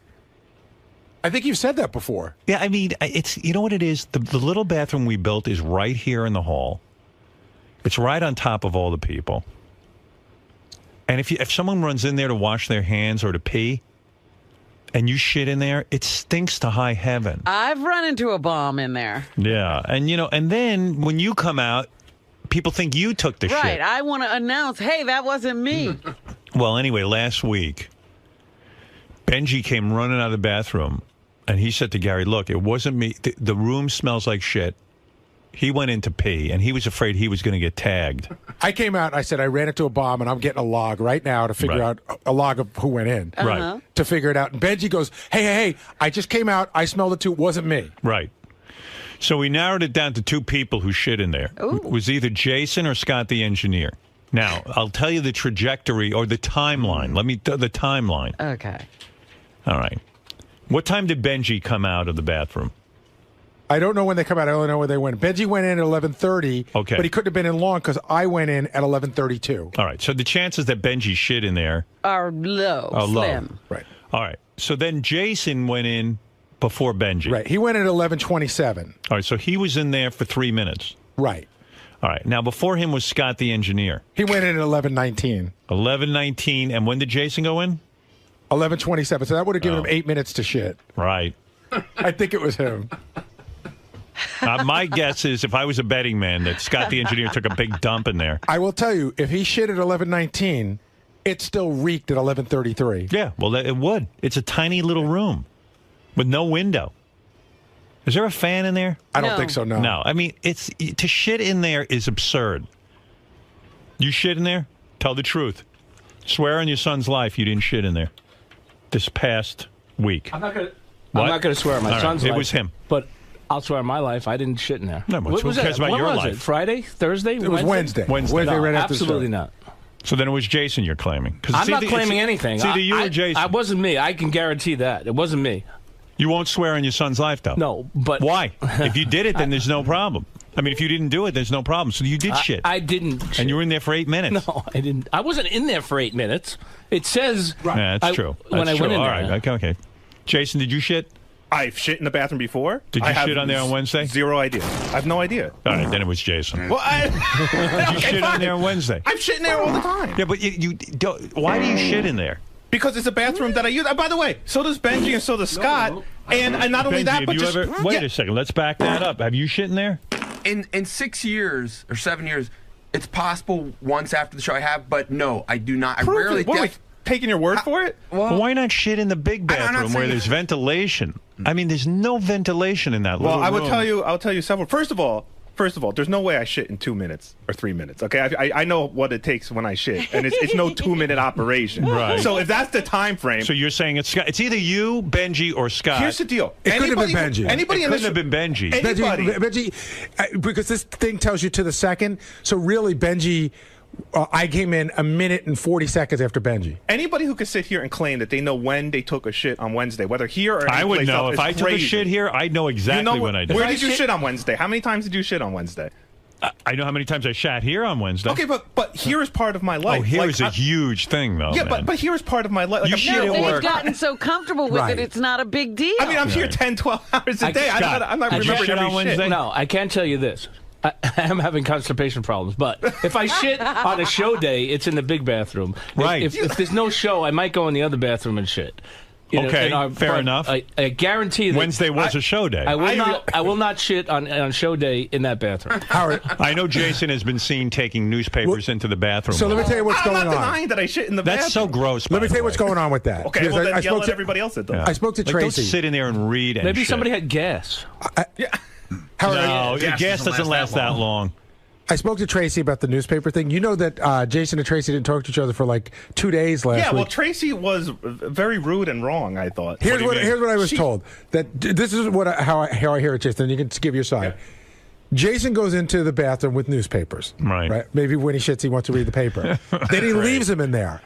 I think you've said that before. Yeah, I mean, it's, you know what it is? The little bathroom we built is right here in the hall. It's right on top of all the people. And if someone runs in there to wash their hands or to pee, and you shit in there, it stinks to high heaven. I've run into a bomb in there. Yeah, and and then when you come out, people think you took the shit. Right, I want to announce, hey, that wasn't me. Well, anyway, last week, Benji came running out of the bathroom, and he said to Gary, look, it wasn't me. The room smells like shit. He went in to pee, and he was afraid he was going to get tagged. I came out and I said, I ran into a bomb, and I'm getting a log right now to figure out a log of who went in. Right. To figure it out. And Benji goes, hey, I just came out. I smelled it too. It wasn't me. Right. So we narrowed it down to two people who shit in there. Ooh. It was either Jason or Scott the engineer. Now, I'll tell you the trajectory or the timeline. The timeline. Okay. All right. What time did Benji come out of the bathroom? I don't know when they come out. I only know where they went. Benji went in at 11:30. Okay. But he couldn't have been in long because I went in at 11:32. All right. So the chances that Benji shit in there Are low, are low. slim. Right. All right. So then Jason went in before Benji. Right. He went in at 11:27. All right. So he was in there for 3 minutes. Right. All right. Now, before him was Scott the engineer. He went in at 11:19. 11:19. And when did Jason go in? 11:27. So that would have given him 8 minutes to shit. Right. I think it was him. My guess is if I was a betting man that Scott the engineer took a big dump in there. I will tell you, if he shit at 11:19, it still reeked at 11:33. Yeah, well, it would. It's a tiny little room with no window. Is there a fan in there? I don't think so, no. No, I mean, to shit in there is absurd. You shit in there? Tell the truth. Swear on your son's life you didn't shit in there this past week. I'm not gonna swear on my son's life. It was him. But I'll swear on my life, I didn't shit in there. No, but What who was cares that? about When your was life? It? Friday? Thursday? It was Wednesday. Wednesday No, right after the show. absolutely not. So then it was Jason you're claiming. 'Cause I'm it's not either- claiming it's- anything. It's either you or Jason. I wasn't me. I can guarantee that. It wasn't me. You won't swear on your son's life, though. No, but why? If you did it, then there's no problem. I mean, if you didn't do it, there's no problem. So you did shit. I didn't. And you were in there for 8 minutes. No, I didn't. I wasn't in there for 8 minutes. It says. Yeah, that's true. When I went in All there. right. Okay. Jason, did you shit? I've shit in the bathroom before. Did you shit on there on Wednesday? Zero idea. I have no idea. All right, then it was Jason. Well, Did you shit on there on Wednesday? I'm shitting there all the time. Yeah, but you don't. Why do you shit in there? Because it's a bathroom that I use. By the way, so does Benji and so does Scott. And not only Benji, that, but just wait a second. Let's back that up. Have you shit in there? In 6 years or 7 years, it's possible once after the show I have, but no, I do not. I Prove rarely. it. What, are we taking your word for it? Well, why not shit in the big bathroom where there's ventilation? I mean, there's no ventilation in that little room. I would tell you. I'll tell you several. First of all, there's no way I shit in 2 minutes or 3 minutes. Okay, I know what it takes when I shit, and it's no 2-minute operation. Right. So if that's the time frame, so you're saying it's either you, Benji, or Scott. Here's the deal. It couldn't have been Benji. Anybody it couldn't have been Benji. Benji, because this thing tells you to the second. So really, Benji, I came in 1 minute and 40 seconds after Benji. Anybody who could sit here and claim that they know when they took a shit on Wednesday, whether here or I would anyplace know else, if I took a crazy. shit here. I'd know exactly when I did. Where did you shit on Wednesday? How many times did you shit on Wednesday? I know how many times I shat here on Wednesday. Okay, but here is part of my life. Oh, here is a huge thing, though. Yeah, man. but here is part of my life. Like, You shit at They've work. gotten so comfortable with it, it's not a big deal. I mean, I'm here 10, 12 hours a day. I'm not remembering every shit. No, I can't tell you this. I am having constipation problems, but if I shit on a show day, it's in the big bathroom. Right. If there's no show, I might go in the other bathroom and shit. Okay, fair enough. I guarantee that Wednesday was a show day. I will not shit on show day in that bathroom. Howard, I know Jason has been seen taking newspapers into the bathroom. So let me tell you what's going I'm not on. denying that I shit in the That's so bathroom. gross. Let me tell you by what's the way. going on with that. Okay, Because well, then I yell spoke at to everybody else that does. I spoke to Like, Tracy. Don't sit in there and read. And Maybe shit. somebody had gas. No, gas doesn't last that long. I spoke to Tracy about the newspaper thing. You know that Jason and Tracy didn't talk to each other for like 2 days last week. Yeah, well, Tracy was very rude and wrong, I thought. Here's what I was told. That this is how I hear it, Jason. You can give your side. Yeah. Jason goes into the bathroom with newspapers. Right. Maybe when he shits, he wants to read the paper. Then he leaves them in there.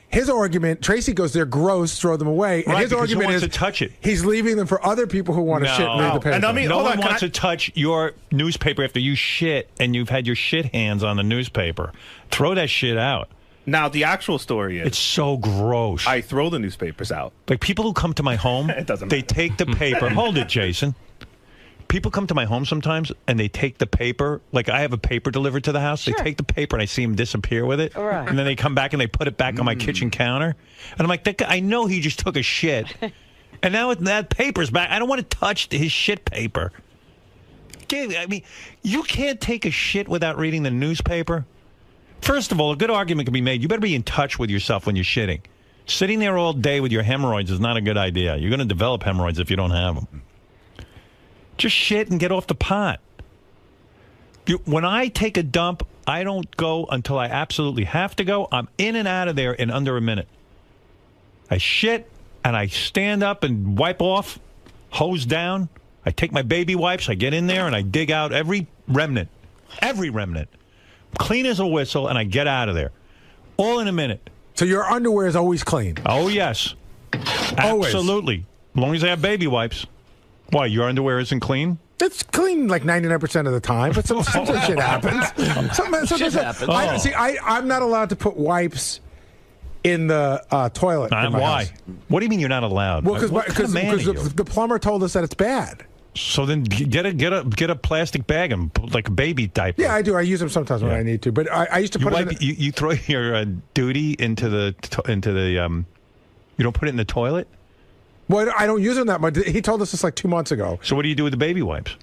His argument, Tracy goes, they're gross, throw them away. And Right, his because who argument wants is to touch it? He's leaving them for other people who want to shit and read the paper. And I mean, no hold one on, wants to touch your newspaper after you shit and you've had your shit hands on the newspaper. Throw that shit out. Now, the actual story is... It's so gross. I throw the newspapers out. Like, people who come to my home, they take the paper. Hold it, Jason. People come to my home sometimes, and they take the paper. Like, I have a paper delivered to the house. They take the paper, and I see them disappear with it. Right. And then they come back, and they put it back on my kitchen counter. And I'm like, that guy, I know he just took a shit. And now that paper's back. I don't want to touch his shit paper. I mean, you can't take a shit without reading the newspaper. First of all, a good argument can be made. You better be in touch with yourself when you're shitting. Sitting there all day with your hemorrhoids is not a good idea. You're going to develop hemorrhoids if you don't have them. Just shit and get off the pot. When I take a dump, I don't go until I absolutely have to go. I'm in and out of there in under a minute. I shit, and I stand up and wipe off, hose down. I take my baby wipes, I get in there, and I dig out every remnant. Clean as a whistle, and I get out of there. All in a minute. So your underwear is always clean? Oh, yes. Always? Absolutely. As long as I have baby wipes. Why, your underwear isn't clean? It's clean like 99% of the time, but sometimes shit happens. Sometimes Shit happens. I'm not allowed to put wipes in the toilet. in my Why? house. What do you mean you're not allowed? Well, What kind of man are you? the plumber told us that it's bad. So then get a plastic bag and put like a baby diaper. Yeah, I do. I use them sometimes when I need to, but I used to put them in you throw your duty into the you don't put it in the toilet? Well, I don't use them that much. He told us this like 2 months ago. So what do you do with the baby wipes?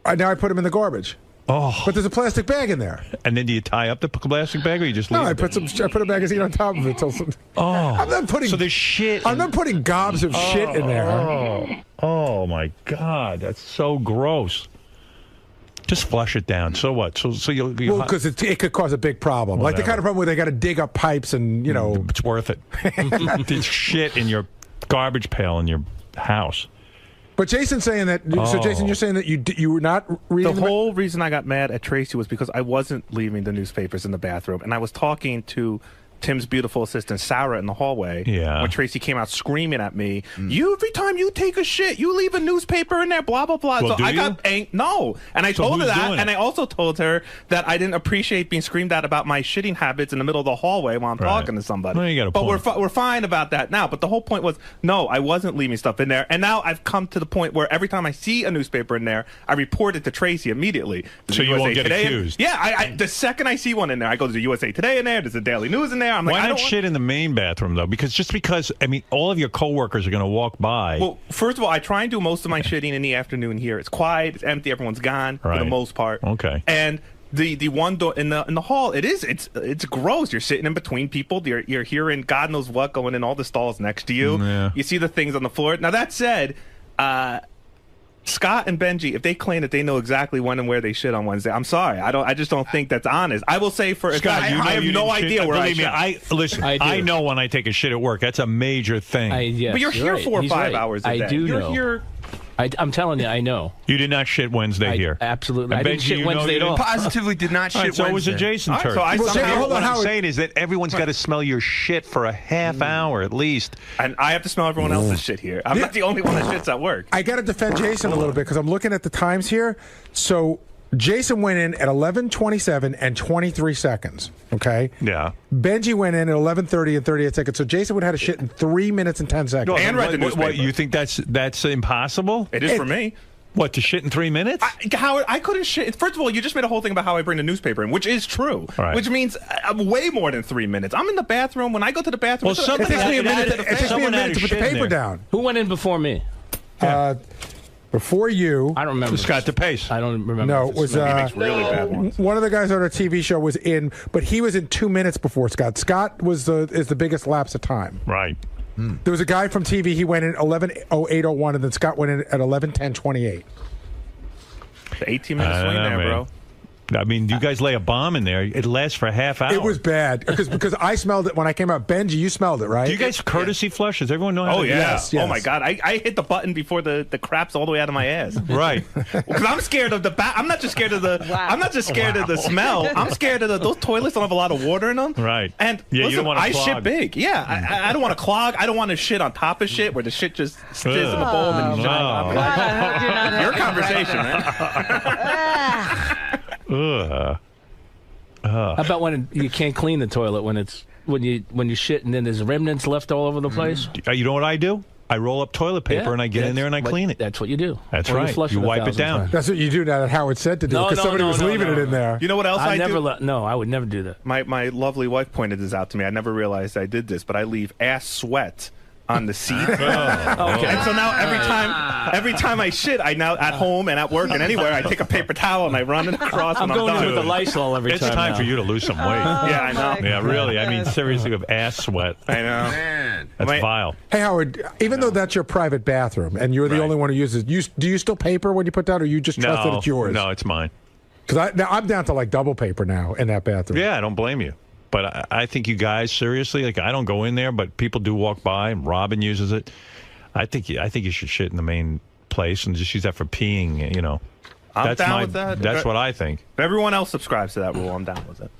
Now I put them in the garbage. Oh, but there's a plastic bag in there. And then do you tie up the plastic bag, or you just leave No, it? I put a magazine on top of it. I'm not putting. So there's shit. I'm not putting gobs of shit in there. Oh my God, that's so gross. Just flush it down. So what? So you'll Well, because it could cause a big problem. Like the kind of problem where they got to dig up pipes and it's worth it. There's shit in your garbage pail in your house. But Jason's saying that. So Jason, you're saying that you were not reading the whole reason I got mad at Tracy was because I wasn't leaving the newspapers in the bathroom, and I was talking to Tim's beautiful assistant Sarah in the hallway. Yeah. When Tracy came out screaming at me, "You every time you take a shit, you leave a newspaper in there, blah blah blah." Well, so do I you? got no, and I So told her who's that, doing and it? I also told her that I didn't appreciate being screamed at about my shitting habits in the middle of the hallway while I'm talking to somebody. Well, you got a but point. we're fine about that now. But the whole point was, no, I wasn't leaving stuff in there, and now I've come to the point where every time I see a newspaper in there, I report it to Tracy immediately. There's So a you won't USA get Today accused. Yeah, the second I see one in there, I go to the USA Today in there. There's a Daily News in there. I'm like, Why I not don't want- shit in the main bathroom though? Because I mean, all of your coworkers are going to walk by. Well, first of all, I try and do most of my shitting in the afternoon here. It's quiet, it's empty, everyone's gone for the Right. most part. Okay. And the one door in the hall, it's gross. You're sitting in between people. You're hearing God knows what going in all the stalls next to you. Yeah. You see the things on the floor. Now that said, Scott and Benji, if they claim that they know exactly when and where they shit on Wednesday, I'm sorry. I just don't think that's honest. I will say for Scott, I you know have you no didn't idea shit. where Believe I me, shit. listen. I know when I take a shit at work. That's a major thing. But you're here 4 or 5 hours a day. I do You're know. here. I'm telling you, I know. You did not shit Wednesday here. Absolutely. And I didn't Benji, shit you know Wednesday you at all. didn't? Positively did not All shit right, so it was a Wednesday. Jason All right, turd. so I somehow- what I'm saying is that everyone's got to smell your shit for a half hour at least. And I have to smell everyone else's shit here. I'm not the only one that shits at work. I got to defend Jason a little bit because I'm looking at the times here. So Jason went in at 11:27 and 23 seconds. Okay. Yeah. Benji went in at 11:30 and 38 seconds. So Jason would have had a shit in 3 minutes and 10 seconds. What, you think that's impossible? It is for me. What, to shit in 3 minutes? Howard, I couldn't shit. First of all, you just made a whole thing about how I bring the newspaper in, which is true. Right. Which means way more than 3 minutes. I'm in the bathroom. When I go to the bathroom, It takes me a minute to put the paper down. Who went in before me? Before you. I don't remember. Scott DePace. I don't remember. No, it was one of the guys on our TV show was in, but he was in 2 minutes before Scott. Scott is the biggest lapse of time. Right. There was a guy from TV. He went in 11:08:01, and then Scott went in at 11:10:28. 18 minutes swing there, bro. I mean, you guys lay a bomb in there. It lasts for a half hour. It was bad because I smelled it when I came out. Benji, you smelled it, right? Do you guys courtesy flush? Does everyone know how Oh, to do yeah. that? Oh, my God. I hit the button before the crap's all the way out of my ass. Right. Because I'm scared of the I'm not just scared of the I'm not just scared of the smell. I'm scared of those toilets don't have a lot of water in them. Right. And Yeah, you listen, don't wanna I clog. shit big. Yeah. I don't want to clog. I don't want to shit on top of shit where the shit just stays in the bowl and then you no. shit. Your conversation, man. How about when you can't clean the toilet when you shit and then there's remnants left all over the place? You know what I do? I roll up toilet paper Yeah, and I get in there and I clean it. That's what you do. That's Or right. flush You it wipe it 1,000 down. times. That's what you do now that Howard said to do because somebody was leaving it in there. You know what else I do? I would never do that. My lovely wife pointed this out to me. I never realized I did this, but I leave ass sweat on the seat. Okay. And so now every time I shit, I now at home and at work and anywhere, I take a paper towel and I run it across. I'm and going done. in with the Lysol every It's time. time now. for you to lose some weight. Yeah, I know. Yeah, really. I mean, seriously, with ass sweat. I know. That's vile. Hey Howard, even though that's your private bathroom and you're the only one who uses it, do you still paper when you put down, or you just trust that it's yours? No, it's mine. Because I'm down to like double paper now in that bathroom. Yeah, I don't blame you. But I think you guys, seriously, like I don't go in there, but people do walk by, and Robin uses it. I think you should shit in the main place and just use that for peeing. You know, I'm down with that. That's what I think. If everyone else subscribes to that rule, I'm down with it.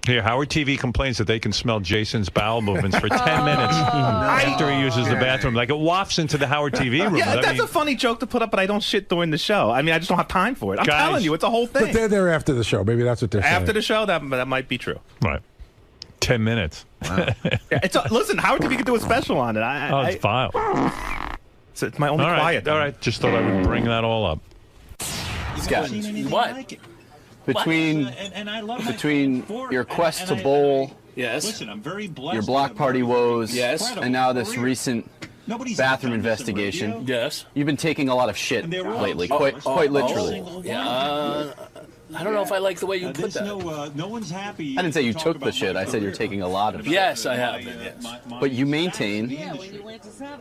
Here, Howard TV complains that they can smell Jason's bowel movements for 10 minutes after he uses the bathroom. Like it wafts into the Howard TV room. Yeah, I that's mean, a funny joke to put up, but I don't shit during the show. I mean, I just don't have time for it. I'm Guys. telling you, it's a whole thing. But they're there after the show. Maybe that's what they're saying. After the show, that might be true. Right. 10 minutes. Yeah, listen, Howard TV could do a special on it. It's vile. It's my only All right, quiet. all right. Just thought I would bring that all up. Scott, what? between your quest to bowl, Yes. your block party woes, and now this recent bathroom investigation, Yes. you've been taking a lot of shit lately, quite literally. Yeah. I don't know if I like the way you put that. No one's happy. I didn't say you took the shit. I said you're taking a lot of shit. Yes, I have been. Yes. But you maintain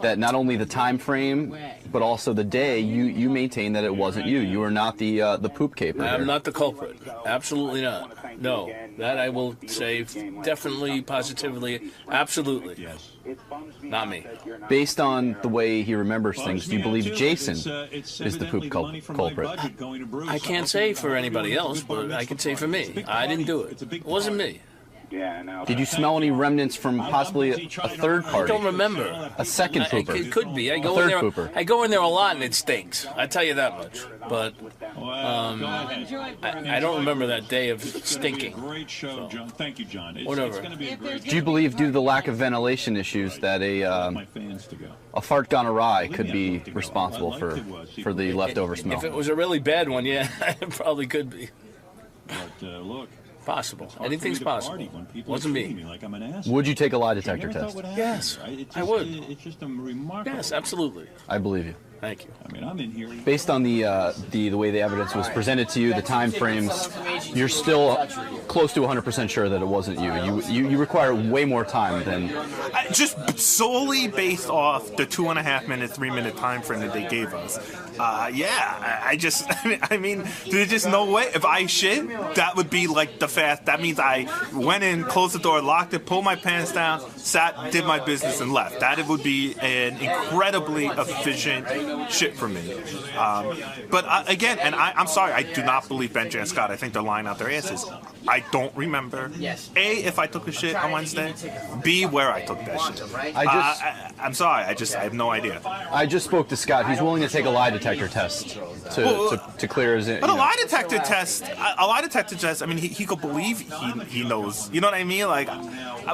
that not only the time frame, but also the day, you maintain that it wasn't you. You are not the poop caper. I'm not the culprit. Absolutely not. No, that I will say definitely, positively, absolutely. Yes. Not me. Based on the way he remembers things, do you believe Jason is the poop culprit? I can't say for anybody else, but I can say for me. I didn't do it. It wasn't me. Did you smell any remnants from possibly a third I party? don't remember. A second pooper. It could be. I A go third in there. pooper. I go in there a lot, and it stinks. I tell you that much. But I don't remember that day of stinking. Great show, John. Thank you, John. Whatever. It's be a great Do you believe, due to the lack of ventilation issues, that a fart gone awry could be responsible for the leftover smell? If it was a really bad one, yeah, it probably could be. But look, possible. Anything's possible. Wasn't me. like I'm an asshole. Would you take a lie detector test? Yes, I would. It's just a remarkable. Yes, absolutely. I believe you. Thank you. I mean, I'm in here. Based on the way the evidence was presented to you, the time frames, you're still close to 100% sure that it wasn't you. You require way more time than. Just solely based off the 2.5 minute, 3 minute time frame that they gave us. I mean, there's just no way. If I shit, that would be like the fast. That means I went in, closed the door, locked it, pulled my pants down, sat, did my business, and left. That would be an incredibly efficient shit for me. But again, and I'm sorry, I do not believe Benji and Scott. I think they're lying out their asses. I don't remember. A, if I took a shit on Wednesday. B, where I took that shit. I'm sorry. I have no idea. I just spoke to Scott. He's willing to take a lie detector test to clear his. But a lie detector test. I mean, he could believe he knows. You know what I mean? Like,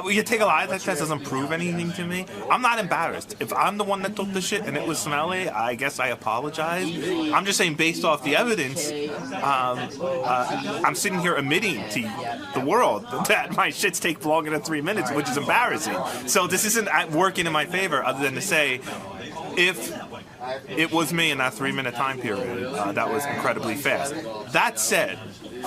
you take a lie detector test doesn't prove anything to me. I'm not embarrassed. If I'm the one that took the shit and it was smelly, I guess I apologize. I'm just saying, based off the evidence, I'm sitting here admitting to the world that my shits take longer than 3 minutes, which is embarrassing. So this isn't working in my favor, other than to say, if it was me in that 3 minute time period, that was incredibly fast. That said,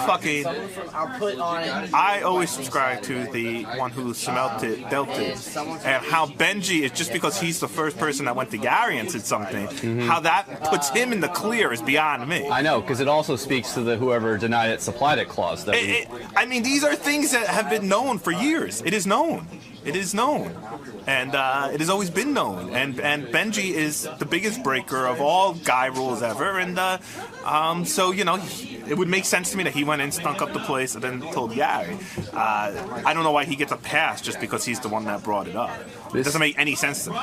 fucking, I always subscribe to the one who smelt it, dealt it, and how Benji is, just because he's the first person that went to Gary and said something, how that puts him in the clear is beyond me. I know, because it also speaks to the whoever denied it, supplied it clause. I mean, these are things that have been known for years. It is known. It is known. And it has always been known. And Benji is the biggest breaker of all guy rules ever. And so, you know, it would make sense to me that he went in, stunk up the place, and then told Gary. I don't know why he gets a pass just because he's the one that brought it up. It doesn't make any sense to me.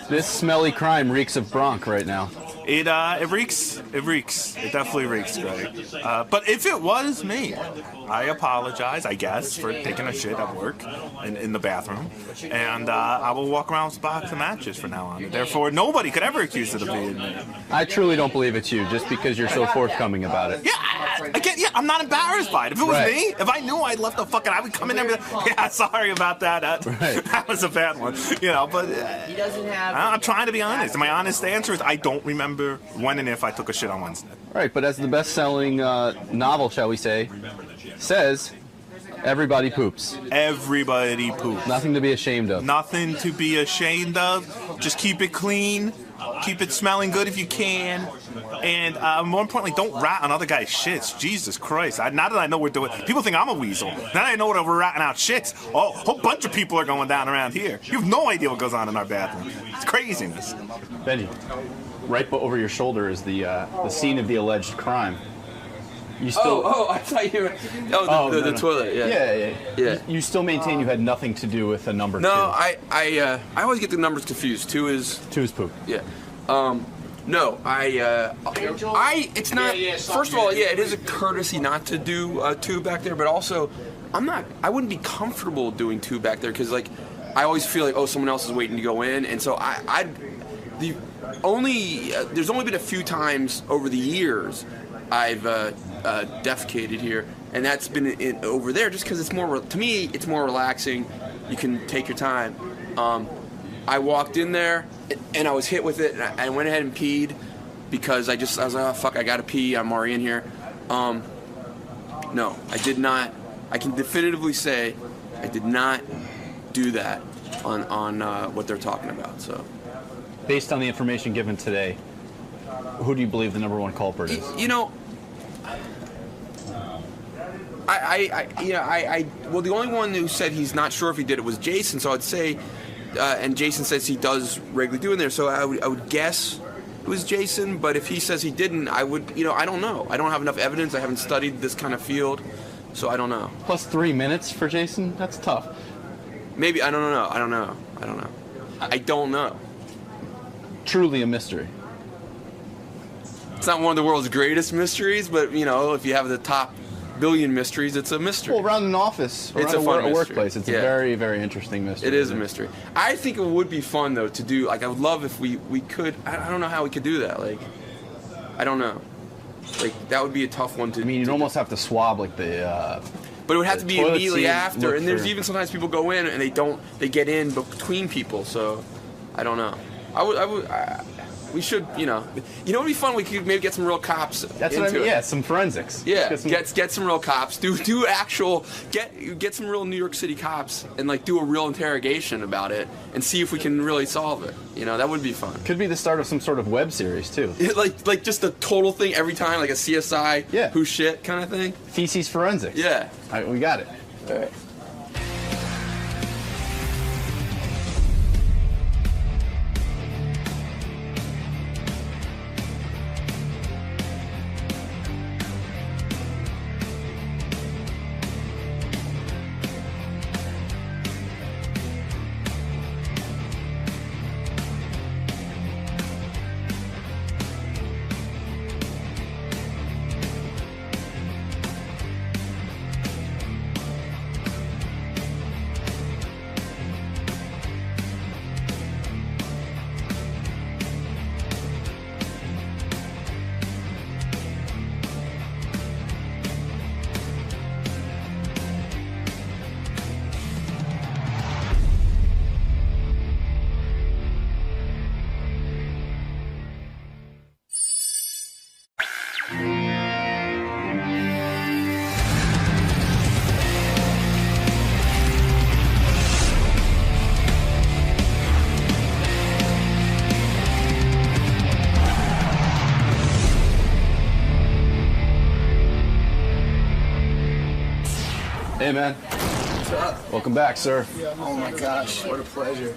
This smelly crime reeks of Bronx right now. It reeks. It reeks. It definitely reeks, Greg. But if it was me, I apologize, I guess, for taking a shit at work in the bathroom. And I will walk around with a box of matches from now on. Therefore, nobody could ever accuse it of being me. I truly don't believe it's you, just because you're so forthcoming about it. Yeah, again, I'm not embarrassed by it. If it was me, if I knew I'd left the fucking, I would come in there and be like, yeah, sorry about that. That was a bad one. You know, but I'm trying to be honest. And my honest answer is I don't remember when and if I took a shit on Wednesday. Right, but as the best-selling novel, shall we say, says, everybody poops. Everybody poops. Nothing to be ashamed of. Nothing to be ashamed of. Just keep it clean. Keep it smelling good if you can. And more importantly, don't rat on other guys' shits. Jesus Christ. Now that I know we're doing... People think I'm a weasel. Now that I know we're ratting out shits, a whole bunch of people are going down around here. You have no idea what goes on in our bathroom. It's craziness. Benny, right over your shoulder is the scene of the alleged crime. You still... I thought you were... the toilet, yeah. You still maintain you had nothing to do with the number 2? No, I always get the numbers confused. 2 is poop. Yeah. No, it's not... First of all, it is a courtesy not to do 2 back there, but also, I wouldn't be comfortable doing 2 back there, because, like, I always feel like, someone else is waiting to go in, and so there's only been a few times over the years I've defecated here, and that's been over there just because it's more, to me, it's more relaxing. You can take your time. I walked in there and I was hit with it, and I went ahead and peed because I was like, oh fuck, I gotta pee, I'm already in here. No, I did not. I can definitively say I did not do that on what they're talking about. So, based on the information given today, who do you believe the number 1 culprit is? You know, well, the only one who said he's not sure if he did it was Jason. So I'd say, and Jason says he does regularly do in there. So I would guess it was Jason. But if he says he didn't, I would, I don't know. I don't have enough evidence. I haven't studied this kind of field. So I don't know. Plus 3 minutes for Jason? That's tough. Maybe, I don't know. I don't know. Truly a mystery. It's not one of the world's greatest mysteries, but, you know, if you have the top billion mysteries, it's a mystery. Well, around an office, it's around a fun a mystery. workplace, it's a very, very interesting mystery. It is a mystery. I think it would be fun, though, to do, like, I would love if we could, I don't know how we could do that, like, I don't know. Like, that would be a tough one to. I mean, you'd almost have to swab like the. But it would have to be toilet immediately seat, after, look and there's for- even sometimes people go in and they get in between people. So, I don't know. We should, you know, what would be fun? We could maybe get some real cops. That's what I mean. Yeah, some forensics. Yeah, Get get some real cops. Do actual get some real New York City cops and like do a real interrogation about it and see if we can really solve it. You know, that would be fun. Could be the start of some sort of web series too. Like just a total thing every time, like a CSI. Yeah. Who shit kind of thing. Feces forensics. Yeah. All right, we got it. All right. Hey, man. What's up? Welcome back, sir. Oh my gosh, what a pleasure.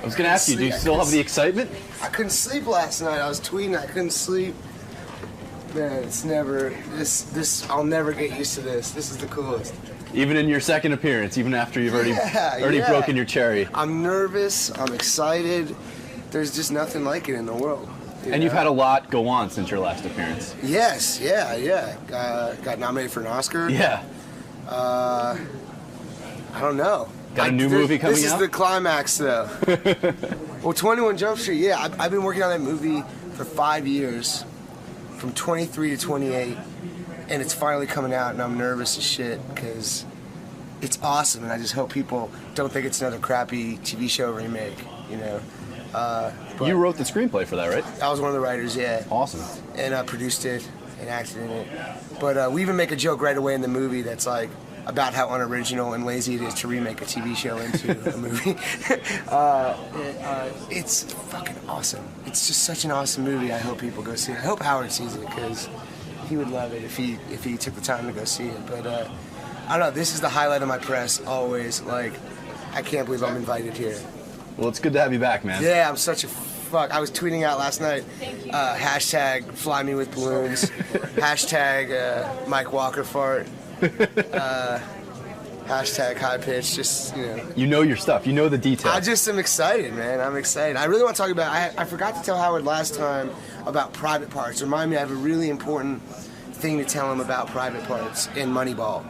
I was going to ask you, do you still have the excitement? I couldn't sleep last night. I was tweeting, I couldn't sleep. Man, it's never, I'll never get used to this. This is the coolest. Even in your second appearance, even after you've already broken your cherry. I'm nervous, I'm excited. There's just nothing like it in the world. And you've had a lot go on since your last appearance. Yes, yeah. Got nominated for an Oscar. Yeah. I don't know. Got a new movie coming out? This is the climax, though. Well, 21 Jump Street, yeah. I've been working on that movie for 5 years, from 23 to 28, and it's finally coming out, and I'm nervous as shit, because it's awesome, and I just hope people don't think it's another crappy TV show remake, you know. You wrote the screenplay for that, right? I was one of the writers, yeah. Awesome. And produced it and acted in it. But we even make a joke right away in the movie that's like about how unoriginal and lazy it is to remake a TV show into a movie. It's fucking awesome. It's just such an awesome movie. I hope people go see it. I hope Howard sees it because he would love it if he took the time to go see it. But I don't know. This is the highlight of my press always. Like, I can't believe I'm invited here. Well, it's good to have you back, man. Yeah, I'm such a fuck. I was tweeting out last night, hashtag fly me with balloons, hashtag Mike Walker fart, hashtag high pitch, just, you know. You know your stuff. You know the details. I just am excited, man. I'm excited. I really want to talk about, I forgot to tell Howard last time about Private Parts. Remind me, I have a really important thing to tell him about Private Parts in Moneyball.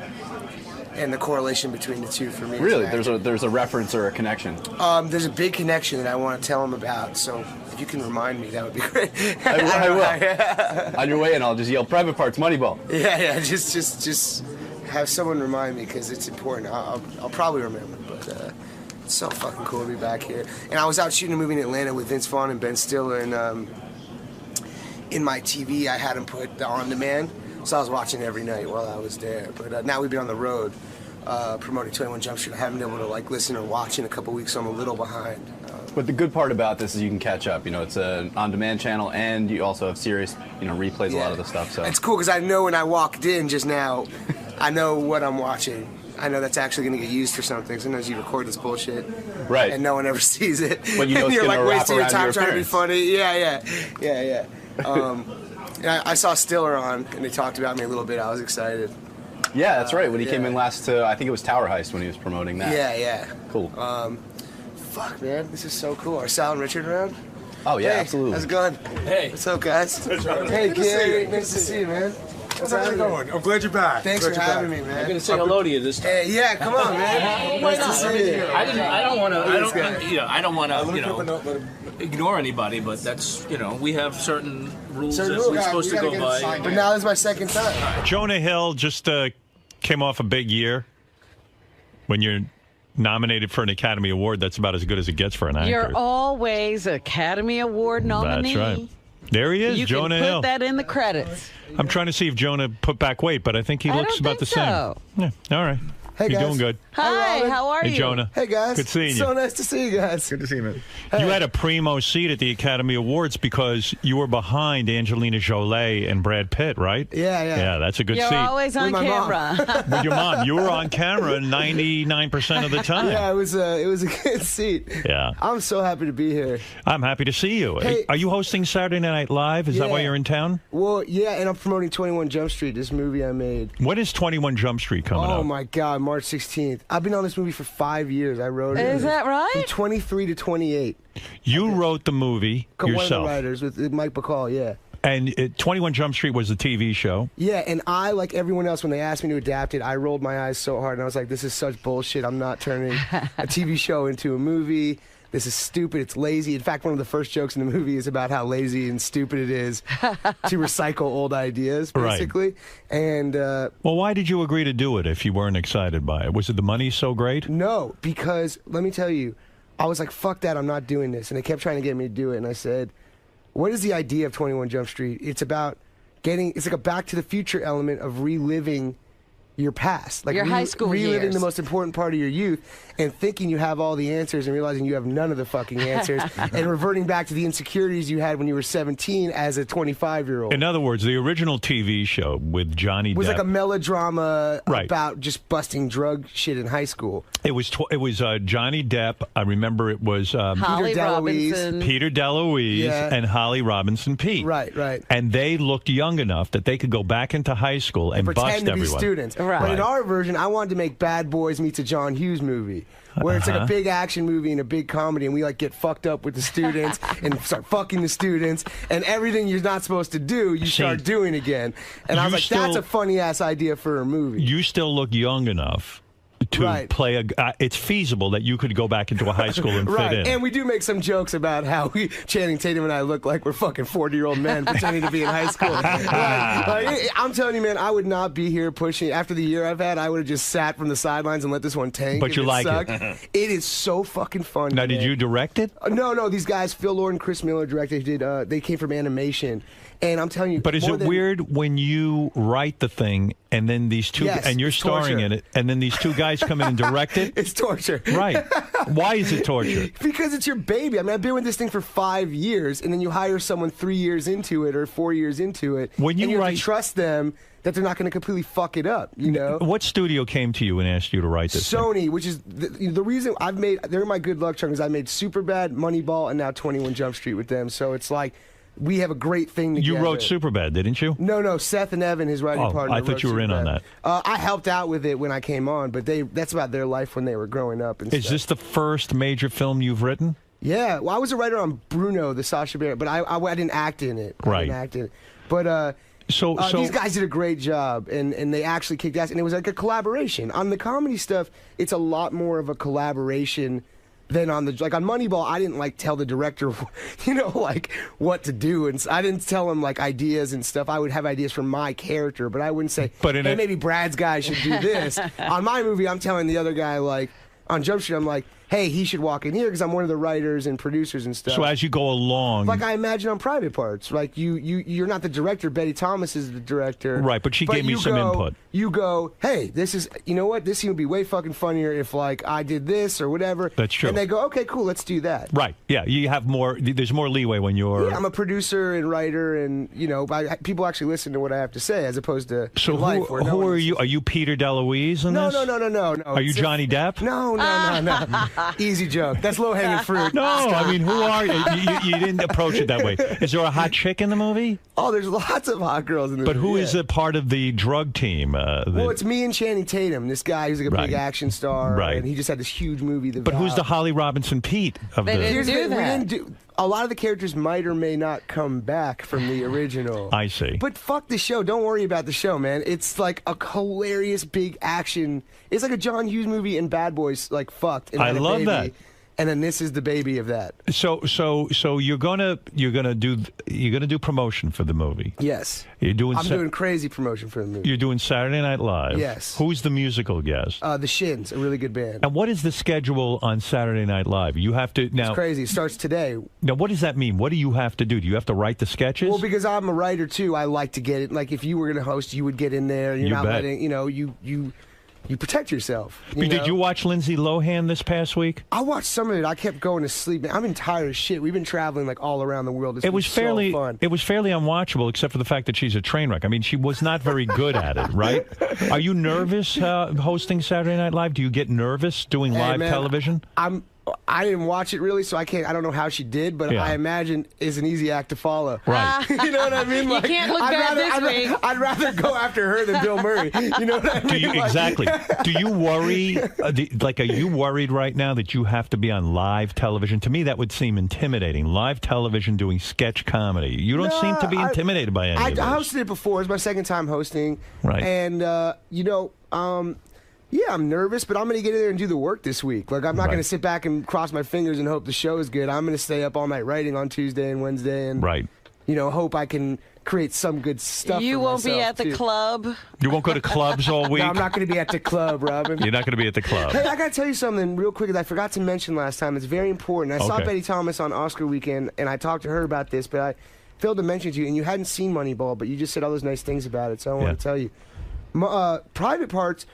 And the correlation between the two for me. Really? There's a reference or a connection? There's a big connection that I want to tell him about, so if you can remind me, that would be great. I will. On your way in, I'll just yell, Private Parts, Moneyball. Yeah, just have someone remind me, because it's important. I'll probably remember, but it's so fucking cool to be back here. And I was out shooting a movie in Atlanta with Vince Vaughn and Ben Stiller, and in my TV, I had him put the on-demand, so I was watching every night while I was there. But now we've been on the road promoting 21 Jump Street. I haven't been able to like listen or watch in a couple weeks, so I'm a little behind. But the good part about this is you can catch up. You know, it's an on-demand channel, and you also have Sirius, replays a lot of the stuff. So it's cool because I know when I walked in just now, I know what I'm watching. I know that's actually going to get used for something. Sometimes you record this bullshit, right, and no one ever sees it. But you know it's you're going like to wasting your time trying appearance. to be funny. Yeah. And I saw Stiller on, and they talked about me a little bit. I was excited. Yeah, that's right. When he came in last to, I think it was Tower Heist when he was promoting that. Yeah. Cool. Fuck, man, this is so cool. Are Sal and Richard around? Oh, yeah, hey, absolutely. How's it going? Hey. What's up, guys? Hey, Gary. Nice to see you, man. How's everything going? I'm glad you're back. Thanks for having me, man. I'm gonna say hello to you this time. Hey, yeah, come on, man. Why Nice to not? see you. I don't want to. Ignore anybody, but that's we have certain rules that we're supposed to go by. But now this is my second time. Jonah Hill just came off a big year. When you're nominated for an Academy Award, that's about as good as it gets for an actor. You're always Academy Award nominee. That's right. There he is, you Jonah can put Hill. that in the credits. I'm trying to see if Jonah put back weight, but I think he looks about the same. so. Yeah, all right. Hey, You're guys. doing good. Hi, how are Hey, you? Jonah. Hey, guys. Good seeing you. So nice to see you guys. Good to see you, man. You had a primo seat at the Academy Awards because you were behind Angelina Jolie and Brad Pitt, right? Yeah. Yeah, that's a good You're seat. always on camera. With your mom. You were on camera 99% of the time. Yeah, it was a good seat. Yeah. I'm so happy to be here. I'm happy to see you. Hey. Are you hosting Saturday Night Live? Is that why you're in town? Well, yeah, and I'm promoting 21 Jump Street, this movie I made. When is 21 Jump Street coming up? Oh, my God, March 16th. I've been on this movie for 5 years. I wrote it. Is that right? From 23 to 28. You wrote the movie One of the yourself. writers with Mike Bacall, yeah. And 21 Jump Street was the TV show. Yeah, and I, like everyone else, when they asked me to adapt it, I rolled my eyes so hard, and I was like, this is such bullshit. I'm not turning a TV show into a movie. This is stupid. It's lazy. In fact, one of the first jokes in the movie is about how lazy and stupid it is to recycle old ideas, basically. Right. And well, why did you agree to do it if you weren't excited by it? Was it the money so great? No, because let me tell you, I was like, fuck that, I'm not doing this. And they kept trying to get me to do it. And I said, what is the idea of 21 Jump Street? It's about it's like a Back to the Future element of reliving your past, like your high school reliving years. the most important part of your youth, and thinking you have all the answers and realizing you have none of the fucking answers, and reverting back to the insecurities you had when you were 17 as a 25-year-old. In other words, the original TV show with Johnny Depp was like a melodrama about just busting drug shit in high school. It was Johnny Depp. I remember it was Holly Robinson, Peter DeLuise, and Holly Robinson Pete. Right. And they looked young enough that they could go back into high school and bust pretend to everyone. Be students. Right. But in our version, I wanted to make Bad Boys meets a John Hughes movie, where it's like a big action movie and a big comedy, and we like get fucked up with the students and start fucking the students, and everything you're not supposed to do, you start doing again. And I was like, that's a funny ass idea for a movie. You still look young enough to play it's feasible that you could go back into a high school and fit in. And we do make some jokes about how Channing Tatum and I look like we're fucking 40-year-old men pretending to be in high school. I'm telling you, man, I would not be here pushing. After the year I've had, I would have just sat from the sidelines and let this one tank. But you like it. It is so fucking fun. Now, did you direct it? No. These guys, Phil Lord and Chris Miller, directed. They came from animation. And I'm telling you, but is it weird when you write the thing and then these two, and you're starring in it, and then these two guys come in and direct it? It's torture. Right. Why is it torture? Because it's your baby. I mean, I've been with this thing for 5 years, and then you hire someone 3 years into it or 4 years into it, when you have to trust them that they're not going to completely fuck it up, you know? What studio came to you and asked you to write this Sony, thing? which is the reason they're my good luck charm, because I made Superbad, Moneyball, and now 21 Jump Street with them. So it's like, we have a great thing together. You wrote Superbad, didn't you? No. Seth and Evan, his writing partner. I thought you were in on that. I helped out with it when I came on, but that's about their life when they were growing up. And Is this the first major film you've written? Yeah. Well, I was a writer on Bruno, the Sacha Baron, but I didn't act in it. Right. I didn't act in it. But so these guys did a great job, and they actually kicked ass, and it was like a collaboration. On the comedy stuff, it's a lot more of a collaboration than on on Moneyball. I didn't tell the director, what to do, and I didn't tell him ideas and stuff. I would have ideas for my character, but I wouldn't say, hey, maybe Brad's guy should do this. On my movie, I'm telling the other guy, on Jump Street, I'm like, hey, he should walk in here because I'm one of the writers and producers and stuff. So as you go along, I imagine on Private Parts, you're not the director. Betty Thomas is the director, right? But she gave me some input. You go, hey, this is, you know what? This scene would be way fucking funnier if I did this or whatever. That's true. And they go, okay, cool, let's do that. Right? Yeah, you have more. There's more leeway when you're. Yeah, I'm a producer and writer, and people actually listen to what I have to say as opposed to. So who are you? Are you Peter DeLuise in this? No. Are you Johnny Depp? No. Easy joke. That's low-hanging fruit. No, I mean, who are you? You didn't approach it that way. Is there a hot chick in the movie? Oh, there's lots of hot girls in the But movie. who is a part of the drug team? Well, it's me and Channing Tatum, this guy who's like a big action star. Right. And he just had this huge movie. But who's the Holly Robinson Pete of the? Here's the thing, we didn't do. A lot of the characters might or may not come back from the original. I see. But fuck the show. Don't worry about the show, man. It's like a hilarious big action. It's like a John Hughes movie and Bad Boys like fucked. And I had a love baby. that. And then this is the baby of that. So you're gonna do promotion for the movie. Yes. You're doing. I'm doing crazy promotion for the movie. You're doing Saturday Night Live. Yes. Who's the musical guest? The Shins, a really good band. And what is the schedule on Saturday Night Live? You have to now. It's crazy. It starts today. Now, what does that mean? What do you have to do? Do you have to write the sketches? Well, because I'm a writer too, I like to get it. Like if you were going to host, you would get in there. You're You not bet. letting. You protect yourself. Did you watch Lindsay Lohan this past week? I watched some of it. I kept going to sleep. Man, I'm tired as shit. We've been traveling like all around the world. It's It was been so fairly fun. It was fairly unwatchable, except for the fact that she's a train wreck. I mean, she was not very good at it, right? Are you nervous hosting Saturday Night Live? Do you get nervous doing live man, television? I didn't watch it really, so I don't know how she did, but Yeah. I imagine it's an easy act to follow. Right. You know what I mean? You can't look bad this week. I'd rather go after her than Bill Murray. You know what I mean? Do you exactly? Do you worry? Are you worried right now that you have to be on live television? To me, that would seem intimidating. Live television doing sketch comedy. You don't seem to be intimidated by any I of this. hosted it before. It's my second time hosting. Right. And yeah, I'm nervous, but I'm going to get in there and do the work this week. Like, I'm not going to sit back and cross my fingers and hope the show is good. I'm going to stay up all night writing on Tuesday and Wednesday and, hope I can create some good stuff You for won't be myself, at the too. club. You won't go to clubs all week? No, I'm not going to be at the club, Robin. You're not going to be at the club. Hey, I got to tell you something real quick that I forgot to mention last time. It's very important. I saw Okay. Betty Thomas on Oscar weekend, and I talked to her about this, but I failed to mention it to you, and you hadn't seen Moneyball, but you just said all those nice things about it, so I want to tell you. Private Parts,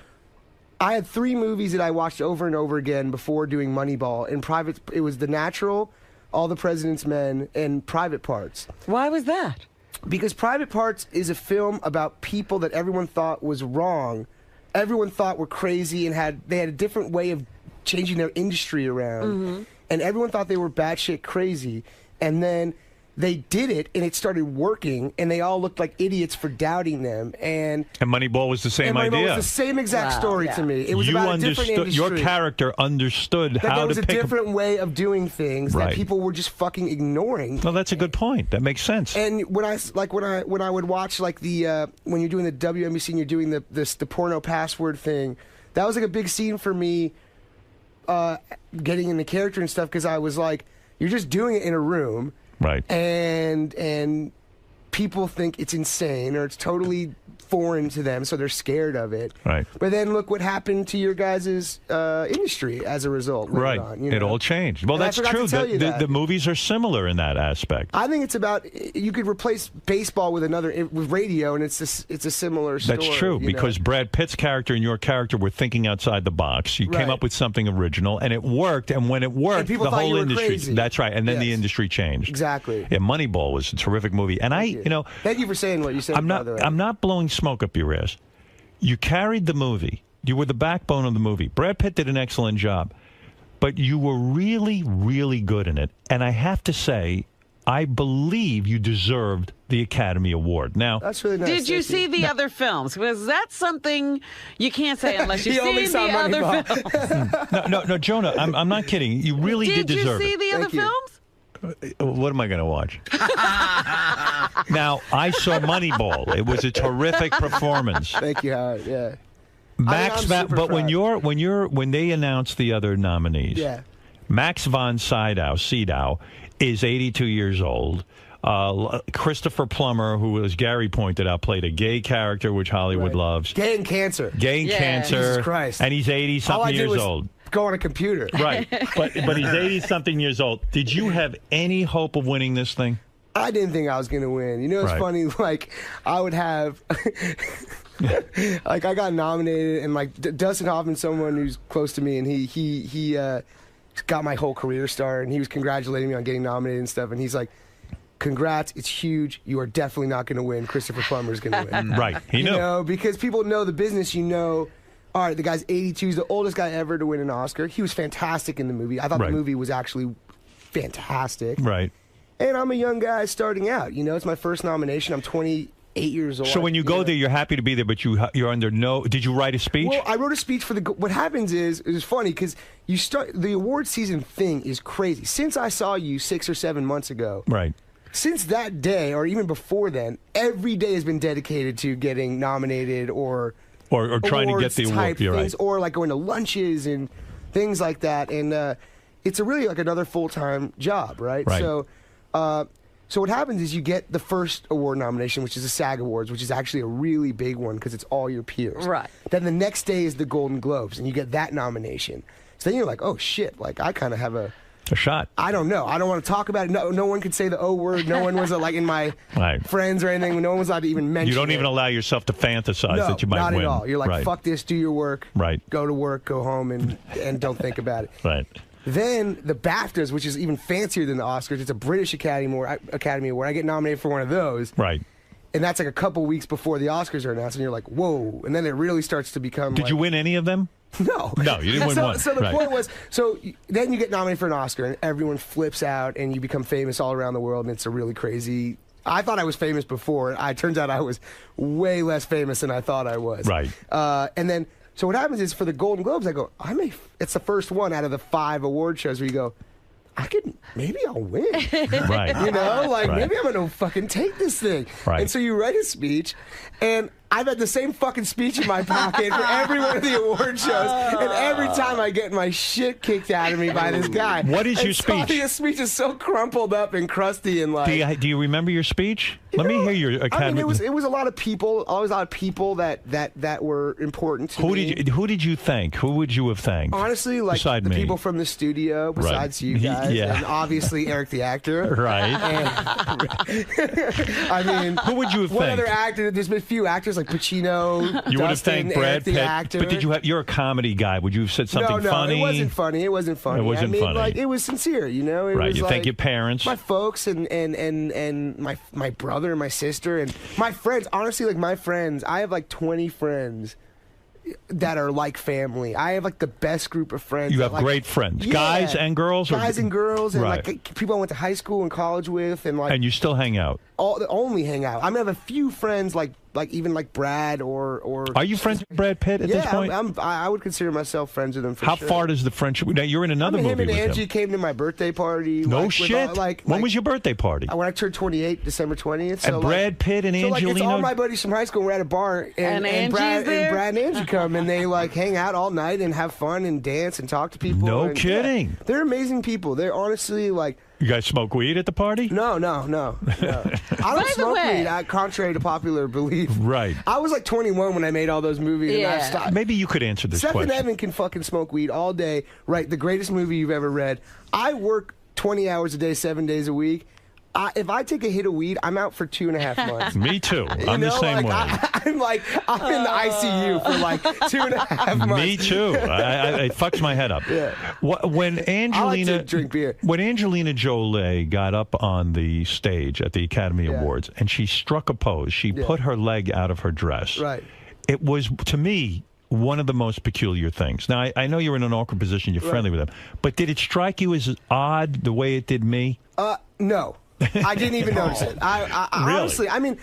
I had 3 movies that I watched over and over again before doing Moneyball. In Private, it was The Natural, All the President's Men, and Private Parts. Why was that? Because Private Parts is a film about people that everyone thought was wrong. Everyone thought were crazy and they had a different way of changing their industry around. Mm-hmm. And everyone thought they were batshit crazy. And then they did it, and it started working, and they all looked like idiots for doubting them. And Moneyball was the same Moneyball idea. was the same exact story to me. It was you about a different understood. industry. Your character understood that how there was to a pick. different way of doing things Right. that people were just fucking ignoring. Well, that's a good point. That makes sense. And when I would watch like the when you're doing the WNBC and you're doing the porno password thing, that was like a big scene for me, getting in the character and stuff, because I was like, you're just doing it in a room, right? And people think it's insane or it's totally foreign to them, so they're scared of it. Right. But then look what happened to your guys' industry as a result. later Right. on, you It know? all changed. Well, And I that's forgot to true. tell you that. The movies are similar in that aspect. I think it's about you could replace baseball with with radio, and it's a similar story. That's true, you know? because Brad Pitt's character and your character were thinking outside the box. You came Right. up with something original, and it worked. And when it And worked, people the thought whole you were industry. crazy. That's right. And then the Yes. industry changed. Exactly. Yeah, Moneyball was a terrific movie. And Thank you for saying what you said. by the way. I'm not blowing smoke up your ass. You carried the movie. You were the backbone of the movie. Brad Pitt did an excellent job, but you were really, really good in it. And I have to say, I believe you deserved the Academy Award. Now, that's really nice. Did you see the other films? Because that's something you can't say unless you've He only seen saw the other Moneyball. films. No, Jonah, I'm not kidding. You really did deserve you see it. the other films? What am I going to watch? Now, I saw Moneyball. It was a terrific performance. Thank you, Howard. Yeah. Max, I'm super but when proud. when they announced the other nominees, Yeah. Max von Sydow is 82 years old. Christopher Plummer, who, as Gary pointed out, played a gay character, which Hollywood loves. Gay and cancer. Gay and cancer. Jesus Christ. And he's 80 All I something did years was old. Go on a computer. Right, but he's 80 something years old. Did you have any hope of winning this thing? I didn't think I was going to win. You know, it's Right. funny. Like, I would have, like, I got nominated, and like Dustin Hoffman's someone who's close to me, and he got my whole career started, and he was congratulating me on getting nominated and stuff, and he's like, "Congrats, it's huge. You are definitely not going to win. Christopher Plummer's going to win." Right, he You knew. know, because people know the business. You know, all right, the guy's 82. He's the oldest guy ever to win an Oscar. He was fantastic in the movie. I thought the movie was actually fantastic. Right. And I'm a young guy starting out. You know, it's my first nomination. I'm 28 years old. So when you go there, you're happy to be there, but you're under no. Did you write a speech? Well, I wrote a speech for the. What happens is it's funny because you start the award season thing is crazy. Since I saw you 6 or 7 months ago, right. Since that day, or even before then, every day has been dedicated to getting nominated or trying to get the award. You're things, right. or like going to lunches and things like that. And it's a really like another full-time job, right? Right. So what happens is you get the first award nomination, which is the SAG Awards, which is actually a really big one because it's all your peers. Right. Then the next day is the Golden Globes, and you get that nomination. So then you're like, oh shit, like I kind of have a shot. I don't know. I don't want to talk about it. No one could say the O word. No one was like in my friends or anything. No one was allowed to even mention it. You don't even allow yourself to fantasize that you might not win. at all. You're like, right. fuck this, do your work. Right. Go to work, go home, and don't think about it. Right. Then the BAFTAs, which is even fancier than the Oscars, it's a British Academy Award. I get nominated for one of those. Right. And that's like a couple weeks before the Oscars are announced, and you're like, whoa. And then it really starts to become Did you win any of them? No. No, you didn't win one. So the right. point was, then you get nominated for an Oscar, and everyone flips out, and you become famous all around the world, and it's a really crazy. I thought I was famous before. It turns out I was way less famous than I thought I was. Right. And then, so what happens is for the Golden Globes, I go, it's the first one out of the 5 award shows where you go, maybe I'll win. Right. You know, like Right. maybe I'm going to fucking take this thing. Right. And so you write a speech, and I've had the same fucking speech in my pocket for every one of the award shows, and every time I get my shit kicked out of me by this guy. What is your And speech? The speech is so crumpled up and crusty and like. Do you remember your speech? Let me hear your academy. I mean, it was a lot of people. Always a lot of people that were important to me. Who did you thank? Who would you have thanked? Honestly, like beside the me? people from the studio, besides you guys, Yeah. and obviously Eric the actor. Right. I mean, who would you have what thanked? other actor? There's been a few actors like Pacino. You would have Dustin, thanked Brad Eric the Pitt, actor. but did you have? You're a comedy guy. Would you have said something no, funny? it wasn't funny. It wasn't funny. It wasn't I mean, funny. Like it was sincere, you know. It Right. was You like thank your parents, my folks, and my brother and my sister and my friends. Honestly, like my friends, I have like 20 friends that are like family. I have like the best group of friends. You that, have like, great friends, yeah, guys and girls, guys and girls, and right. like people I went to high school and college with, and like and you still hang out. Only hang out. I mean, I have a few friends like even like Brad or. Are you friends with Brad Pitt at this point? I would consider myself friends with him. For How sure. far does the friendship? Now you're in another movie him and with Angie him. came to my birthday party. No with shit. When was your birthday party? When I turned 28, December 20th. So And Brad Pitt and so like, it's Angelina? all my buddies from high school. We're at a bar, and Brad and Angie come, and they like hang out all night and have fun and dance and talk to people. No and, kidding. Yeah, they're amazing people. They're honestly like. You guys smoke weed at the party? No. I don't smoke weed, contrary to popular belief. Right. I was like 21 when I made all those movies, and I stopped. Maybe you could answer this Seth question. and Evan can fucking smoke weed all day. Right, the greatest movie you've ever read. I work 20 hours a day, 7 days a week. If I take a hit of weed, I'm out for 2.5 months. Me too. You I'm the know, same way. I'm in the ICU for like 2.5 months. Me too. It fucks my head up. Yeah. When Angelina I like to drink beer. When Angelina Jolie got up on the stage at the Academy Awards and she struck a pose, she put her leg out of her dress. Right. It was, to me, one of the most peculiar things. Now, I know you're in an awkward position. You're friendly with them. But did it strike you as odd the way it did me? No. I didn't even notice it. I Really? honestly, I mean,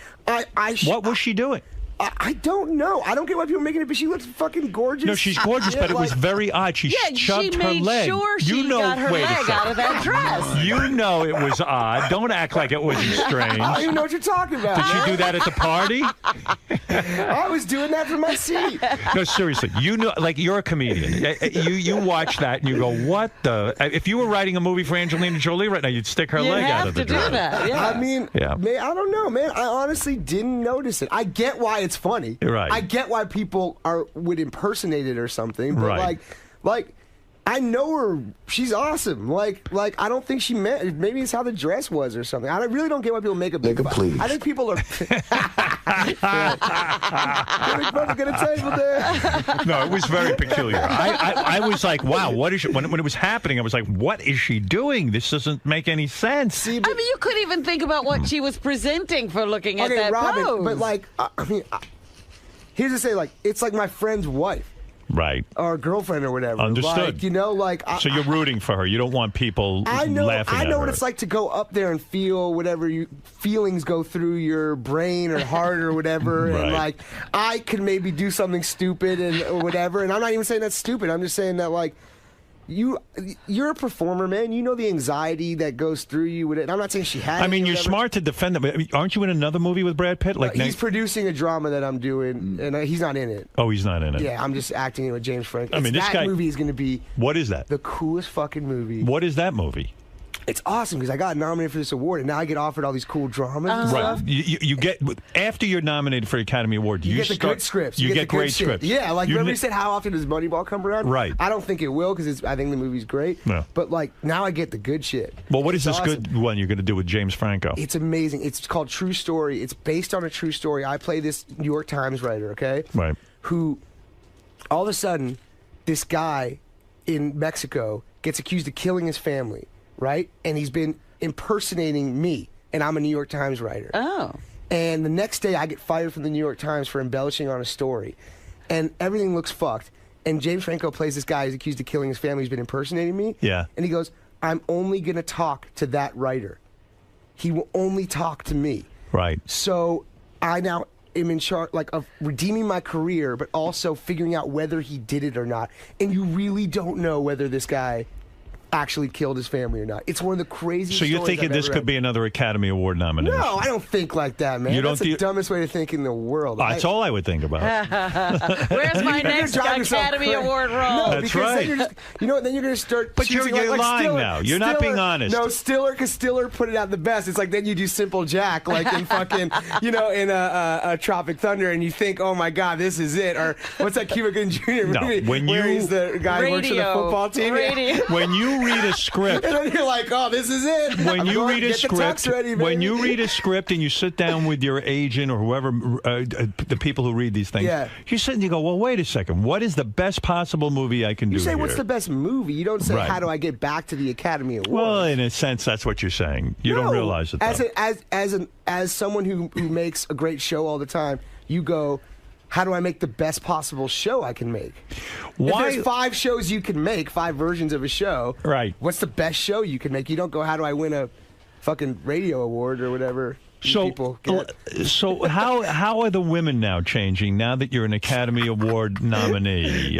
What was she doing? I don't know. I don't get why people are making it, but she looks fucking gorgeous. No, she's gorgeous, but it was very odd. She shoved her made leg. sure she got her wait a leg second. out of that dress. You know it was odd. Don't act like it wasn't strange. I don't even know what you're talking about. Did she do that at the party? I was doing that from my seat. No, seriously. You know, like you're a comedian. You watch that and you go, "What the?" If you were writing a movie for Angelina Jolie right now, you'd stick her leg out of the dress. I mean, man, I don't know, man. I honestly didn't notice it. I get why it's funny. Right. I get why people would impersonate it or something. But Right. like I know her. She's awesome. Like I don't think she meant. Maybe it's how the dress was or something. I really don't get why people make a big fuss. please. I think people are. Get a table there. No, it was very peculiar. I was like, wow, what is she, when it was happening, I was like, what is she doing? This doesn't make any sense. I mean, you couldn't even think about what she was presenting for looking at Okay, that Robin, pose. but like, I mean, here's the say, like, it's like my friend's wife. Right. or a girlfriend or whatever. Understood. Like, you know, like So you're rooting for her. You don't want people laughing at her. I know what it's like to go up there and feel whatever feelings go through your brain or heart or whatever, Right. and like I could maybe do something stupid and or whatever, and I'm not even saying that's stupid. I'm just saying that like. You're a performer, man. You know the anxiety that goes through you with it. And I'm not saying she had. I mean, you're smart to defend them. I mean, aren't you in another movie with Brad Pitt? Like he's producing a drama that I'm doing, and he's not in it. Oh, he's not in it. Yeah, I'm just acting it with James Franco. I mean, this that guy. movie is going to be. What is that? The coolest fucking movie. What is that movie? It's awesome because I got nominated for this award, and now I get offered all these cool dramas and Right. stuff. You get after you're nominated for the Academy Award. You get the good scripts. You get get the good great shit. scripts. Yeah, like You remember ne- you said how often does Moneyball come around? Right. I don't think it will because I think the movie's great. Yeah. But like now I get the good shit. Well, what is It's this awesome. good one you're going to do with James Franco? It's amazing. It's called True Story. It's based on a true story. I play this New York Times writer, okay? Right. Who, all of a sudden, this guy in Mexico gets accused of killing his family, right? And he's been impersonating me, and I'm a New York Times writer. Oh. And the next day, I get fired from the New York Times for embellishing on a story, and everything looks fucked. And James Franco plays this guy who's accused of killing his family. He's been impersonating me. Yeah. And he goes, "I'm only gonna talk to that writer. He will only talk to me." Right. So I now am in charge, like, of redeeming my career, but also figuring out whether he did it or not. And you really don't know whether this guy actually killed his family or not. It's one of the craziest. So you're stories thinking I've this ever could read. be another Academy Award nomination? No, I don't think like that, man. You don't That's the dumbest way to think in the world. That's all I would think about. Where's my You're gonna next drive yourself Academy crazy. Award role? No, That's because right. then you're just, you know what? Then you're going to start. But you're choosing, like lying Stiller. now. You're not being honest. No, Stiller, because Stiller put it out the best. It's like then you do Simple Jack, like in fucking, you know, in a Tropic Thunder, and you think, oh my God, this is it. Or what's that Cuba Gooding Jr. No, movie when where you- he's the guy who works for the football team? When you read a script, and then you're like, oh, this is it. when I'm you going read to a get the script, tux ready, when baby. you read a script and you sit down with your agent or whoever, the people who read these things, Yeah. you sit and you go, well, wait a second, what is the best possible movie I can do You say, here? what's the best movie? You don't say, Right. how do I get back to the Academy Award? Well, in a sense, that's what you're saying. You don't No. realize it, though. As someone who makes a great show all the time, you go, how do I make the best possible show I can make? Why- If there's 5 shows you can make, 5 versions of a show, right? What's the best show you can make? You don't go, how do I win a fucking radio award or whatever you people get? So how are the women now changing now that you're an Academy Award nominee?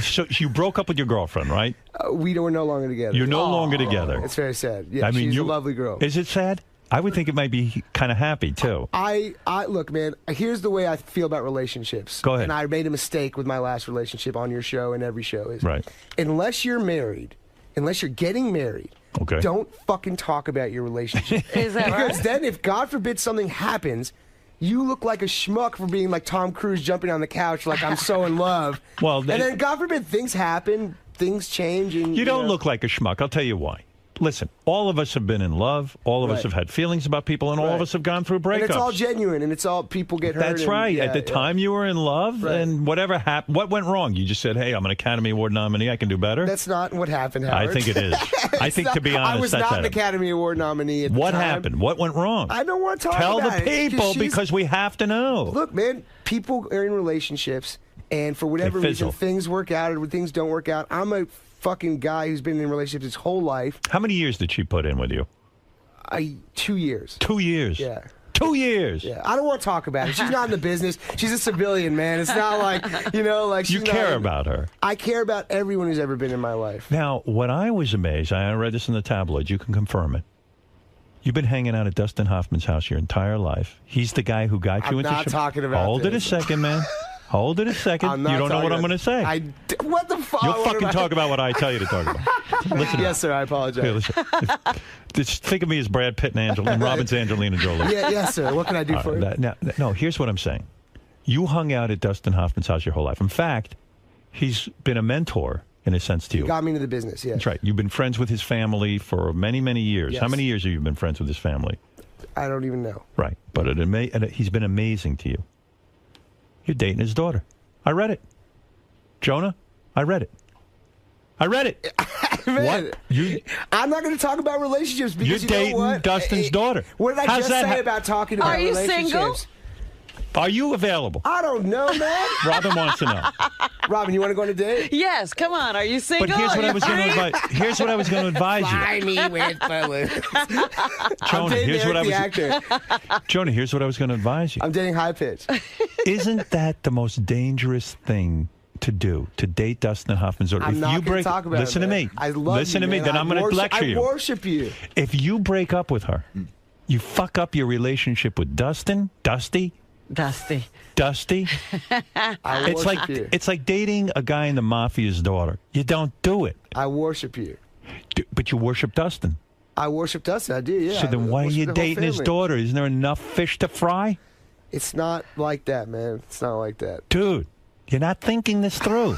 So you broke up with your girlfriend, right? We're no longer together. You're no longer together. It's very sad. Yeah, I mean, she's you, a lovely girl. Is it sad? I would think it might be kind of happy too. I look, man. Here's the way I feel about relationships. Go ahead. And I made a mistake with my last relationship on your show and every show. Is Right. Unless you're married, unless you're getting married, okay, don't fucking talk about your relationship. Is that because right? then, if God forbid something happens, you look like a schmuck for being like Tom Cruise jumping on the couch, like I'm so in love. Well, and then God forbid things happen, things change, and You don't know. look like a schmuck. I'll tell you why. Listen, all of us have been in love. All of us Right. have had feelings about people, and all of us have gone through breakups. And it's all genuine, and it's all people get hurt. That's and- right. yeah, At the yeah. time you were in love, and whatever happened, what went wrong? You just said, "Hey, I'm an Academy Award nominee. I can do better." That's not what happened, I Howard. think it is. I It's think, not- to be honest, I was that's not an Adam. Academy Award nominee at the What time. happened? What went wrong? I don't want to talk Tell about the it, people she's- because we have to know. Look, man, people are in relationships, and for whatever They reason, fizzle. things work out or things don't work out. I'm a fucking guy who's been in relationships his whole life. How many years did she put in with you? 2 years. 2 years. Yeah. 2 years. Yeah, I don't want to talk about it. She's not in the business. She's a civilian, man. It's not like, like You she's care not, about her. I care about everyone who's ever been in my life. Now, what I was amazed, I read this in the tabloids, you can confirm it. You've been hanging out at Dustin Hoffman's house your entire life. He's the guy who got you I'm into not show- talking about Hold it a this. second, man. Hold it a second. I'm You not don't know what talking I'm going to about- say. What the fuck? You'll What fucking am I- talk about what I tell you to talk about. Listen. Yes, sir. I apologize. Here, listen. Just think of me as Brad Pitt and Robin's Angelina Jolie. Yeah, yes, sir. What can I do for you? No, here's what I'm saying. You hung out at Dustin Hoffman's house your whole life. In fact, he's been a mentor in a sense to you. He got me into the business, yeah. That's right. You've been friends with his family for many, many years. Yes. How many years have you been friends with his family? I don't even know. Right. But he's been amazing to you. You're dating his daughter. I read it. Jonah, I read it. I read it. Man, What? You, I'm not going to talk about relationships because you're you know dating what? Dustin's daughter. What did I How's just that say about talking about Are you relationships? single? Are you available? I don't know, man. Robin wants to know. Robin, you want to go on a date? Yes, come on. Are you single? But here's what I was going to advise. Here's what I was going to advise you. Fly me with balloons. Jonah, here's what I was. Jonah, here's what I was going to advise you. I'm dating High Pitch. Isn't that the most dangerous thing to do? To date Dustin Hoffman's daughter? I'm not going to talk about listen it. to me. I love listen you, to me. man. Then I'm going to lecture you. I worship you. If you break up with her, you fuck up your relationship with Dusty. Dusty. I It's worship you. it's like dating a guy in the mafia's daughter. You don't do it. I worship you. But you worship Dustin. I worship Dustin. I do, yeah. So then why are worship you the whole dating his family. daughter? Isn't there enough fish to fry? It's not like that, man. It's not like that. Dude, you're not thinking this through.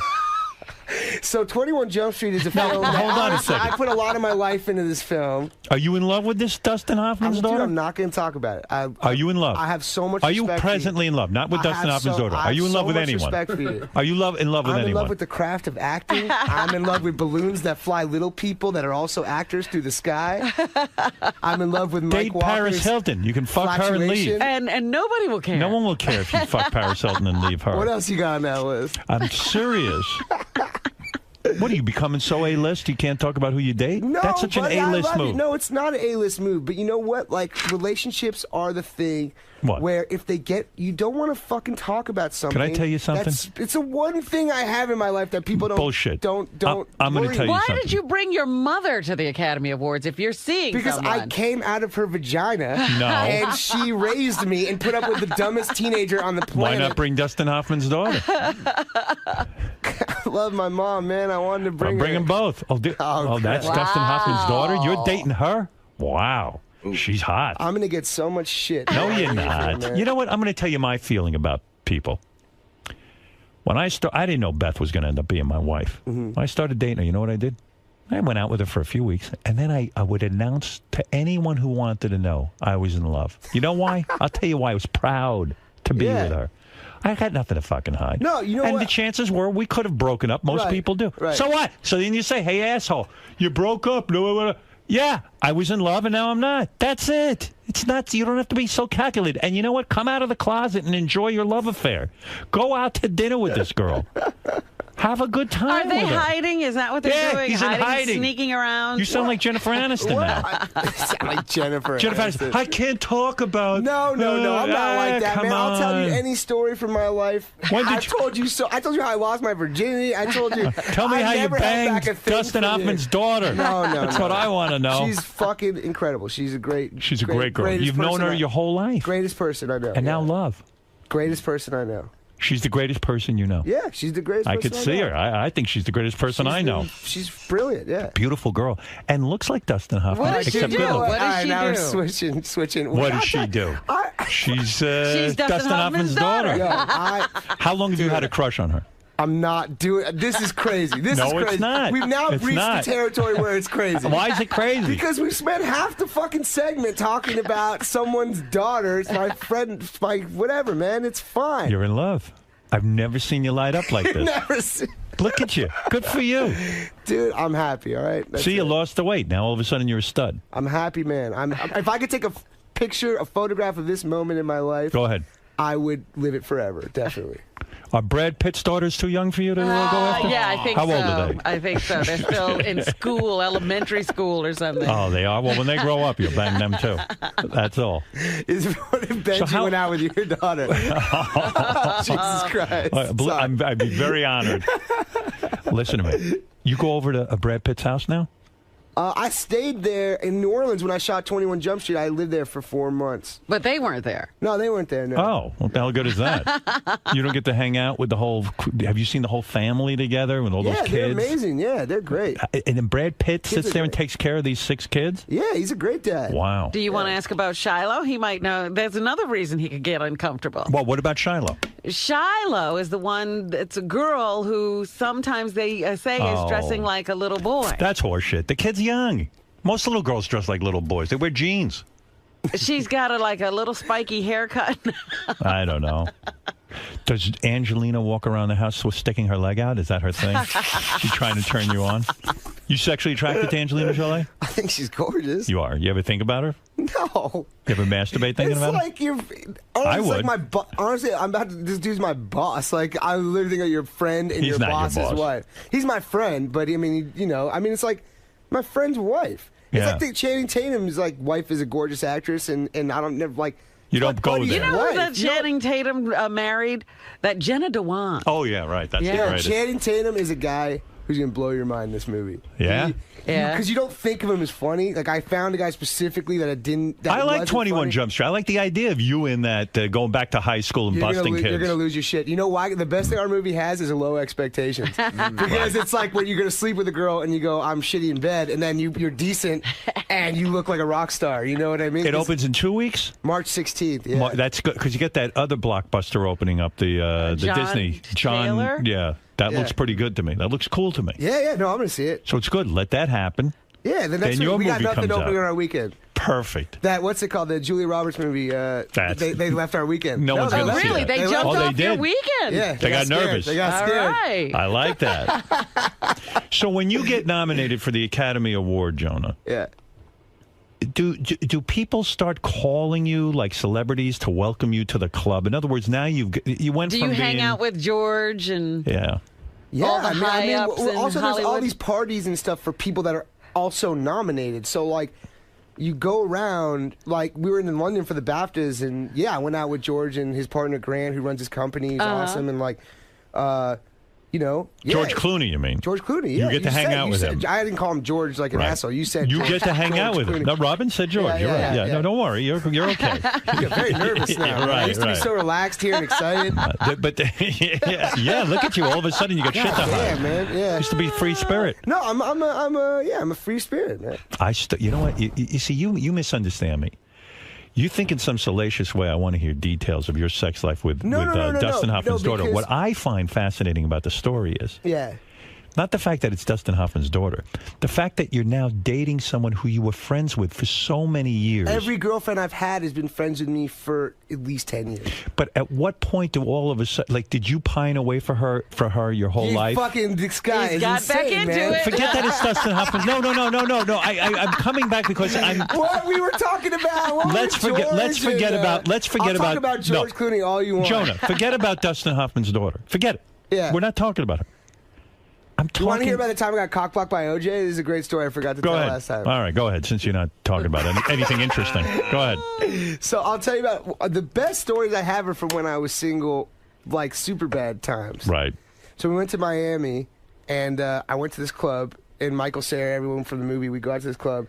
So 21 Jump Street is a film. Hold that, on a honestly, second. I put a lot of my life into this film. Are you in love with this Dustin Hoffman's daughter? I'm not going to talk about it. Are you in love? I have so much Are you respect for presently in love? Not with I Dustin have Hoffman's so- daughter. I Are you have in love so with much anyone? respect for you. Are you in love with I'm anyone? in love with the craft of acting. I'm in love with balloons that fly little people that are also actors through the sky. I'm in love with Mike Date Paris Walker's Hilton. You can fuck her and leave. And nobody will care. No one will care if you fuck Paris Hilton and leave her. What else you got on that list? I'm serious. What are you becoming so A-list? You can't talk about who you date? No, That's such an buddy, I A-list love move. it. No, it's not an A-list move. But you know what? Like, relationships are the thing What? where if they get, you don't want to fucking talk about something. Can I tell you something? It's the one thing I have in my life that people don't. Bullshit. Don't. I'm going to worry tell you Why something. did you bring your mother to the Academy Awards if you're seeing Because someone? I came out of her vagina, No. and she raised me and put up with the dumbest teenager on the Why planet. not bring Dustin Hoffman's daughter? I love my mom, man. I wanted to bring Bring her. them both. Oh, that's crap. Dustin Hoffman's daughter? You're Wow. dating her? Wow. She's hot. I'm gonna get so much shit. No, you're Man. not. You know what? I'm going to tell you my feeling about people. When I didn't know Beth was going to end up being my wife. Mm-hmm. When I started dating her, you know what I did? I went out with her for a few weeks, and then I would announce to anyone who wanted to know I was in love. You know why? I'll tell you why. I was proud to be Yeah. with her. I had nothing to fucking hide. No, you know and what? the chances were we could have broken up. Most Right, people do. right. So what? So then you say, hey, asshole, you broke up. No, yeah, I was in love and now I'm not. That's it. It's not, you don't have to be so calculated. And you know what? Come out of the closet and enjoy your love affair. Go out to dinner with this girl. Have a good time Are they with her. hiding? Is that what they're Yeah, doing? he's in hiding. Sneaking around? You sound like Jennifer Aniston now. I sound like Jennifer. Jennifer Aniston, I can't talk about. No, I'm not like that, come man. I'll tell you on. any story from my life. I told you so. I told you how I lost my virginity. I told you. Tell me I how you never held back banged a thing Dustin from you. Hoffman's daughter. No. That's what I want to know. She's fucking incredible. She's a great great girl. greatest You've known person her your whole life. Greatest person I know. And now love. Greatest person I know. She's the greatest person you know. Yeah, she's the greatest I person could see know. her. I think she's the greatest person I know. She's brilliant, yeah. Beautiful girl. And looks like Dustin Hoffman. What does she except do? good looks. All right, now we're switching. What does she do? She's Dustin Hoffman's daughter. Yo, How long have you had a crush on her? I'm not doing. This is crazy. This No, is crazy. it's not. We've now It's reached not. the territory where it's crazy. Why is it crazy? Because we spent half the fucking segment talking about someone's daughter. It's my friend, my whatever, man. It's fine. You're in love. I've never seen you light up like this. Never seen. Look at you. Good for you. Dude, I'm happy. All right. That's See, you it. lost the weight. Now all of a sudden you're a stud. I'm happy, man. If I could take a picture, a photograph of this moment in my life, Go ahead. I would live it forever. Definitely. Are Brad Pitt's daughters too young for you to go after? Yeah, I think How so. old are they? I think so. They're still in school, elementary school or something. Oh, they are? Well, when they grow up, you'll bang them too. That's all. What if Benji went out with your daughter? Jesus Christ. I'd be very honored. Listen to me. You go over to Brad Pitt's house now? I stayed there in New Orleans when I shot 21 Jump Street. I lived there for 4 months. But they weren't there. No, they weren't there. No. Oh, what the hell good is that? You don't get to hang out with the whole. Have you seen the whole family together with all those kids? They're amazing. Yeah, they're great. And then Brad Pitt Kids sits are there and great. takes care of these 6 kids? Yeah, he's a great dad. Wow. Do you want to ask about Shiloh? He might know. There's another reason he could get uncomfortable. Well, what about Shiloh? Shiloh is the one that's a girl who sometimes they say is Oh. dressing like a little boy. That's horseshit. The kid's young. Most little girls dress like little boys. They wear jeans. She's got a little spiky haircut. I don't know. Does Angelina walk around the house with sticking her leg out? Is that her thing? She's trying to turn you on? You sexually attracted to Angelina Jolie? I think she's gorgeous. You are. You ever think about her? No. You ever masturbate thinking It's about like it? you're. I Honestly, would. Like honestly, I'm about to. This dude's my boss. Like I literally think of your friend and He's your not your boss's boss. wife. He's my friend, but I mean, it's like my friend's wife. It's Yeah. like the Channing Tatum's like wife is a gorgeous actress, and I don't never like. You don't go buddy's there. You know who wife. that Channing Tatum married? That Jenna Dewan. Oh, yeah, right. That's the Yeah, greatest. Channing Tatum is a guy who's gonna blow your mind in this movie. Yeah? Yeah. Because you don't think of him as funny. Like I found a guy specifically that I didn't. That I like wasn't 21 funny. Jump Street. I like the idea of you in that going back to high school and You're busting gonna, kids. You're gonna lose your shit. You know why? The best thing our movie has is a low expectations. Because it's like when you're gonna sleep with a girl and you go, "I'm shitty in bed," and then you're decent and you look like a rock star. You know what I mean? It opens in 2 weeks? March 16th. Yeah. That's good because you get that other blockbuster opening up, the John Disney. Taylor? Yeah. That Yeah. looks pretty good to me. That looks cool to me. Yeah. No, I'm gonna see it. So it's good. Let that happen. Yeah. The next Then your week we got movie nothing comes opening out. on our weekend. Perfect. That what's it called? The Julia Roberts movie. They left our weekend. No one's gonna see Really? that. They jumped Oh, they off your did. weekend. Yeah. They got scared. nervous. They got All scared. right. I like that. So when you get nominated for the Academy Award, Jonah, Yeah. do people start calling you like celebrities to welcome you to the club? In other words, now you went Do from you being hang out with George and yeah. Yeah, all the high ups well, in also there's all Hollywood? these parties and stuff for people that are also nominated. So like, you go around like we were in London for the BAFTAs, and yeah, I went out with George and his partner Grant, who runs his company. He's awesome, and like, George Clooney, you mean? George Clooney. You Yeah, get to hang out with him. I didn't call him George like an Right. asshole. You said You George- get to hang out George with him. Clooney. No, Robin said George. Yeah, You're right. yeah, Yeah, yeah. no, don't worry. You're okay. You get very nervous now. Yeah, man. I right, used to be right. so relaxed here and excited. Yeah, look at you. All of a sudden, you got shit to hide. Yeah, man. Yeah. Used to be free spirit. No, I'm a free spirit, man. You know what? You see, you misunderstand me. You think in some salacious way I want to hear details of your sex life with Dustin Hoffman's daughter. because- What I find fascinating about the story is Yeah. not the fact that it's Dustin Hoffman's daughter, the fact that you're now dating someone who you were friends with for so many years. Every girlfriend I've had has been friends with me for at least 10 years. But at what point do all of a sudden, like, did you pine away for her your whole life? Fucking this guy He's is got insane, back into man. it. Forget that it's Dustin Hoffman. No. I'm coming back because I'm. What we were talking about? What Let's were forget. George Let's forget and, about. Let's forget I'll talk about George Clooney all you want. Jonah, forget about Dustin Hoffman's daughter. Forget it. Yeah. We're not talking about her. I'm talking. You want to hear about the time I got cockblocked by OJ? This is a great story I forgot to Go tell ahead. last time. All right, go ahead. Since you're not talking about anything interesting, go ahead. So I'll tell you about the best stories I have are from when I was single, like super bad times. Right. So we went to Miami, and I went to this club, and Michael Cera, everyone from the movie, we go out to this club,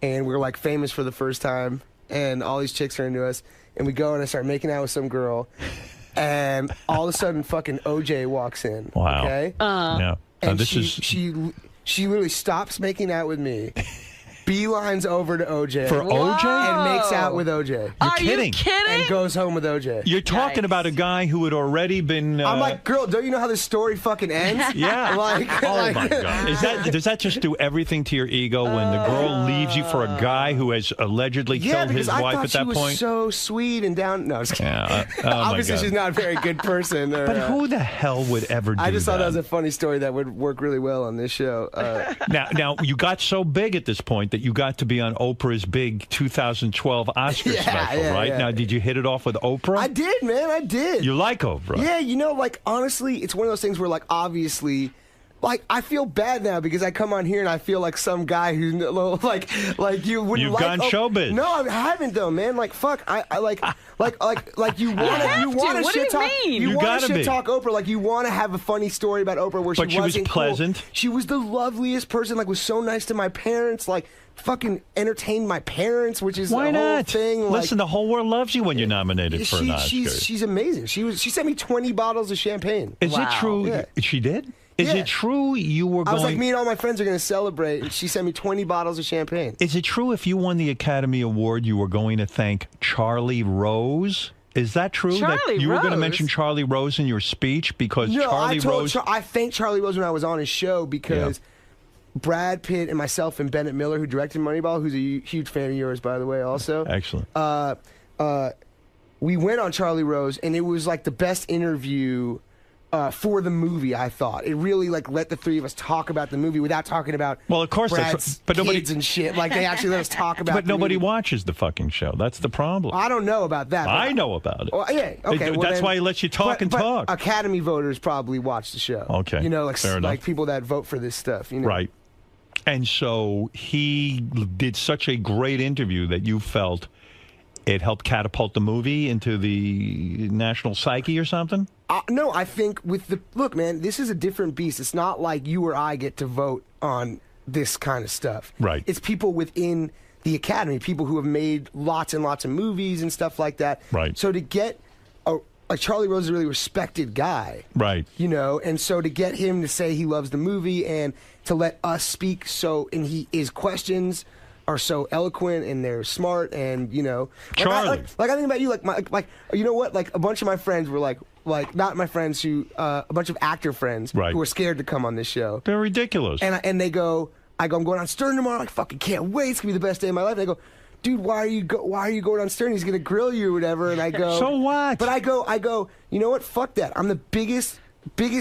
and we're like famous for the first time, and all these chicks are into us, and we go and I start making out with some girl, and all of a sudden fucking OJ walks in. Wow. Okay? Yeah. And this she literally stops making out with me, beelines over to OJ. For OJ? And makes out with OJ. You're kidding. And goes home with OJ. You're talking about a guy who had already been. I'm like, girl, don't you know how this story fucking ends? Yeah. Like, Oh my God! Does that just do everything to your ego when the girl leaves you for a guy who has allegedly Yeah, killed his because I wife thought at she that was point? so sweet and down. No, I was kidding. Yeah. Oh my Obviously, God. she's not a very good person. But who the hell would ever do I just that? thought that was a funny story that would work really well on this show. Now you got so big at this point that you got to be on Oprah's big 2012 Oscar Yeah, special, yeah, right? yeah. Now, did you hit it off with Oprah? I did, man. I did. You like Oprah? Yeah, like honestly, it's one of those things where like obviously, like I feel bad now because I come on here and I feel like some guy who's like you wouldn't. You've like, gone showbiz. No, I haven't though, man. Like fuck, I like you want to What do you shit talk. mean? You want gotta to be. shit talk Oprah. Like you want to have a funny story about Oprah where But she was wasn't cool. pleasant. She was the loveliest person. Like was so nice to my parents. Like fucking entertained my parents, which is Why the whole not? thing. Like, Listen, the whole world loves you when you're nominated for an Oscar. she's amazing. She sent me 20 bottles of champagne. Is it true? Yeah. She did? Is Yeah. it true you were I going... was like, me and all my friends are going to celebrate, and she sent me 20 bottles of champagne. Is it true if you won the Academy Award, you were going to thank Charlie Rose? Is that true? that Charlie you were going to Rose? mention Charlie Rose in your speech because Charlie Rose... I thanked Charlie Rose when I was on his show because Brad Pitt and myself and Bennett Miller, who directed Moneyball, who's a huge fan of yours, by the way, also. Excellent. We went on Charlie Rose, and it was like the best interview for the movie. I thought it really like let the three of us talk about the movie without talking about Well, of course, Brad's but nobody kids and shit. Like they actually let us talk about. But the nobody movie. watches the fucking show. That's the problem. I don't know about that. I know about it. Well, yeah, okay. Well, That's then- why he lets you talk but- and but talk. Academy voters probably watch the show. Okay, You know, like fair enough. like people that vote for this stuff. You know? Right. And so he did such a great interview that you felt it helped catapult the movie into the national psyche or something? No, I think with the look, man, this is a different beast. It's not like you or I get to vote on this kind of stuff. Right. It's people within the Academy, people who have made lots and lots of movies and stuff like that. Right. So to get like Charlie Rose is a really respected guy. Right. You know, and so to get him to say he loves the movie and to let us speak and his questions are so eloquent and they're smart and, you know. Charlie. I think about you, like you know what? Like a bunch of my friends were like not my friends who, a bunch of actor friends Right. who were scared to come on this show. They're ridiculous. And they go, I'm going on Stern tomorrow. I fucking can't wait. It's gonna be the best day of my life. And they go, dude, why are you going on Stern? He's gonna grill you or whatever. And I go, So what? But I go, you know what? Fuck that. I'm the biggest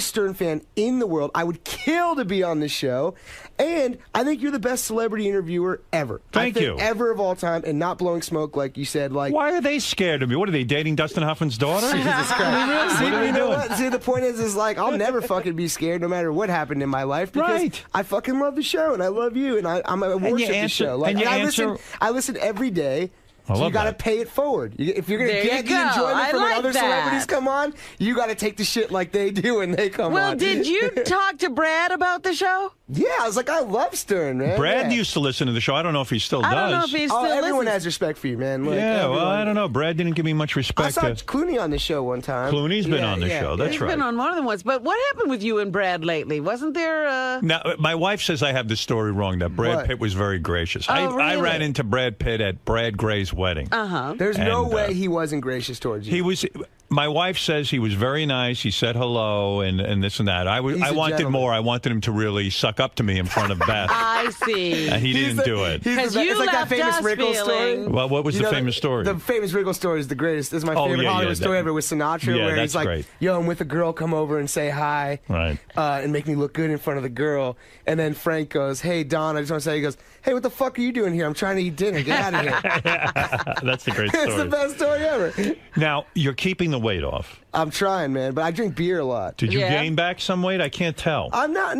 Stern fan in the world. I would kill to be on this show. And I think you're the best celebrity interviewer ever. Thank you. Ever of all time, and not blowing smoke like you said. Like, Why are they scared of me? What are they dating Dustin Hoffman's daughter? Jesus Christ. What are they you know doing? what? See, the point is like, I'll never fucking be scared no matter what happened in my life because Right. I fucking love the show and I love you and I worship the answer- show. Like, and you I answer- listen every day. I So you love got to that. pay it forward. If you're going to There get you the go. enjoyment I from when like other that. celebrities come on, you got to take the shit like they do when they come Well, on. did you talk to Brad about the show? Yeah, I was like, I love Stern, man. Brad yeah. used to listen to the show. I don't know if he still does. I don't know if he still everyone listens. has respect for you, man. Like, Yeah, well, everyone. I don't know. Brad didn't give me much I respect. saw Clooney on the show one time. Clooney's been on the show. That's He's right. been on more than once. But what happened with you and Brad lately? Wasn't there Now, my wife says I have the story wrong, that Brad What? Pitt was very gracious. Oh, I really? ran into Brad Pitt at Brad Gray's wedding. Uh-huh. There's no And, way he wasn't gracious towards you. He was. My wife says he was very nice. He said hello and this and that. I He's a wanted gentleman. more. I wanted him to really suck up to me in front of Beth, I see. and he didn't do it. Because you it's like that left famous us Wrigley story. feeling- Well, what was You the know, famous story? The famous Wrigley story is the greatest. This is my Oh, favorite yeah, Hollywood yeah, story that- ever with Sinatra, Yeah, where that's he's like, great. yo, I'm with a girl, come over and say hi. Right. And make me look good in front of the girl. And then Frank goes, hey, Don, I just want to say, he goes, hey, what the fuck are you doing here? I'm trying to eat dinner. Get out of here. That's a great It's the story. best story ever. Now you're keeping the weight off. I'm trying, man, but I drink beer a lot. Did you Yeah. gain back some weight? I can't tell. I'm not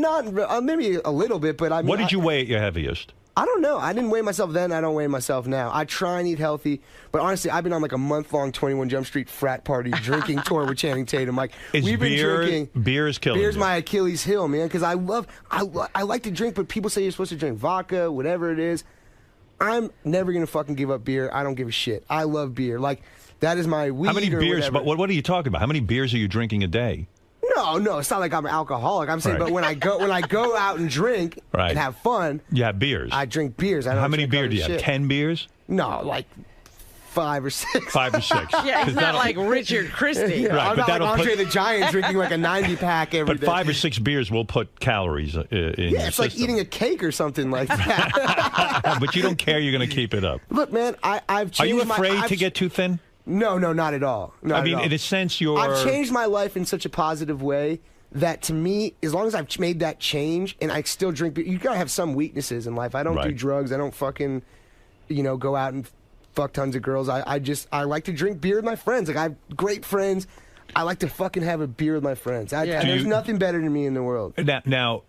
maybe a little bit, but I mean, What did you weigh at your heaviest? I don't know. I didn't weigh myself then. I don't weigh myself now. I try and eat healthy, but honestly, I've been on like a month-long 21 Jump Street frat party drinking tour with Channing Tatum. Like Is we've been beer drinking. beer is killing Beer's you. my Achilles heel, man, because I like to drink, but people say you're supposed to drink vodka, whatever it is. I'm never gonna fucking give up beer. I don't give a shit. I love beer. Like that is my weed. How many or beers? whatever. But what are you talking about? How many beers are you drinking a day? No, it's not like I'm an alcoholic. I'm saying, Right. but when I go out and drink Right. and have fun, You have beers. I drink beers. I don't How many drink beers other do you have? shit. 10 beers? No, like 5 or 6. 5 or 6. Yeah, 'Cause he's not that'll- like Richard Christie. Yeah, Right, I'm but not like that'll Andre put- the Giant drinking like a 90 pack every But day. 5 or 6 beers will put calories in your Yeah, it's like system. eating a cake or something like that. But you don't care. You're going to keep it up. Look, man, I've changed Are you afraid I've to get too thin? No, not at all. Not I mean, at all. in a sense, you're. I've changed my life in such a positive way that to me, as long as I've made that change and I still drink beer, you gotta have some weaknesses in life. I don't do Right. drugs. I don't fucking, go out and fuck tons of girls. I like to drink beer with my friends. Like I have great friends. I like to fucking have a beer with my friends. Yeah. There's nothing better than me in the world. Now,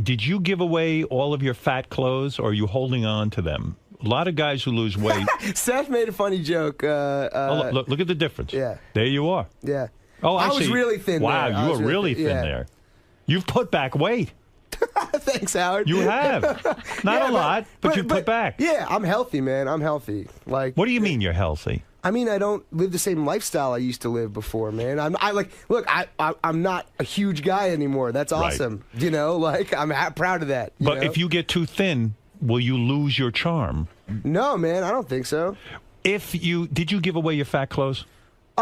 did you give away all of your fat clothes, or are you holding on to them? A lot of guys who lose weight. Seth made a funny joke. Oh, look at the difference. Yeah. There you are. Yeah. Oh, I was see. really thin. Wow, there. I you was were really thin yeah. there. You've put back weight. Thanks, Howard. You have. Not Yeah, a lot, but you put back. Yeah, I'm healthy, man. I'm healthy. Like, What do you mean you're healthy? I mean, I don't live the same lifestyle I used to live before, man. I'm not a huge guy anymore. That's Right. awesome. Like I'm proud of that. But if you get too thin, will you lose your charm? No, man, I don't think so. Did you give away your fat clothes?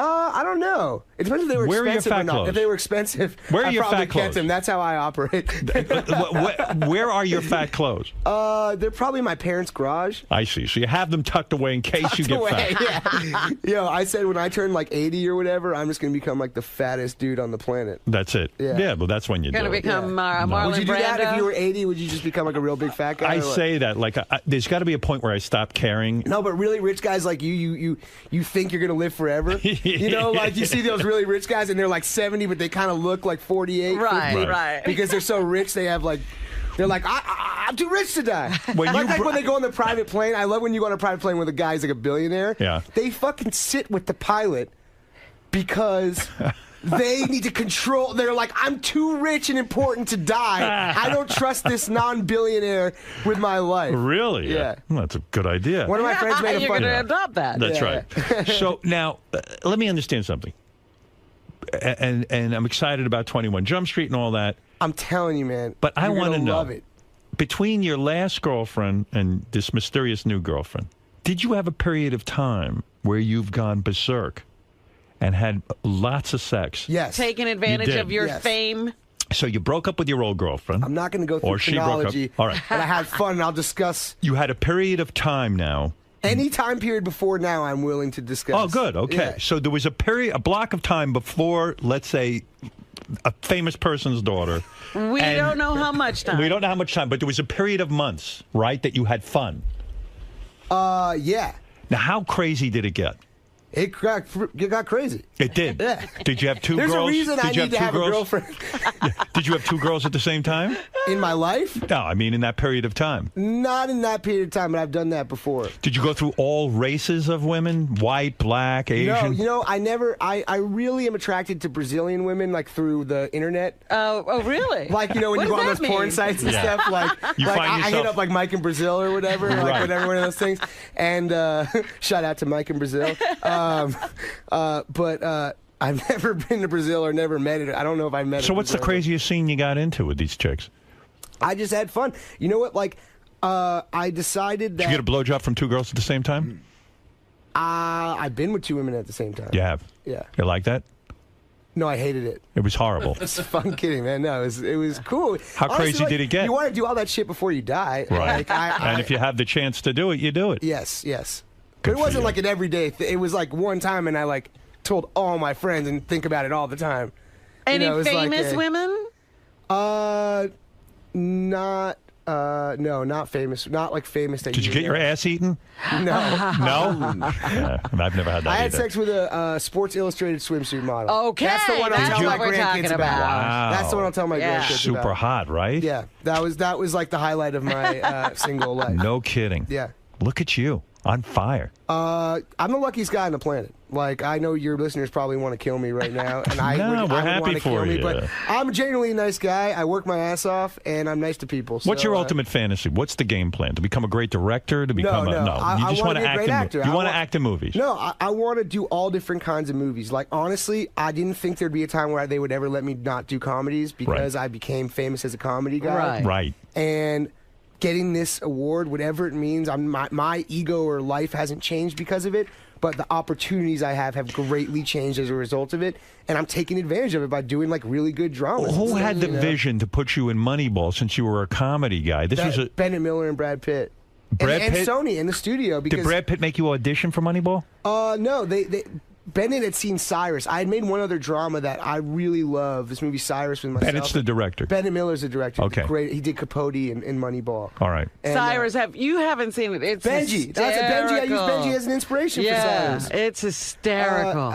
I don't know. It depends if they were Where are your expensive fat or not. clothes? If they were expensive, Where are I your probably fat clothes? kept them. That's how I operate. Where are your fat clothes? They're probably in my parents' garage. I see. So you have them tucked away in case you get Away, fat. yeah. I said when I turn like 80 or whatever, I'm just gonna become like the fattest dude on the planet. That's it. Yeah. Well, that's when you Gonna do it. become Marlon Would you do that Brando? if you were 80? Would you just become like a real big fat guy? I or what? say that like there's got to be a point where I stop caring. No, but really rich guys like you think you're gonna live forever. You know, like you see those really rich guys and they're like 70, but they kind of look like 48. Right, 50, right. Because they're so rich, they have like. They're like, I'm too rich to die. When like when they go on the private plane. I love when you go on a private plane with a guy's like a billionaire. Yeah. They fucking sit with the pilot because they need to control. They're like, I'm too rich and important to die. I don't trust this non-billionaire with my life. Really? Yeah. Well, that's a good idea. One of my friends made a You're fun. going to adopt that. That's right. So now, let me understand something. And I'm excited about 21 Jump Street and all that. I'm telling you, man. But I You're want to gonna know, love it. between your last girlfriend and this mysterious new girlfriend, did you have a period of time where you've gone berserk and had lots of sex? Yes. Taking advantage did. of your Yes. fame. So you broke up with your old girlfriend. I'm not going to go through Or she broke up. chronology. All right. But I had fun, and I'll discuss. You had a period of time now. Any time period before now, I'm willing to discuss. Oh, good. Okay. Yeah. So there was a block of time before, let's say, a famous person's daughter. We And don't know how much time. We don't know how much time, but there was a period of months, right, that you had fun. Yeah. Now, how crazy did it get? It got crazy. It did. Yeah. Did you have two There's girls? a reason Did I you need to two have a girls? girlfriend. Did you have two girls at the same time? In my life? No, I mean in that period of time. Not in that period of time, but I've done that before. Did you go through all races of women? White, black, Asian? No, I really am attracted to Brazilian women, like through the internet. Oh, really? Like, when What you go does on that those porn mean? sites and Yeah. stuff, like, You like find I hit yourself- up like Mike in Brazil or whatever, like Right. whatever one of those things. And shout out to Mike in Brazil. But I've never been to Brazil or never met it. I don't know if I met. So a what's the Brazilian. craziest scene you got into with these chicks? I just had fun. You know what? Like, I decided Did that you get a blowjob from two girls at the same time? I've been with two women at the same time. You have? Yeah. You like that? No, I hated it. It was horrible. It's fucking kidding, man. No, it was cool. How crazy like, did it get? You want to do all that shit before you die. Right. Like, And if you have the chance to do it, you do it. Yes. Good But it for wasn't you. like an everyday thing. It was like one time, and I like told all my friends and think about it all the time. Any it was like famous women? Not famous. Not like famous. That Did you get your ass eaten? No. No? Yeah, I've never had that I had either. sex with a Sports Illustrated swimsuit model. Okay, that's the one I'll that's tell what my we're talking grandkids about. Wow. That's the one I'll tell my Yeah. grandkids Super about. hot, right? Yeah, that was like the highlight of my single life. No kidding. Yeah. Look at you. On fire. I'm the luckiest guy on the planet. Like, I know your listeners probably want to kill me right now, and I No, would, we're I would happy want to for kill me, you. but I'm a genuinely nice guy. I work my ass off, and I'm nice to people. What's so, your ultimate fantasy? What's the game plan? To become a great director? To become no. a no? I You just wanna want to be a act great in actor. You I want to want- act in movies? No, I want to do all different kinds of movies. Like, honestly, I didn't think there'd be a time where they would ever let me not do comedies because I became famous as a comedy guy. Right. And getting this award, whatever it means, my ego or life hasn't changed because of it, but the opportunities I have greatly changed as a result of it, and I'm taking advantage of it by doing like really good dramas. Who and had stuff, the you know? vision to put you in Moneyball since you were a comedy guy? This was a Bennett Miller and Brad Pitt. Brad and Pitt? Sony in the studio. Because Did Brad Pitt make you audition for Moneyball? No, Bennett had seen Cyrus. I had made one other drama that I really love. This movie Cyrus with myself. Bennett's the director. Bennett Miller's the director. Okay. Great. He did Capote in Moneyball. All right. And, Cyrus, you haven't seen it? It's Benji. That's a Benji. I use Benji as an inspiration for Cyrus. It's hysterical.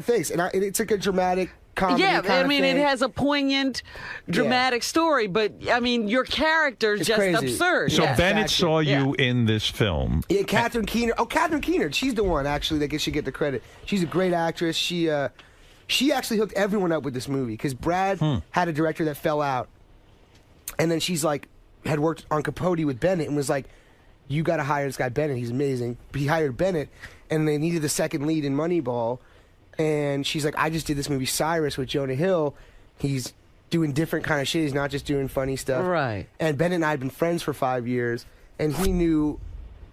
Thanks. And it's like a dramatic comedy. Yeah, kind I of mean, thing. it has a poignant, dramatic story, but I mean, your character's It's just crazy. absurd. So Yeah. Bennett saw you in this film. Yeah, Catherine Keener. Oh, Catherine Keener. She's the one actually that should get the credit. She's a great actress. She actually hooked everyone up with this movie because Brad had a director that fell out, and then she's like had worked on Capote with Bennett and was like, "You got to hire this guy Bennett. He's amazing." But he hired Bennett, and they needed the second lead in Moneyball, and she's like, "I just did this movie Cyrus with Jonah Hill. He's doing different kind of shit. He's not just doing funny stuff." Right. And Bennett and I had been friends for 5 years, and he knew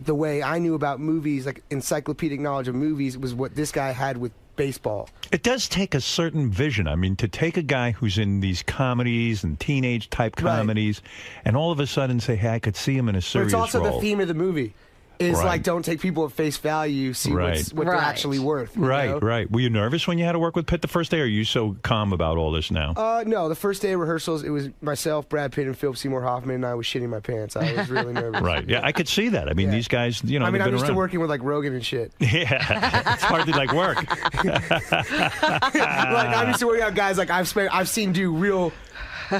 the way I knew about movies, like encyclopedic knowledge of movies, was what this guy had with baseball. It does take a certain vision. I mean, to take a guy who's in these comedies and teenage type comedies, and all of a sudden say, "Hey, I could see him in a But serious it's also role." the theme of the movie. Is Right. like, don't take people at face value, see what they're actually worth. you know? Right. Were you nervous when you had to work with Pitt the first day, or are you so calm about all this now? No, the first day of rehearsals, it was myself, Brad Pitt, and Philip Seymour Hoffman, and I was shitting my pants. I was really nervous. Right. Yeah, I could see that. I mean, these guys, you know, I mean, they've I'm been used around. to working with like Rogan and shit. Yeah, it's hardly like work. Like I'm used to working out guys like I've seen do real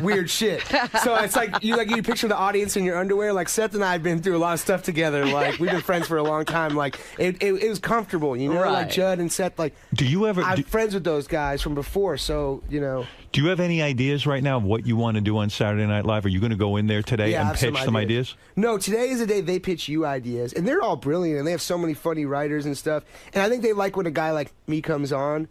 weird shit. So it's like you picture the audience in your underwear. Like Seth and I have been through a lot of stuff together. Like we've been friends for a long time. Like it was comfortable, you know. Right. Like Judd and Seth. Like do you ever? I'm friends with those guys from before, so you know. Do you have any ideas right now of what you want to do on Saturday Night Live? Are you going to go in there today Yeah, I and have pitch some ideas? No, today is the day they pitch you ideas, and they're all brilliant, and they have so many funny writers and stuff. And I think they like when a guy like me comes on.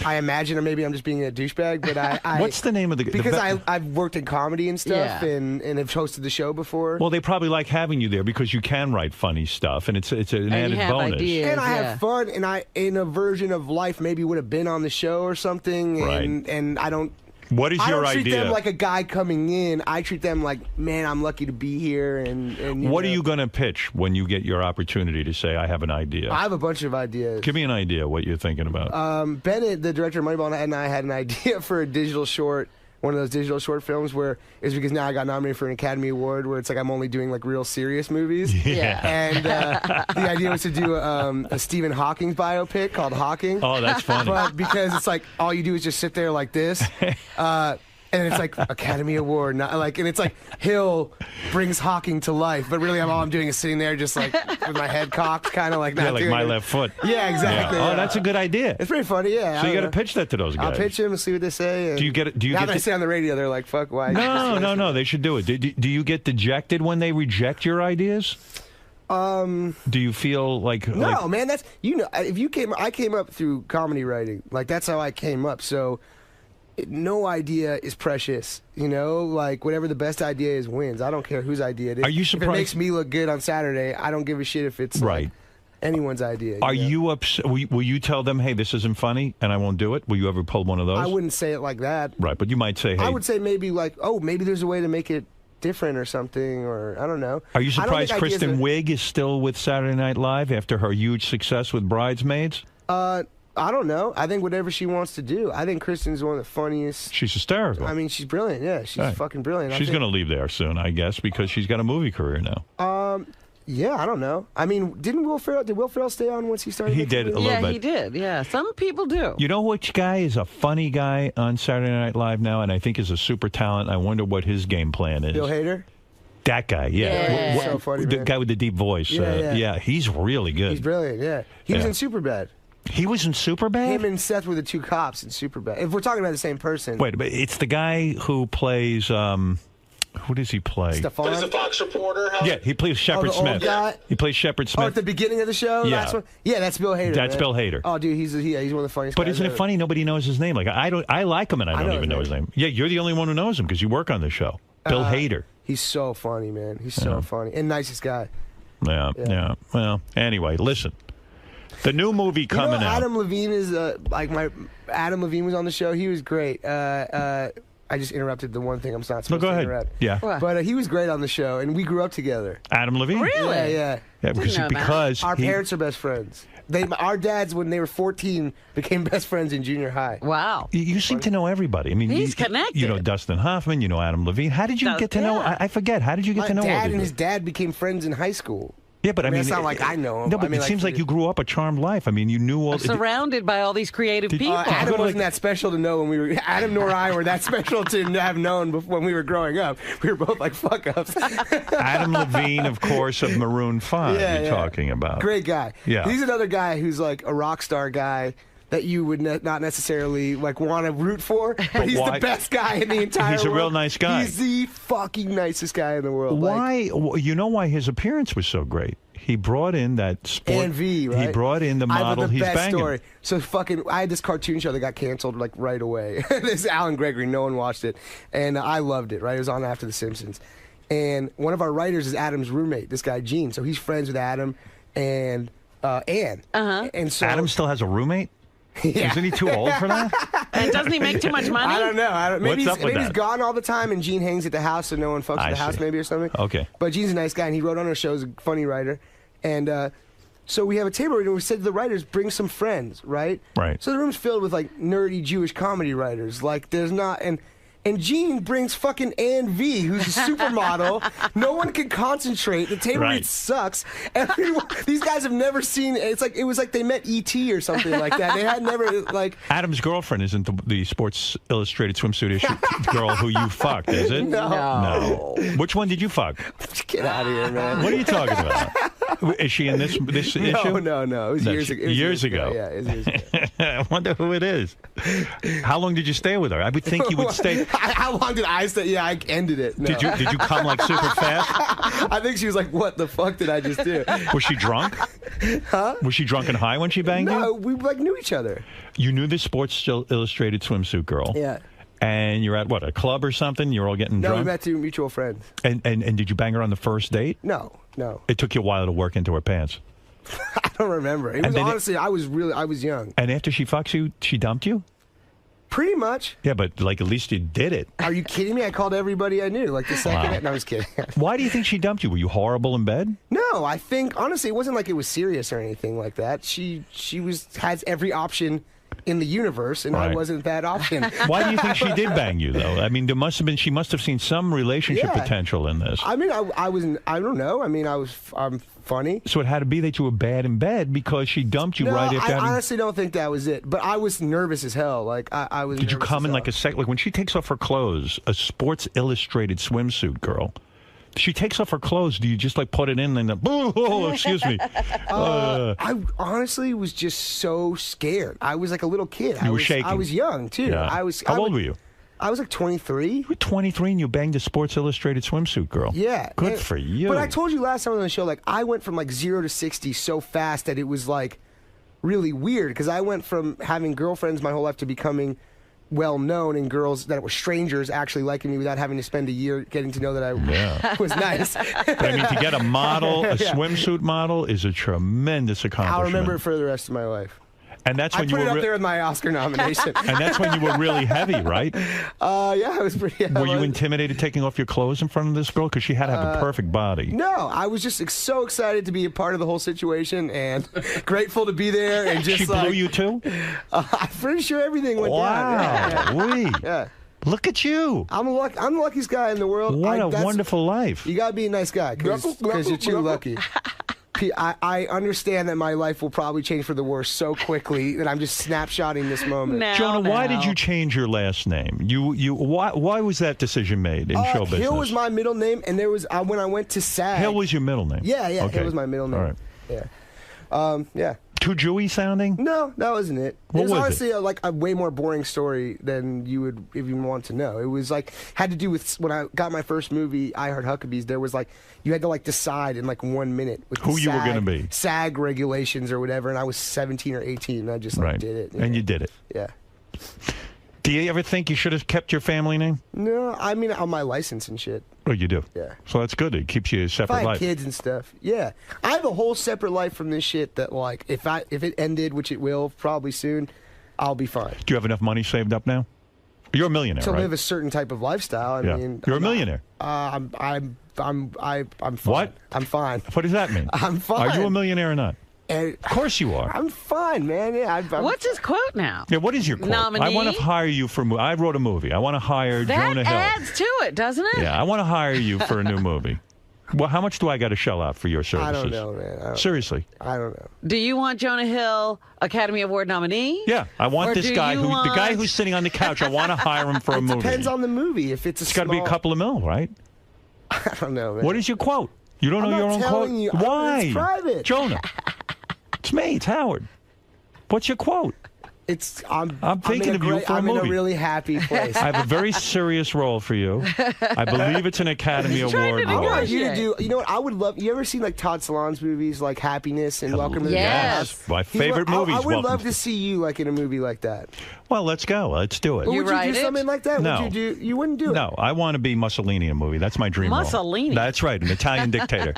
I imagine, or maybe I'm just being a douchebag, but I What's the name of the? Because I've worked in comedy and stuff, Yeah. and have hosted the show before. Well, they probably like having you there because you can write funny stuff, and it's an added bonus. And I have fun, and I in a version of life maybe would have been on the show or something, and I don't. What is I your don't treat idea? them like a guy coming in. I treat them like, man, I'm lucky to be here. And What are you going to pitch when you get your opportunity to say, I have an idea? I have a bunch of ideas. Give me an idea what you're thinking about. Bennett, the director of Moneyball, and I had an idea for a digital short, one of those digital short films where it's because now I got nominated for an Academy Award where it's like I'm only doing like real serious movies. Yeah. And the idea was to do a Stephen Hawking biopic called Hawking. Oh, that's funny. But because it's like all you do is just sit there like this. And it's like Academy Award, not like, and it's like Hill brings Hawking to life, but really, all I'm doing is sitting there, just like with my head cocked, kind of like not like doing my it. left foot. Yeah, exactly. Yeah. Oh, yeah. that's a good idea. It's pretty funny, yeah. So you got to pitch that to those guys. I'll pitch them and see what they say. And Do you get it? Do you now get? that I say on the radio, they're like, "Fuck, why?" No. They should do it. Do you get dejected when they reject your ideas? Do you feel like No, man. That's if I came up through comedy writing. Like that's how I came up. So. No idea is precious, you know. Like whatever the best idea is wins. I don't care whose idea it is. Are you If surprised? it makes me look good on Saturday, I don't give a shit if it's Right. like anyone's idea. Are you upset? Will you tell them, hey, this isn't funny, and I won't do it? Will you ever pull one of those? I wouldn't say it like that. Right, but you might say, hey. I would say maybe like, oh, maybe there's a way to make it different or something, or I don't know. Are you I don't surprised think ideas Kristen are- Wiig is still with Saturday Night Live after her huge success with Bridesmaids? I don't know. I think whatever she wants to do. I think Kristen's one of the funniest. She's hysterical. I mean, she's brilliant. Yeah, she's Right. fucking brilliant. She's going to leave there soon, I guess, because she's got a movie career now. Yeah, I don't know. I mean, did Will Ferrell stay on once he started? He making did a movies? little Yeah, bit. he did. Yeah, some people do. You know which guy is a funny guy on Saturday Night Live now, and I think is a super talent? I wonder what his game plan is. Bill Hader. That guy, yeah. Yeah. So funny, the man. guy with the deep voice. Yeah. He's really good. He's brilliant. Yeah, he was Yeah. in Superbad. He was in Superbad? Him and Seth were the two cops in Superbad. If we're talking about the same person. Wait, but it's the guy who plays. Who does he play? Stefan? He's a Fox reporter. Yeah, he plays Shepard the old Smith. guy? He plays Shepard Oh, Smith. at the beginning of the show. Yeah. That's Bill Hader. That's man. Bill Hader. Oh, dude, he's one of the funniest. But guys isn't it ever. funny? Nobody knows his name. Like I like him, and I don't even know his name. Yeah, you're the only one who knows him because you work on the show. Bill Hader. He's so funny, man. He's so funny and nicest guy. Yeah. Well, anyway, listen. The new movie coming you know, out. Adam Levine is Adam Levine was on the show. He was great. I just interrupted the one thing I'm not supposed go to ahead. interrupt. Yeah. But he was great on the show, and we grew up together. Adam Levine. Really? Yeah. Yeah, because our he- parents are best friends. Our dads, when they were 14, became best friends in junior high. Wow. You seem to know everybody. I mean, He's you connected. know Dustin Hoffman. You know Adam Levine. How did you get to know? I forget. How did you get My to know all dad these and his people? dad became friends in high school. Yeah, but I mean, it's not like I know him. No, but I mean, it seems like you grew up a charmed life. I mean, you knew all. Surrounded by all these creative people. Adam wasn't that special to know when we were. Adam nor I were that special to have known when we were growing up. We were both like fuck ups. Adam Levine, of course, of Maroon 5. Yeah, you're yeah. talking about. Great guy. Yeah. He's another guy who's like a rock star guy that you would not necessarily like want to root for, but he's why- the best guy in the entire He's a real world. nice guy. He's the fucking nicest guy in the world. Like, Why? You know why his appearance was so great? He brought in that sport. and V, right? He brought in the I have model the he's best banging. story. So I had this cartoon show that got canceled like right away. This is Alan Gregory. No one watched it, and I loved it. Right, it was on after The Simpsons. and one of our writers is Adam's roommate, this guy Gene. So he's friends with Adam and Ann. And so Adam still has a roommate? Yeah. Isn't he too old for that? And doesn't he make too much money? I don't know. Maybe, What's up with maybe he's that? gone all the time, and Gene hangs at the house, so no one fucks I at the house, see. maybe or something. Okay. But Gene's a nice guy, and he wrote on our show. He's a funny writer, and so we have a table read, and we said to the writers, "Bring some friends," right? Right. So the room's filled with like nerdy Jewish comedy writers. Like there's not and Gene brings fucking Ann V, who's a supermodel. No one can concentrate. The table read sucks. Everyone, these guys have never seen. It was like they met E.T. or something like that. They had never like. Adam's girlfriend isn't the Sports Illustrated swimsuit issue girl who you fucked, is it? No. Which one did you fuck? Get out of here, man. What are you talking about? Is she in this issue? No. It was years ago. Years ago. Yeah, it was years ago. I wonder who it is. How long did you stay with her? I would think you would stay. How long did I stay? Yeah, I ended it. No. Did you come like super fast? I think she was like, "What the fuck did I just do?" Was she drunk? Huh? Was she drunk and high when she banged you? No, we like knew each other. You knew this Sports Illustrated swimsuit girl. Yeah. And you're at what, a club or something? You're all getting No, drunk. we met through mutual friends. And did you bang her on the first date? No. It took you a while to work into her pants. I don't remember. It And was then honestly, I was young. And after she fucks you, she dumped you? Pretty much. Yeah, but like at least you did it. Are you kidding me? I called everybody I knew. Like the second. Wow. No, I was kidding. Why do you think she dumped you? Were you horrible in bed? No, I think honestly, it wasn't like it was serious or anything like that. She has every option in the universe, and I Right. wasn't that option. Why do you think she did bang you, though? I mean, she must have seen some relationship Yeah. potential in this. I mean, I don't know. I mean, I'm funny. So it had to be that you were bad in bed because she dumped you No, right after I having... honestly don't think that was it. But I was nervous as hell. Like I was. Did you nervous come as in hell. like a sec? Like when she takes off her clothes, a Sports Illustrated swimsuit girl. She takes off her clothes. Do you just like put it in and then, oh, excuse me? I honestly was just so scared. I was like a little kid. You were shaking. I was young too. Yeah. How old were you? I was like 23. You were 23 and you banged a Sports Illustrated swimsuit girl. Yeah. Good for you. But I told you last time on the show, like I went from like 0 to 60 so fast that it was like really weird because I went from having girlfriends my whole life to becoming well known, and girls that were strangers actually liking me without having to spend a year getting to know that I was nice. But I mean, to get a model, a Yeah. swimsuit model, is a tremendous accomplishment. I'll remember it for the rest of my life. And that's when I you put it were up there with my Oscar nomination. and that's when you were really heavy, right? Yeah, I was pretty. Were you intimidated taking off your clothes in front of this girl because she had to have a perfect body? No, I was just so excited to be a part of the whole situation and grateful to be there. And just She blew you too? I'm pretty sure everything went down. Wow, Yeah. Yeah. Look at you. I'm the luckiest guy in the world. What a wonderful life. You gotta be a nice guy because you're too lucky. I understand that my life will probably change for the worse so quickly that I'm just snapshotting this moment. Jonah, why did you change your last name? Why was that decision made in show business? Hill was my middle name, and there was when I went to SAG. Hill was your middle name. Yeah, Okay. Hill was my middle name. All right. Yeah. Yeah. Too Jewy sounding? No, that wasn't it. What It was was honestly like a way more boring story than you would even want to know. It was like had to do with when I got my first movie, I Heart Huckabees. There was like you had to like decide in like 1 minute with Who the you were gonna be. SAG regulations or whatever, and I was 17 or 18, and I just like, Right. did it. And you did it. Yeah. Do you ever think you should have kept your family name? No, I mean on my license and shit. Oh, you do? Yeah. So that's good. It keeps you a If separate I had life. kids and stuff, yeah, I have a whole separate life from this shit. That like, if it ended, which it will probably soon, I'll be fine. Do you have enough money saved up now? You're a millionaire, To right? live a certain type of lifestyle. I Yeah. mean, You're a I'm not- millionaire. I'm fine. What? I'm fine. What does that mean? I'm fine. Are you a millionaire or not? Of course you are. I'm fine, man. Yeah. What's his quote now? Yeah, what is your quote? Nominee? I want to hire you for a movie. I wrote a movie. I want to hire That Jonah Hill. adds to it, doesn't it? Yeah, I want to hire you for a new movie. Well, how much do I got to shell out for your services? I don't know, man. Seriously. I don't know. Do you want Jonah Hill Academy Award nominee? Yeah, I want Or this do guy you the guy want- who's sitting on the couch. I want to hire him for a movie. Depends on the movie. If it's It's got to be a couple of mil, right? I don't know, man. What is your quote? You don't I'm know your not own telling quote? you. Why? It's private. Jonah. It's me. It's Howard. What's your quote? I'm thinking of you for a movie. I'm in a really happy place. I have a very serious role for you. I believe it's an Academy Award I role. want you to do. You know what? I would love. You ever seen like Todd Solondz's movies, like Happiness and Welcome to the Yes, my favorite movies. I would Welcome love to see you like in a movie like that. Well, let's go. Let's do it. Would you do something like that? No. Would you do? You wouldn't do it. No, I want to be Mussolini in a movie. That's my dream Mussolini? role. That's right, an Italian dictator.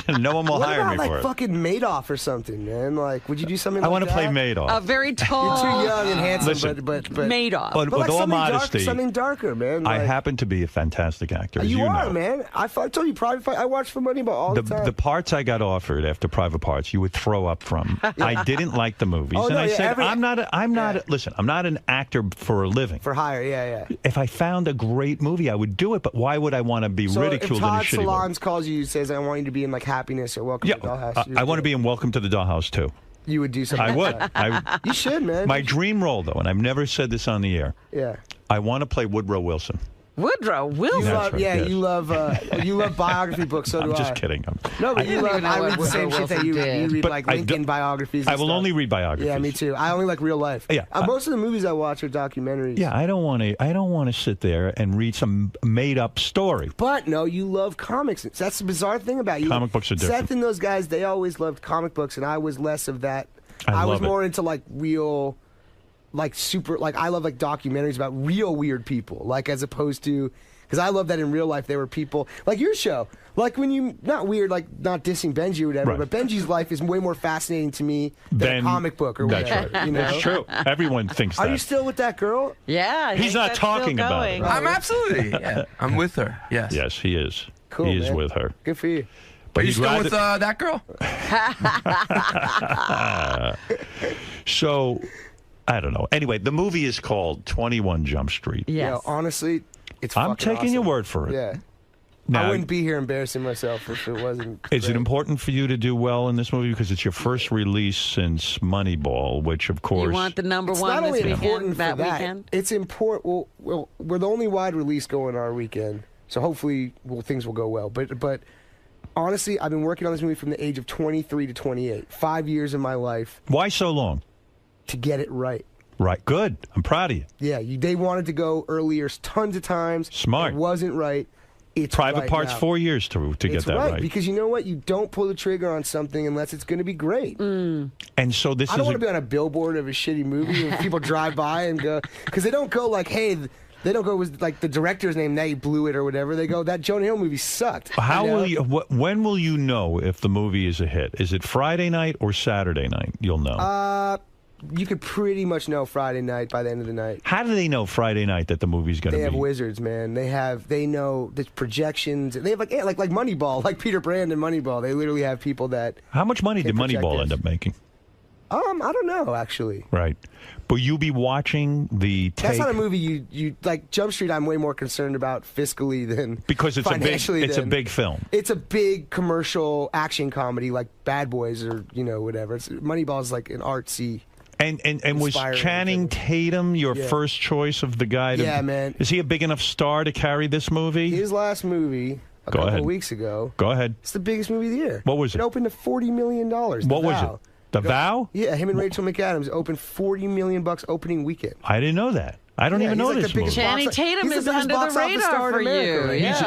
No one will What hire about, me like, for it. fucking Madoff or something, man? Like, would you do something? I like want to that? play Madoff. A very tall. You're too young and handsome, Listen, but Madoff. But like with all something modesty, something darker, man. I Like, happen to be a fantastic actor. As you you are, know. man. I told you, Private Fight. I watched for Moneyball all the time. The parts I got offered after Private Parts, you would throw up from. I didn't like the movies, Oh, and no, I yeah, said, I'm not. Listen, I'm not an actor for a living. For hire, yeah. If I found a great movie, I would do it. But why would I want to be So ridiculed if Todd in a shitty movie? Solondz calls you, says, "I want you to be in like Happiness or Welcome to the Dollhouse," I want to be in Welcome to the Dollhouse too. You would do something. I like would. that. You should, man. My dream role, though, and I've never said this on the air. Yeah. I want to play Woodrow Wilson. Woodrow Wilson. You That's love, right, yeah, yes. you love biography books. So do I'm I. just kidding. No, but you love. I read the same shit that you read. You read But like I Lincoln do- biographies. I and will stuff. only read biographies. Yeah, me too. I only like real life. Yeah, most of the movies I watch are documentaries. Yeah, I don't want to. I don't want to sit there and read some made-up story. But no, you love comics. That's the bizarre thing about you. Comic books are different. Seth and those guys, they always loved comic books, and I was less of that. I was love it. more into like real, like super, like I love like documentaries about real weird people, like as opposed to, because I love that in real life there were people like your show, like when you not weird, like not dissing Benji or whatever, Right. but Benji's life is way more fascinating to me than a comic book or That's whatever. right. You know? That's true. Everyone thinks Are that. you still with that girl? Yeah. He's not talking about it. I'm absolutely. Yeah, I'm with her. Yes. Yes, he is. Cool, he is man. with her. Good for you. But Are you he'd still rather- with that girl? So, I don't know. Anyway, the movie is called 21 Jump Street. Yeah, honestly, it's. I'm fucking taking your awesome. word for it. Yeah. Now- I wouldn't be here embarrassing myself if it wasn't. Is it great. important for you to do well in this movie because it's your first release since Moneyball, which of course You want the number It's one not this only weekend, important that for that. weekend? It's important. Well, we're the only wide release going our weekend, so hopefully, things will go well. But honestly, I've been working on this movie from the age of 23 to 28, 5 years of my life Why so long? to get it right. Right. Good. I'm proud of you. Yeah, they wanted to go earlier, tons of times. Smart. It wasn't right. It's Private right Parts, now. 4 years to get It's that right. because you know what? You don't pull the trigger on something unless it's going to be great. And so this I is don't want to be on a billboard of a shitty movie and people drive by and go, because they don't go like, hey, they don't go with like the director's name, they blew it or whatever. They go, that Jonah Hill movie sucked. How you know? will you? When will you know if the movie is a hit? Is it Friday night or Saturday night? You'll know. You could pretty much know Friday night by the end of the night. How do they know Friday night that the movie's going They to have be? wizards, man. They know the projections. They have like Moneyball, like Peter Brand and Moneyball. They literally have people that. How much money did can project Moneyball this. end up making? I don't know actually. Right. But you'll be watching the tape. That's not a movie you like. Jump Street, I'm way more concerned about fiscally than Because it's financially a than- big film. It's a big commercial action comedy like Bad Boys or whatever. Moneyball is like an artsy. And was Inspiring Channing Tatum your Yeah. first choice of the guy? Yeah, man. Is he a big enough star to carry this movie? His last movie a Go couple ahead. of weeks ago. Go ahead. It's the biggest movie of the year. What was it? It opened to $40 million. What was it? The Vow? Yeah, him and Rachel McAdams opened $40 million opening weekend. I didn't know that. I don't even know he's like this the biggest movie. Channing box- Tatum he's is the biggest under the box office radar star in for America you. right Yeah. now.